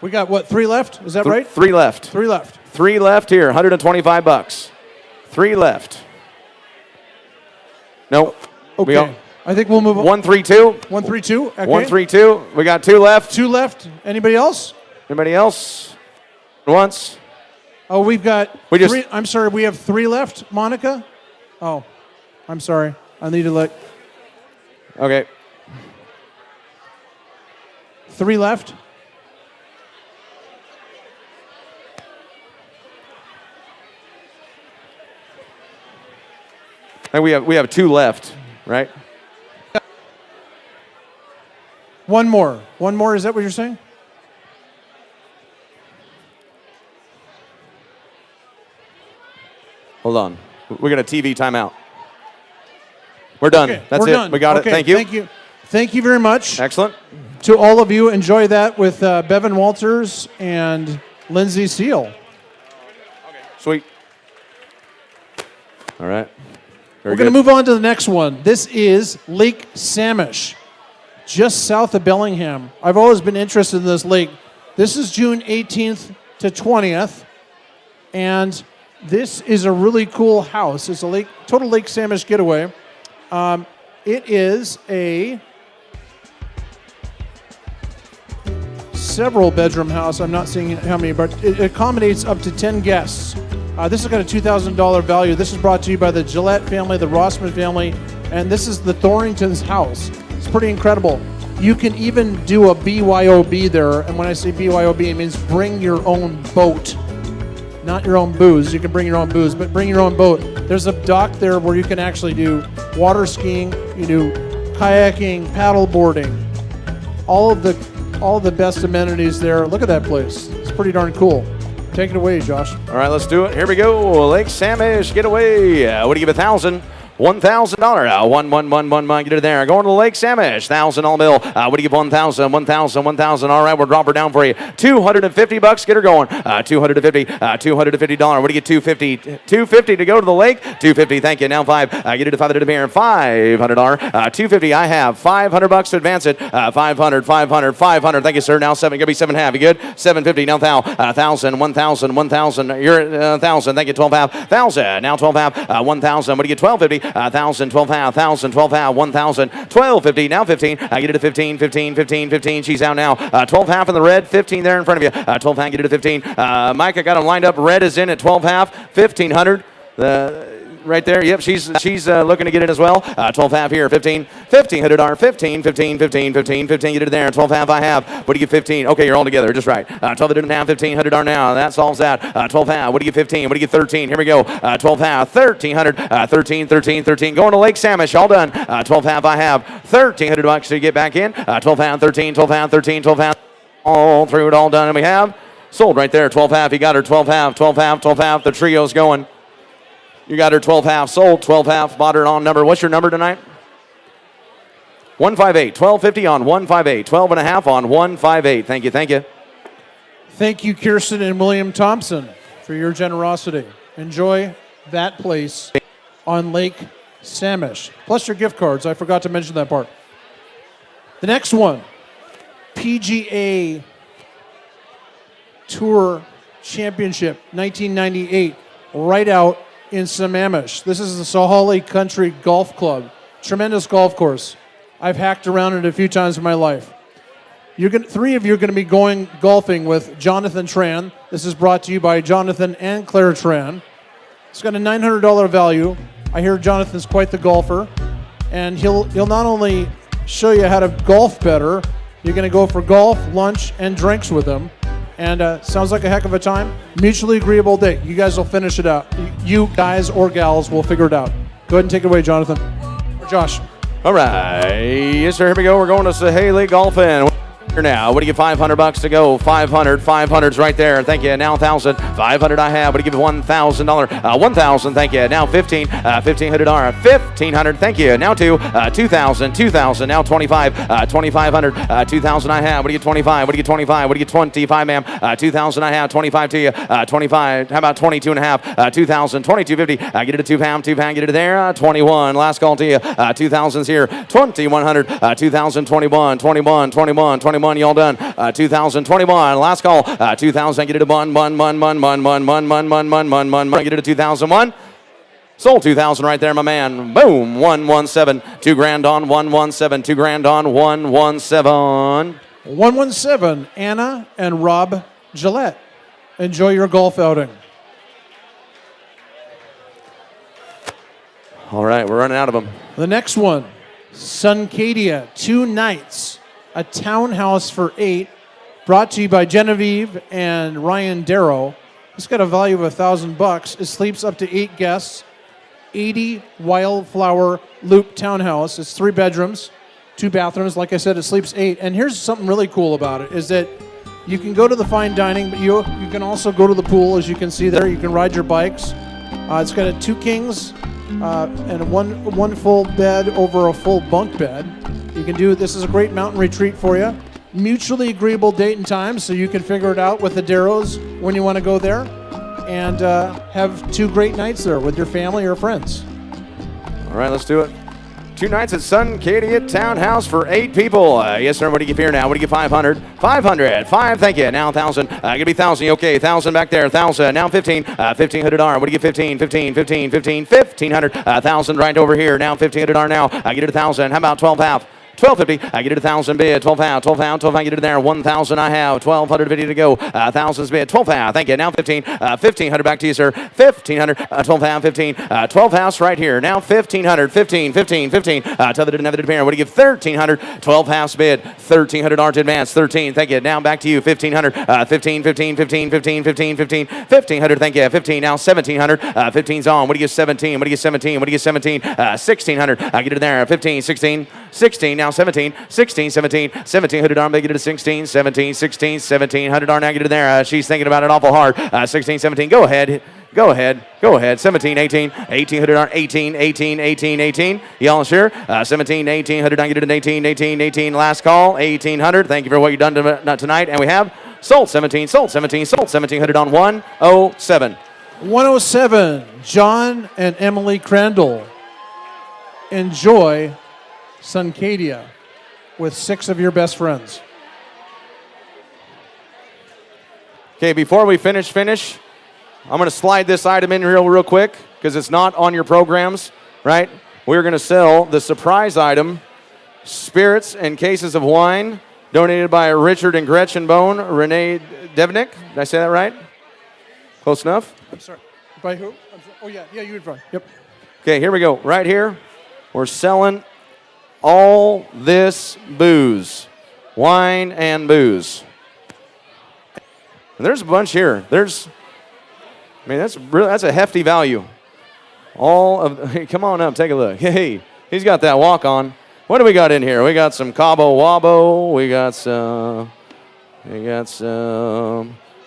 We got, what, 3 left? Is that right? 3 left. 3 left. 3 left here. $125. 3 left. No. Okay. I think we'll move on. 132. 132. Okay. 132. We got 2 left. 2 left. Anybody else? Anybody else? Once. Oh, we've got We just- 3. I'm sorry, we have 3 left, Monica? Oh, I'm sorry. I need to let Okay. 3 left. And we have 2 left, right? 1 more. 1 more, is that what you're saying? Hold on. We got a TV timeout. We're done. Okay, That's we're it. done. We got Okay, it. Thank you. Thank you. Thank you very much. Excellent. To all of you, enjoy that with Bevan Walters and Lindsay Seal. Sweet. All right. Very We're going to good. move on to the next one. This is Lake Samish, just south of Bellingham. I've always been interested in this lake. This is June 18th to 20th, and this is a really cool house. It's a total Lake Samish getaway. It is a several bedroom house. I'm not seeing how many, but it accommodates up to 10 guests. This has got a $2,000 value. This is brought to you by the Gillette family, the Rossman family, and this is the Thorrington's house. It's pretty incredible. You can even do a BYOB there, and when I say BYOB, it means bring your own boat. Not your own booze. You can bring your own booze, but bring your own boat. There's a dock there where you can actually do water skiing, you do kayaking, paddle boarding, all of the best amenities there. Look at that place. It's pretty darn cool. Take it away, Josh. All right, let's do it. Here we go. Lake Samish getaway. What do you give? $1,000? $1,000. One. Get it there. Going to the Lake Samish. $1,000 on the bill. What do you give? $1,000. All right, we'll drop her down for you. $250. Get her going. $250. $250. What do you get? $250. $250 to go to the lake. $250. Thank you. Now $5. Get it to $500 to here. $500. $250. I have $500 to advance it. $500. Thank you, sir. Now $7. Gonna be $7.5. You good? $750. Now $1,000. $1,000. You're $1,000. Thank you. $12.5. $1,000. Now $12.5. $1,000. What do you get? $1,250. $1,000, $12.5, $1,000, $12.5, $1,000, $1,250, now $15. Get it to $15. She's out now. $12.5 in the red, $15 there in front of you. $12.5, get it to $15. Micah got him lined up. Red is in at $12.5, $1,500. right there. Yep, she's looking to get it as well. 12 half here, 15, 100 R, 15, 15, 15, 15, 15, get it there. 12 half I have. What do you get 15? Okay, you're all together, just right. 12 it now, 1500 R now. That solves that. 12 half, what do you get 15? What do you get 13? Here we go. 12 half, 1300, 13, 13, 13. Going to Lake Samish, all done. 12 half I have. 1300 bucks to get back in. 12 half, 13, 12 half, 13, 12 half. All through it, all done, and we have sold right there. 12 half, you got her. 12 half, 12 half, 12 half. The trio's going. You got her 12 half sold, 12 half, bought her on number. What's your number tonight? 158, 1250 on 158, 12 and a half on 158. Thank you, thank you. Thank you, Kirsten and William Thompson, for your generosity. Enjoy that place on Lake Samish. Plus your gift cards. I forgot to mention that part. The next one, PGA Tour Championship 1998, right out in Sammamish. This is the Sahalee Country Golf Club. Tremendous golf course. I've hacked around it a few times in my life. Three of you are going to be going golfing with Jonathan Tran. This is brought to you by Jonathan and Claire Tran. It's got a $900 value. I hear Jonathan's quite the golfer, and he'll not only show you how to golf better, you're going to go for golf, lunch, and drinks with him. And sounds like a heck of a time. Mutually agreeable date. You guys will finish it out. You guys or gals will figure it out. Go ahead and take it away, Jonathan. Or Josh. All right. Yes, sir. Here we go. We're going to Sahalee Golfing. Now, what do you get? $500 to go. 500. 500's right there. Thank you. Now 1,000. 500 I have. What do you give? $1,000. 1,000. Thank you. Now 15. 1,500 R. 1,500. Thank you. Now 2,000. 2,000. Now 25. 2,500. 2,000 I have. What do you get? 25. What do you get? 25. What do you get? 25, ma'am. 2,000 I have. 25 to you. 25. How about 22 and a half? 2,000. 22.50. I get it to £2. £2. Get it there. 21. Last call to you. 2,000's here. 2,100. 2,021. 21. 21. 21. You all done. 2021. Last call. 2,000. Get it to bun. Get it to 2001. Sold 2,000 right there, my man. Boom. 117. $2,000 on 117. $2,000 on 117. 117. Anna and Rob Gillette. Enjoy your golf outing. All right, we're running out of them. The next one, Suncadia, 2 nights. A townhouse for 8, brought to you by Genevieve and Ryan Darrow. It's got a value of $1,000. It sleeps up to 8 guests. 80 Wildflower Loop townhouse. It's 3 bedrooms, 2 bathrooms. Like I said, it sleeps 8. And here's something really cool about it, is that you can go to the fine dining, but you can also go to the pool, as you can see there. You can ride your bikes. It's got a 2 kings and a one full bed over a full bunk bed. You can do, this is a great mountain retreat for you. Mutually agreeable date and time, so you can figure it out with the Darrows when you want to go there. And have 2 great nights there with your family or friends. All right, let's do it. 2 nights at Suncadia Townhouse for 8 people. Yes, sir. What do you give here now? What do you get? 500. 500. 5. Thank you. Now 1,000. Gonna be 1,000. Okay, 1,000 back there. 1,000. Now 15. 1,500 R. What do you get? 15. 15. 15. 15. 1,500. 1,000 right over here. Now 1,500 R. Now I get it 1,000. How about 12 half? 1,250. I get it 1,000 bid. 12 half. 12 half. 12 half. Get it there. 1,000 I have. 1,250 to go. 1,000's bid. 12 half. Thank you. Now 15. 1,500 back to you, sir. 1,500. 12 half. 15. 12 halves right here. Now 1,500. 15. 15. 15. Tell the didn't depend. What do you give? 1,300. 12 halves bid. 1,300 R to advance. 13. Thank you. Now back to you. 1,500. 15. 15. 15. 15. 15. 15. 1,500. Thank you. 15. Now 1,700. 15's on. What do you get? 17. What do you get? 17. What do you get? 17. 1,600. I get it there. 15. 16. 16. Now 17. 16, 17, 1,700 arm, they get it to 16, 17, 16, 1,700 arm, now get it there. She's thinking about it awful hard. 16, 17, go ahead. 17, 18, 1,800 arm, 18, 18, 18, 18. Y'all sure? 17, 1,800, I get it to 18, 18, 18. Last call, 1,800. Thank you for what you've done tonight. And we have sold 17, sold 17, sold 1,700 on 107. 107, John and Emily Crandall. Enjoy Suncadia with 6 of your best friends. Okay, before we finish, I'm going to slide this item in real quick because it's not on your programs, right? We're going to sell the surprise item, spirits and cases of wine, donated by Richard and Gretchen Bone, Renee Devnick. Did I say that right? Close enough? I'm sorry. By who? Oh, yeah, you were fine. Yep. Okay, here we go. Right here, we're selling all this booze, wine and booze. And there's a bunch here. That's a hefty value. Hey, come on up, take a look. Hey, he's got that walk on. What do we got in here? We got some Cabo Wabo. We got some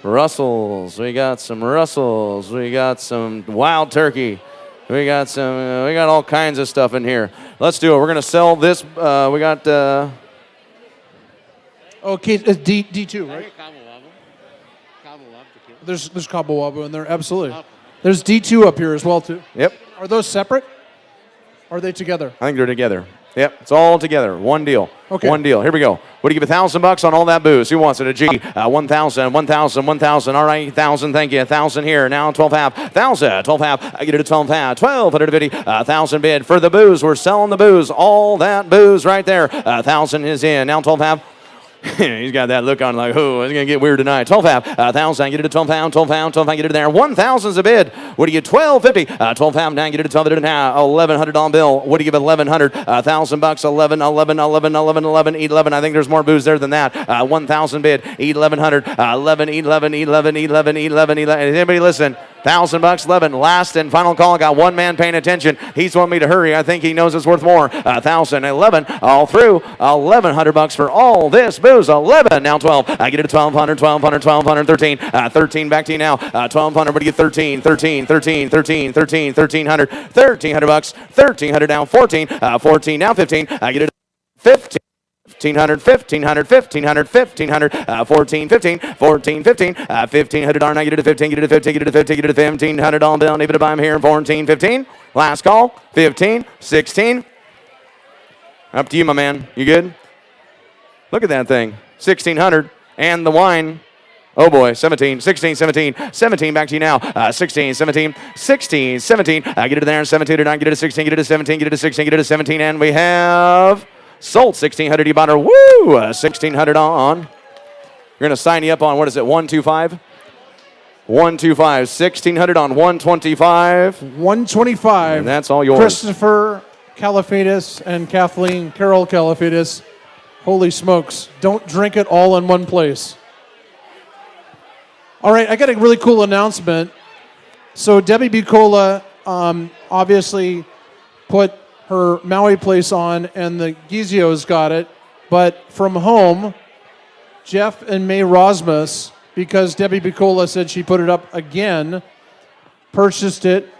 Russells. We got some Russells. We got some Wild Turkey. We got all kinds of stuff in here. Let's do it. We're gonna sell this. We got. Okay, it's D2, right? There's Cabo Wabo in there, absolutely. There's D2 up here as well too. Yep. Are those separate? Or are they together? I think they're together. Yep, it's all together. One deal. Okay. One deal. Here we go. What do you give $1,000 on all that booze? Who wants it? A G. 1,000, 1,000, 1,000. All right, 1,000. Thank you. 1,000 here. Now 12 half. 1,000, 12 half. I get it at 12 half. 1,250. 1,000 bid for the booze. We're selling the booze. All that booze right there. 1,000 is in. Now 12 half. He's got that look on like, oh, it's going to get weird tonight. 12 half, 1,000, I get it at 12 pound, 12 pound, 12 pound, get it there. 1,000's a bid. What do you get? 1,250, 12 pound, now get it at 12, now $1,100 bill. What do you give? 1,100, $1,000, 11, 11, 11, 11, 11, 11. I think there's more booze there than that. 1,000 bid, 1,100, 11, 11, 11, 11, 11, 11. Anybody listen? $1,000, 11. Last and final call. Got one man paying attention. He's wanting me to hurry. I think he knows it's worth more. 1,000, 11, all through. $1,100 for all this booze. 11, now 12. I get it at 1,200, 1,200, 1,200, 13. 13 back to you now. 1,200, what do you get? 13, 13, 13, 13, 13, 1,300. $1,300, 1,300 down. 14, 14 now 15. I get it at 15. 1,500, 1,500, 1,500, 1,500, 14, 15, 14, 15, 1,500, darn, I get it to 15, get it to 15, get it to 15, get it to $1,500 bill, need to buy him here, 14, 15, last call, 15, 16, up to you, my man, you good? Look at that thing, 1,600, and the wine, oh boy, 17, 16, 17, 17, back to you now, 16, 17, 16, 17, I get it there, 17, I get it to 16, get it to 17, get it to 16, get it to 17, and we have... sold 1,600. You bought her. Woo! 1,600 on. We're going to sign you up on, what is it, 125? 125. 1,600 on 125. 125. And that's all yours. Christopher Calafidis and Kathleen Carol Calafidis. Holy smokes. Don't drink it all in one place. All right, I got a really cool announcement. So Debbie Bucola obviously put her Maui place on, and the Gizios got it. But from home, Jeff and May Rosmus, because Debbie Bucola said she put it up again, purchased it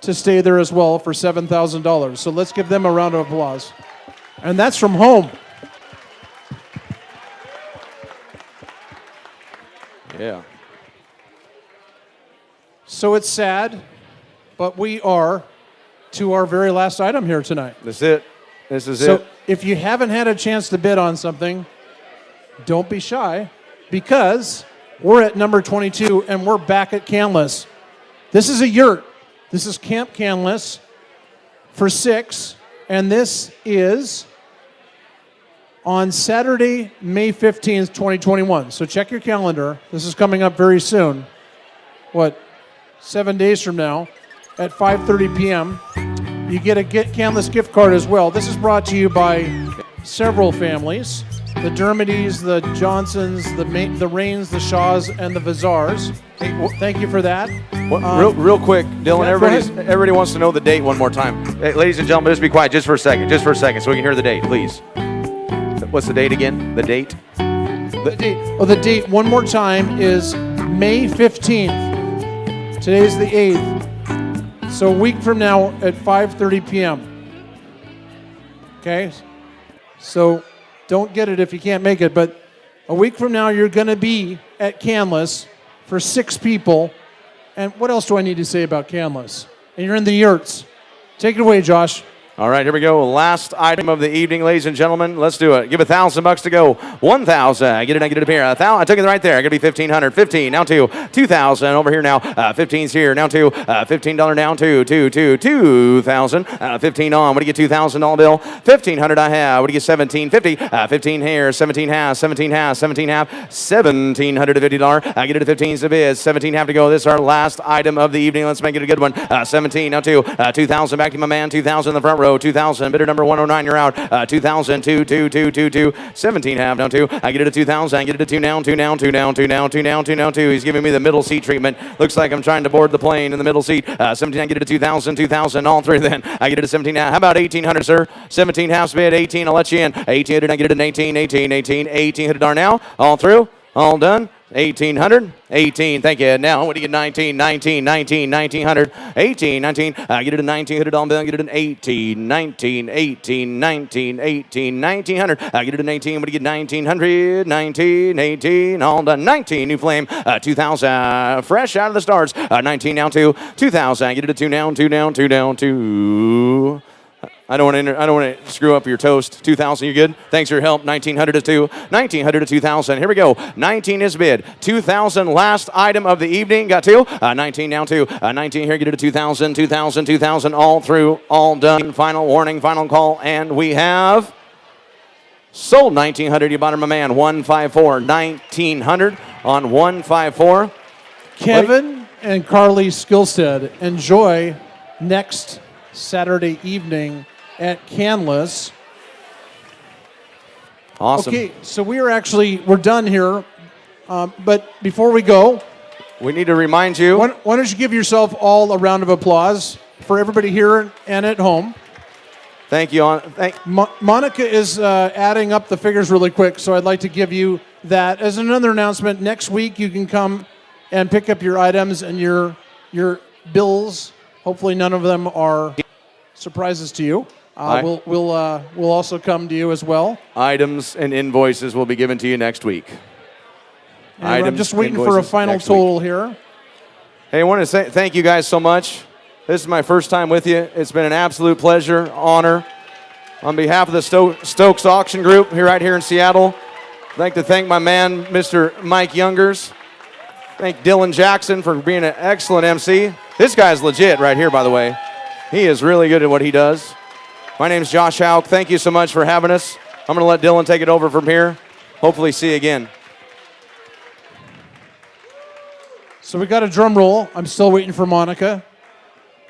to stay there as well for $7,000. So let's give them a round of applause. And that's from home. Yeah. So it's sad, but we are to our very last item here tonight. That's it. This is So it. if you haven't had a chance to bid on something, don't be shy, because we're at number 22 and we're back at Canlis. This is a yurt. This is Camp Canlis for 6, and this is on Saturday, May 15th, 2021. So check your calendar. This is coming up very soon. 7 days from now at 5:30 p.m. You get a Canlis gift card as well. This is brought to you by several families. The Dermodys, the Johnsons, the Rains, the Shaws, and the Vizars. Thank you for that. Real quick, Dylan, yeah, everybody wants to know the date one more time. Hey, ladies and gentlemen, just be quiet just for a second, so we can hear the date, please. What's the date again? The date? The date one more time is May 15th. Today's the 8th. So a week from now at 5:30 p.m. Okay? So don't get it if you can't make it, but a week from now you're going to be at Canlis for 6 people. And what else do I need to say about Canlis? And you're in the yurts. Take it away, Josh. All right, here we go. Last item of the evening, ladies and gentlemen. Let's do it. Give $1,000 to go. 1,000. I get it up here. 1,000. I took it right there. I got to be 1,500. 15. Now to 2,000. Over here now. 15's here. Now to $15 down to 2,000. 15 on. What do you get? $2,000 bill. 1,500 I have. What do you get? 1,750. 15 here. 17 half. 17 half. 17 half. $1,750. I get it at 15's the bid. 17 have to go. This is our last item of the evening. Let's make it a good one. 17 now to 2,000. Back to my man. 2,000 in the front row. 2,000. Bidder number 109. You're out. 2,000. 2. 17 half down 2. I get it at 2,000. I get it at 2 now. 2 now. 2 now. 2 now. 2 now. 2 now. 2. He's giving me the middle seat treatment. Looks like I'm trying to board the plane in the middle seat. 17. I get it at 2,000. 2,000. All three then. I get it at 17 now. How about 1,800, sir? 17 half bid. 18. I'll let you in. 1,800. I get it at 18. 18. 18. 1,800 are now. All through. All done. 1,800, 18. Thank you. Now, what do you get? 19, 19, 19, 1,900, 18, 19. I get it at 1,900 on bill. I get it at 18, 19, 18, 19, 18, 1,900. I get it at 19. What do you get? 1,900, 19, 18. All done. 19. New flame. 2,000. Fresh out of the stars. 19 now to 2,000. I get it at 2 now. 2 down. 2 down. 2. I don't want to screw up your toast. 2,000, you good? Thanks for your help. 1,900 to 2. 1,900 to 2,000. Here we go. 19 is bid. 2,000, last item of the evening. Got 2. 19 now 2. 19 here. Get it to 2,000. 2,000. 2,000. All through. All done. Final warning. Final call. And we have sold 1,900. You bought him a man. 154. 1,900 on 154. Kevin and Carly Skillstead, enjoy next Saturday evening at Canlis. Awesome. Okay, so we're done here. But before we go, we need to remind you. Why don't you give yourself all a round of applause for everybody here and at home. Thank you. Monica is adding up the figures really quick, so I'd like to give you that. As another announcement, next week you can come and pick up your items and your bills. Hopefully none of them are surprises to you. We'll also come to you as well. Items and invoices will be given to you next week. I'm just waiting for a final total here. Hey, I want to say thank you guys so much. This is my first time with you. It's been an absolute pleasure, honor. On behalf of the Stokes Auction Group right here in Seattle, I'd like to thank my man, Mr. Mike Youngers. Thank Dylan Jackson for being an excellent MC. This guy's legit right here, by the way. He is really good at what he does. My name's Josh Hauk. Thank you so much for having us. I'm going to let Dylan take it over from here. Hopefully see you again. So we got a drum roll. I'm still waiting for Monica.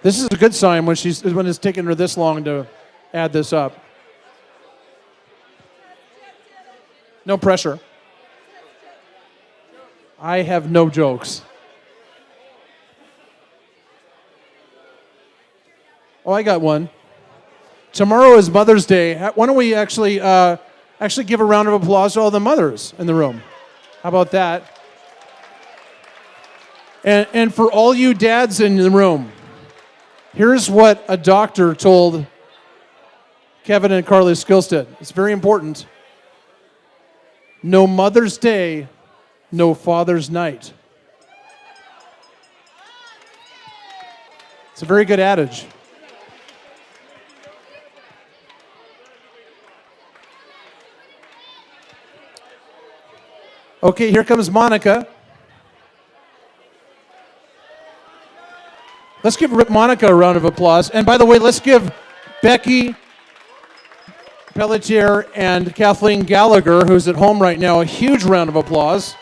This is a good sign when it's taken her this long to add this up. No pressure. I have no jokes. Oh, I got one. Tomorrow is Mother's Day. Why don't we actually give a round of applause to all the mothers in the room? How about that? And for all you dads in the room, here's what a doctor told Kevin and Carly Skillstead. It's very important. No Mother's Day, no Father's Night. It's a very good adage. Okay, here comes Monica. Let's give Monica a round of applause. And by the way, let's give Becky Pelletier and Kathleen Gallagher, who's at home right now, a huge round of applause.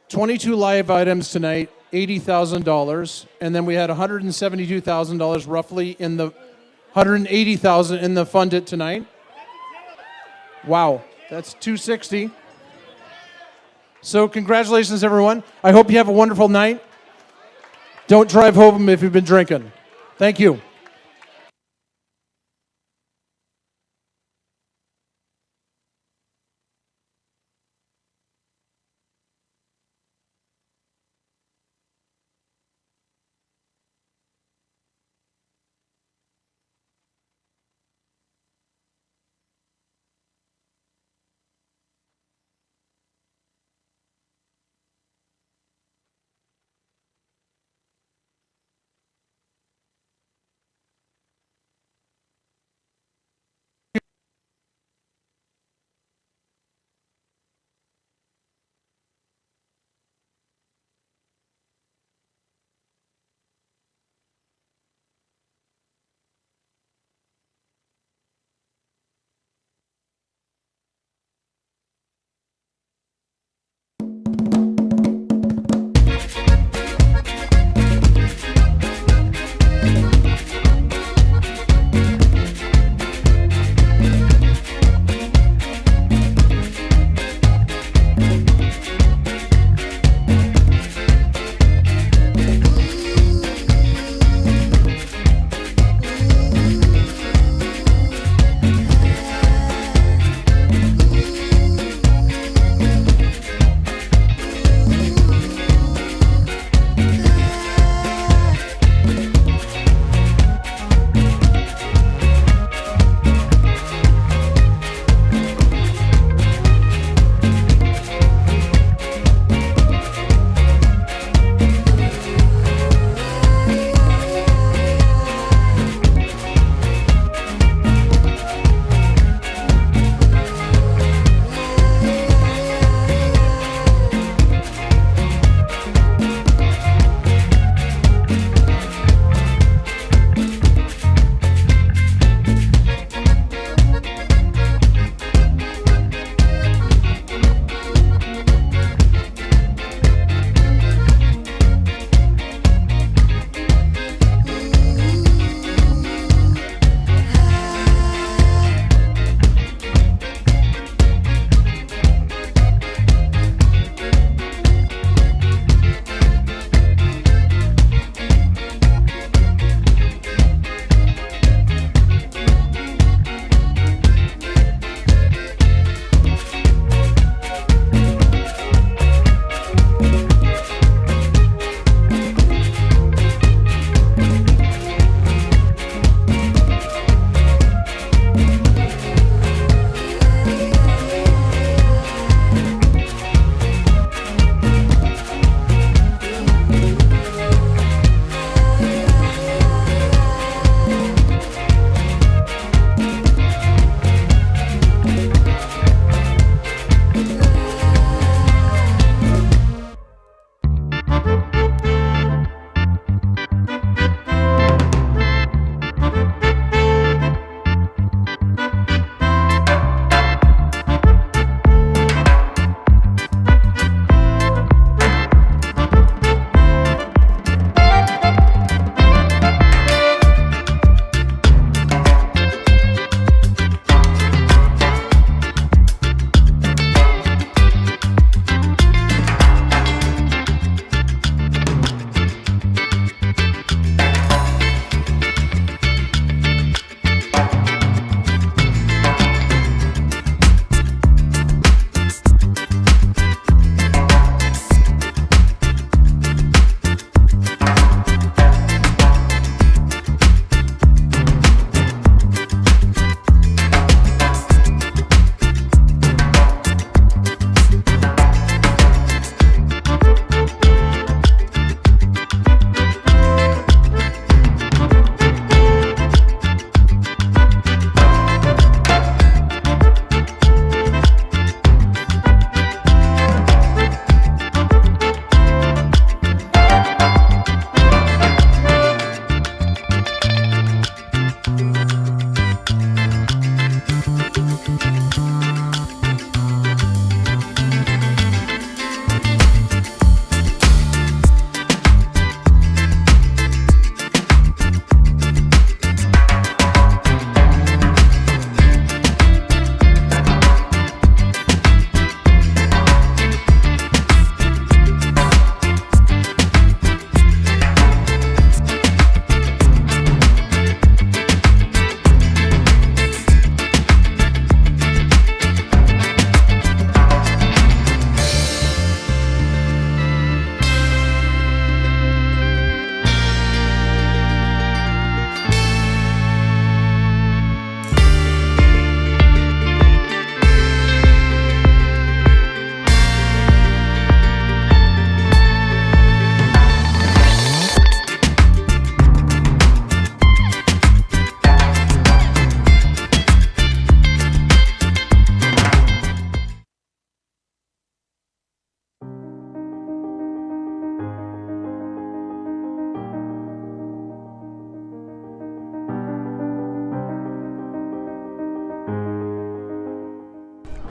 $22 live items tonight, $80,000, and then we had $172,000 roughly in the $180,000 in the funded tonight. Wow, that's $260. So congratulations, everyone. I hope you have a wonderful night. Don't drive home if you've been drinking. Thank you.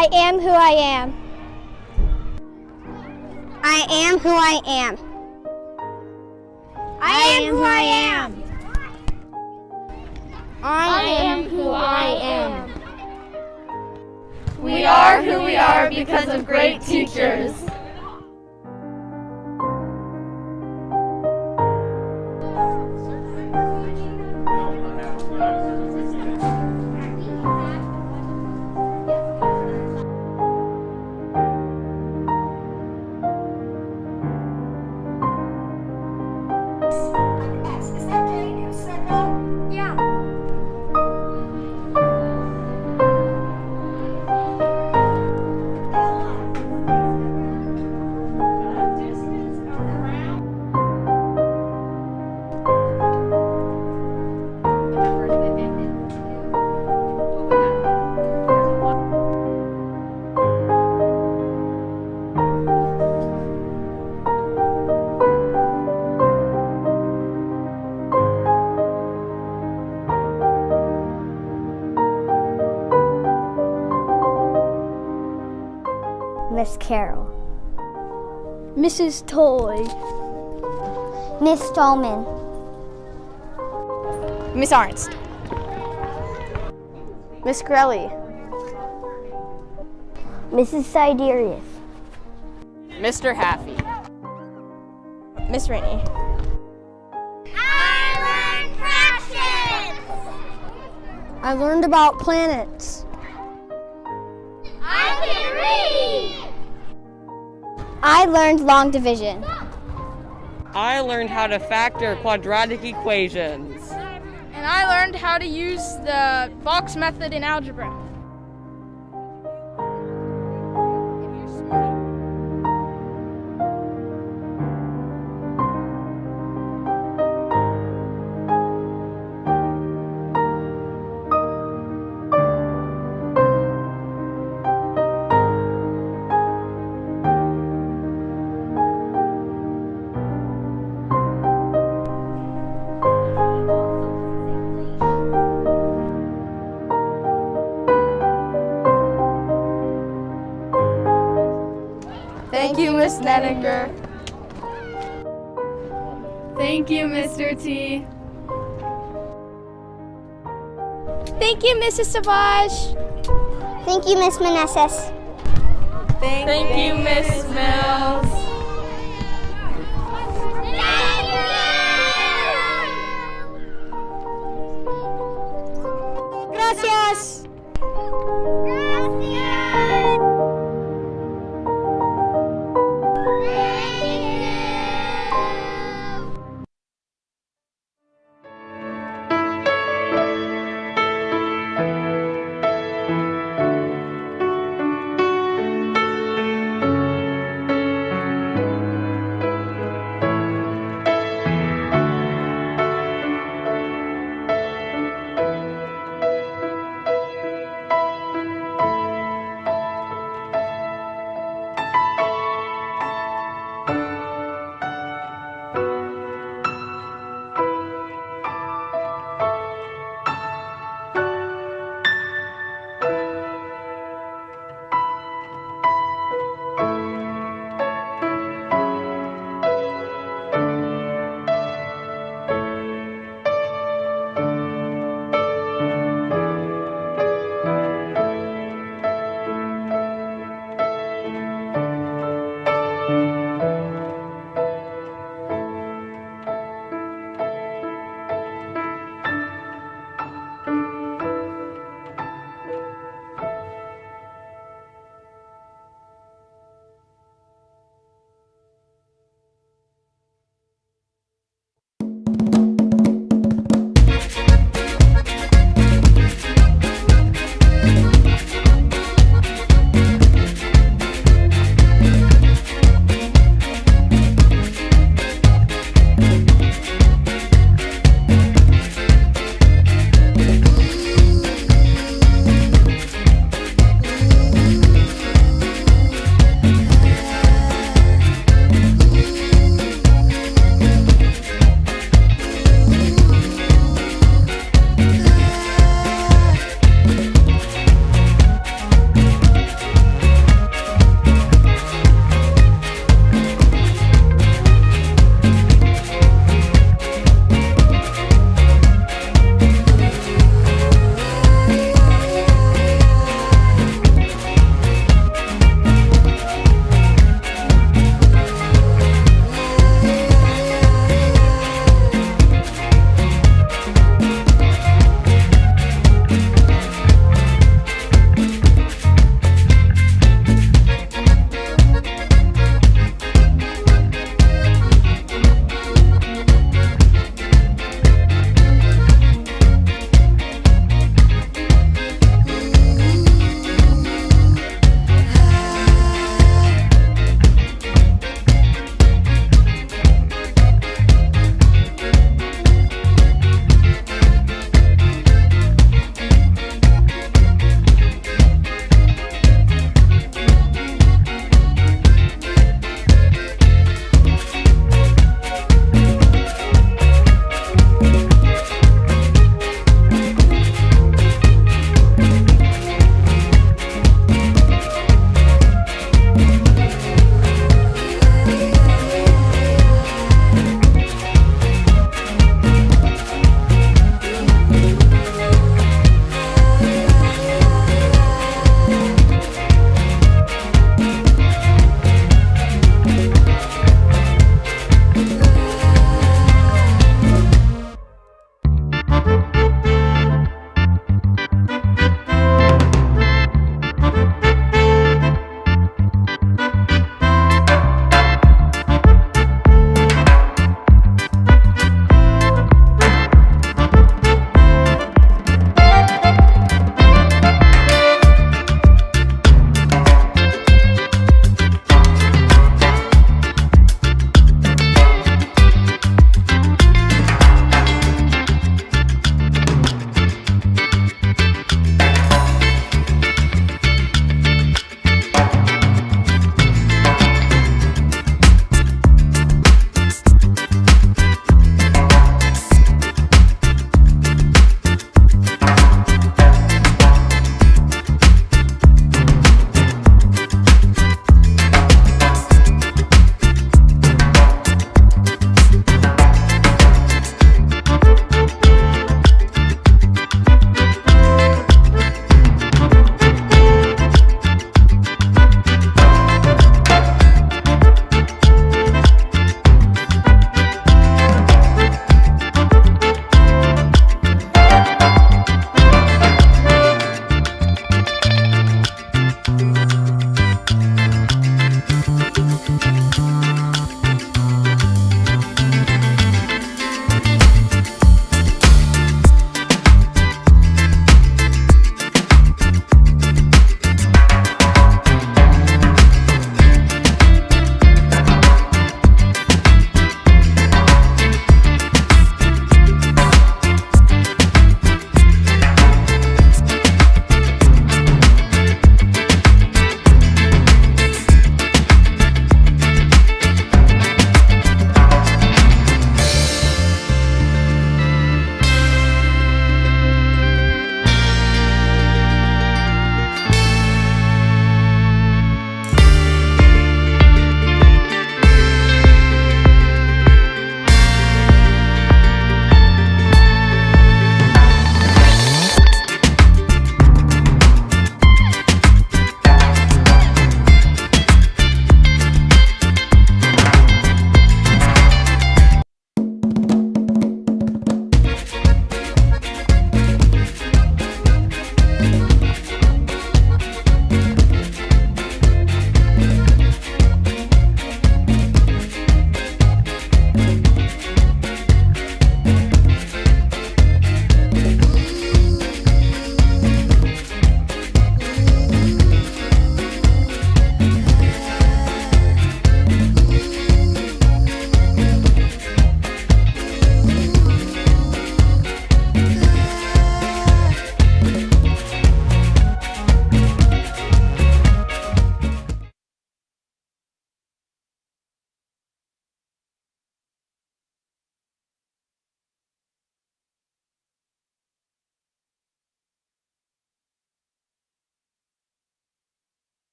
I am who I am. I am who I am. I am who I am. I am who I am. We are who we are because of great teachers. Miss Carol. Mrs. Toy. Miss Stallman. Miss Arnst. Miss Grelly. Mrs. Siderius. Mr. Haffey. Miss Rainey. I learned fractions. I learned about planets. I can read. I learned long division. I learned how to factor quadratic equations. And I learned how to use the box method in algebra. Thank you, Miss Nettinger. Thank you, Mr. T. Thank you, Mrs. Savage. Thank you, Miss Meneses. Thank you, Miss Mills.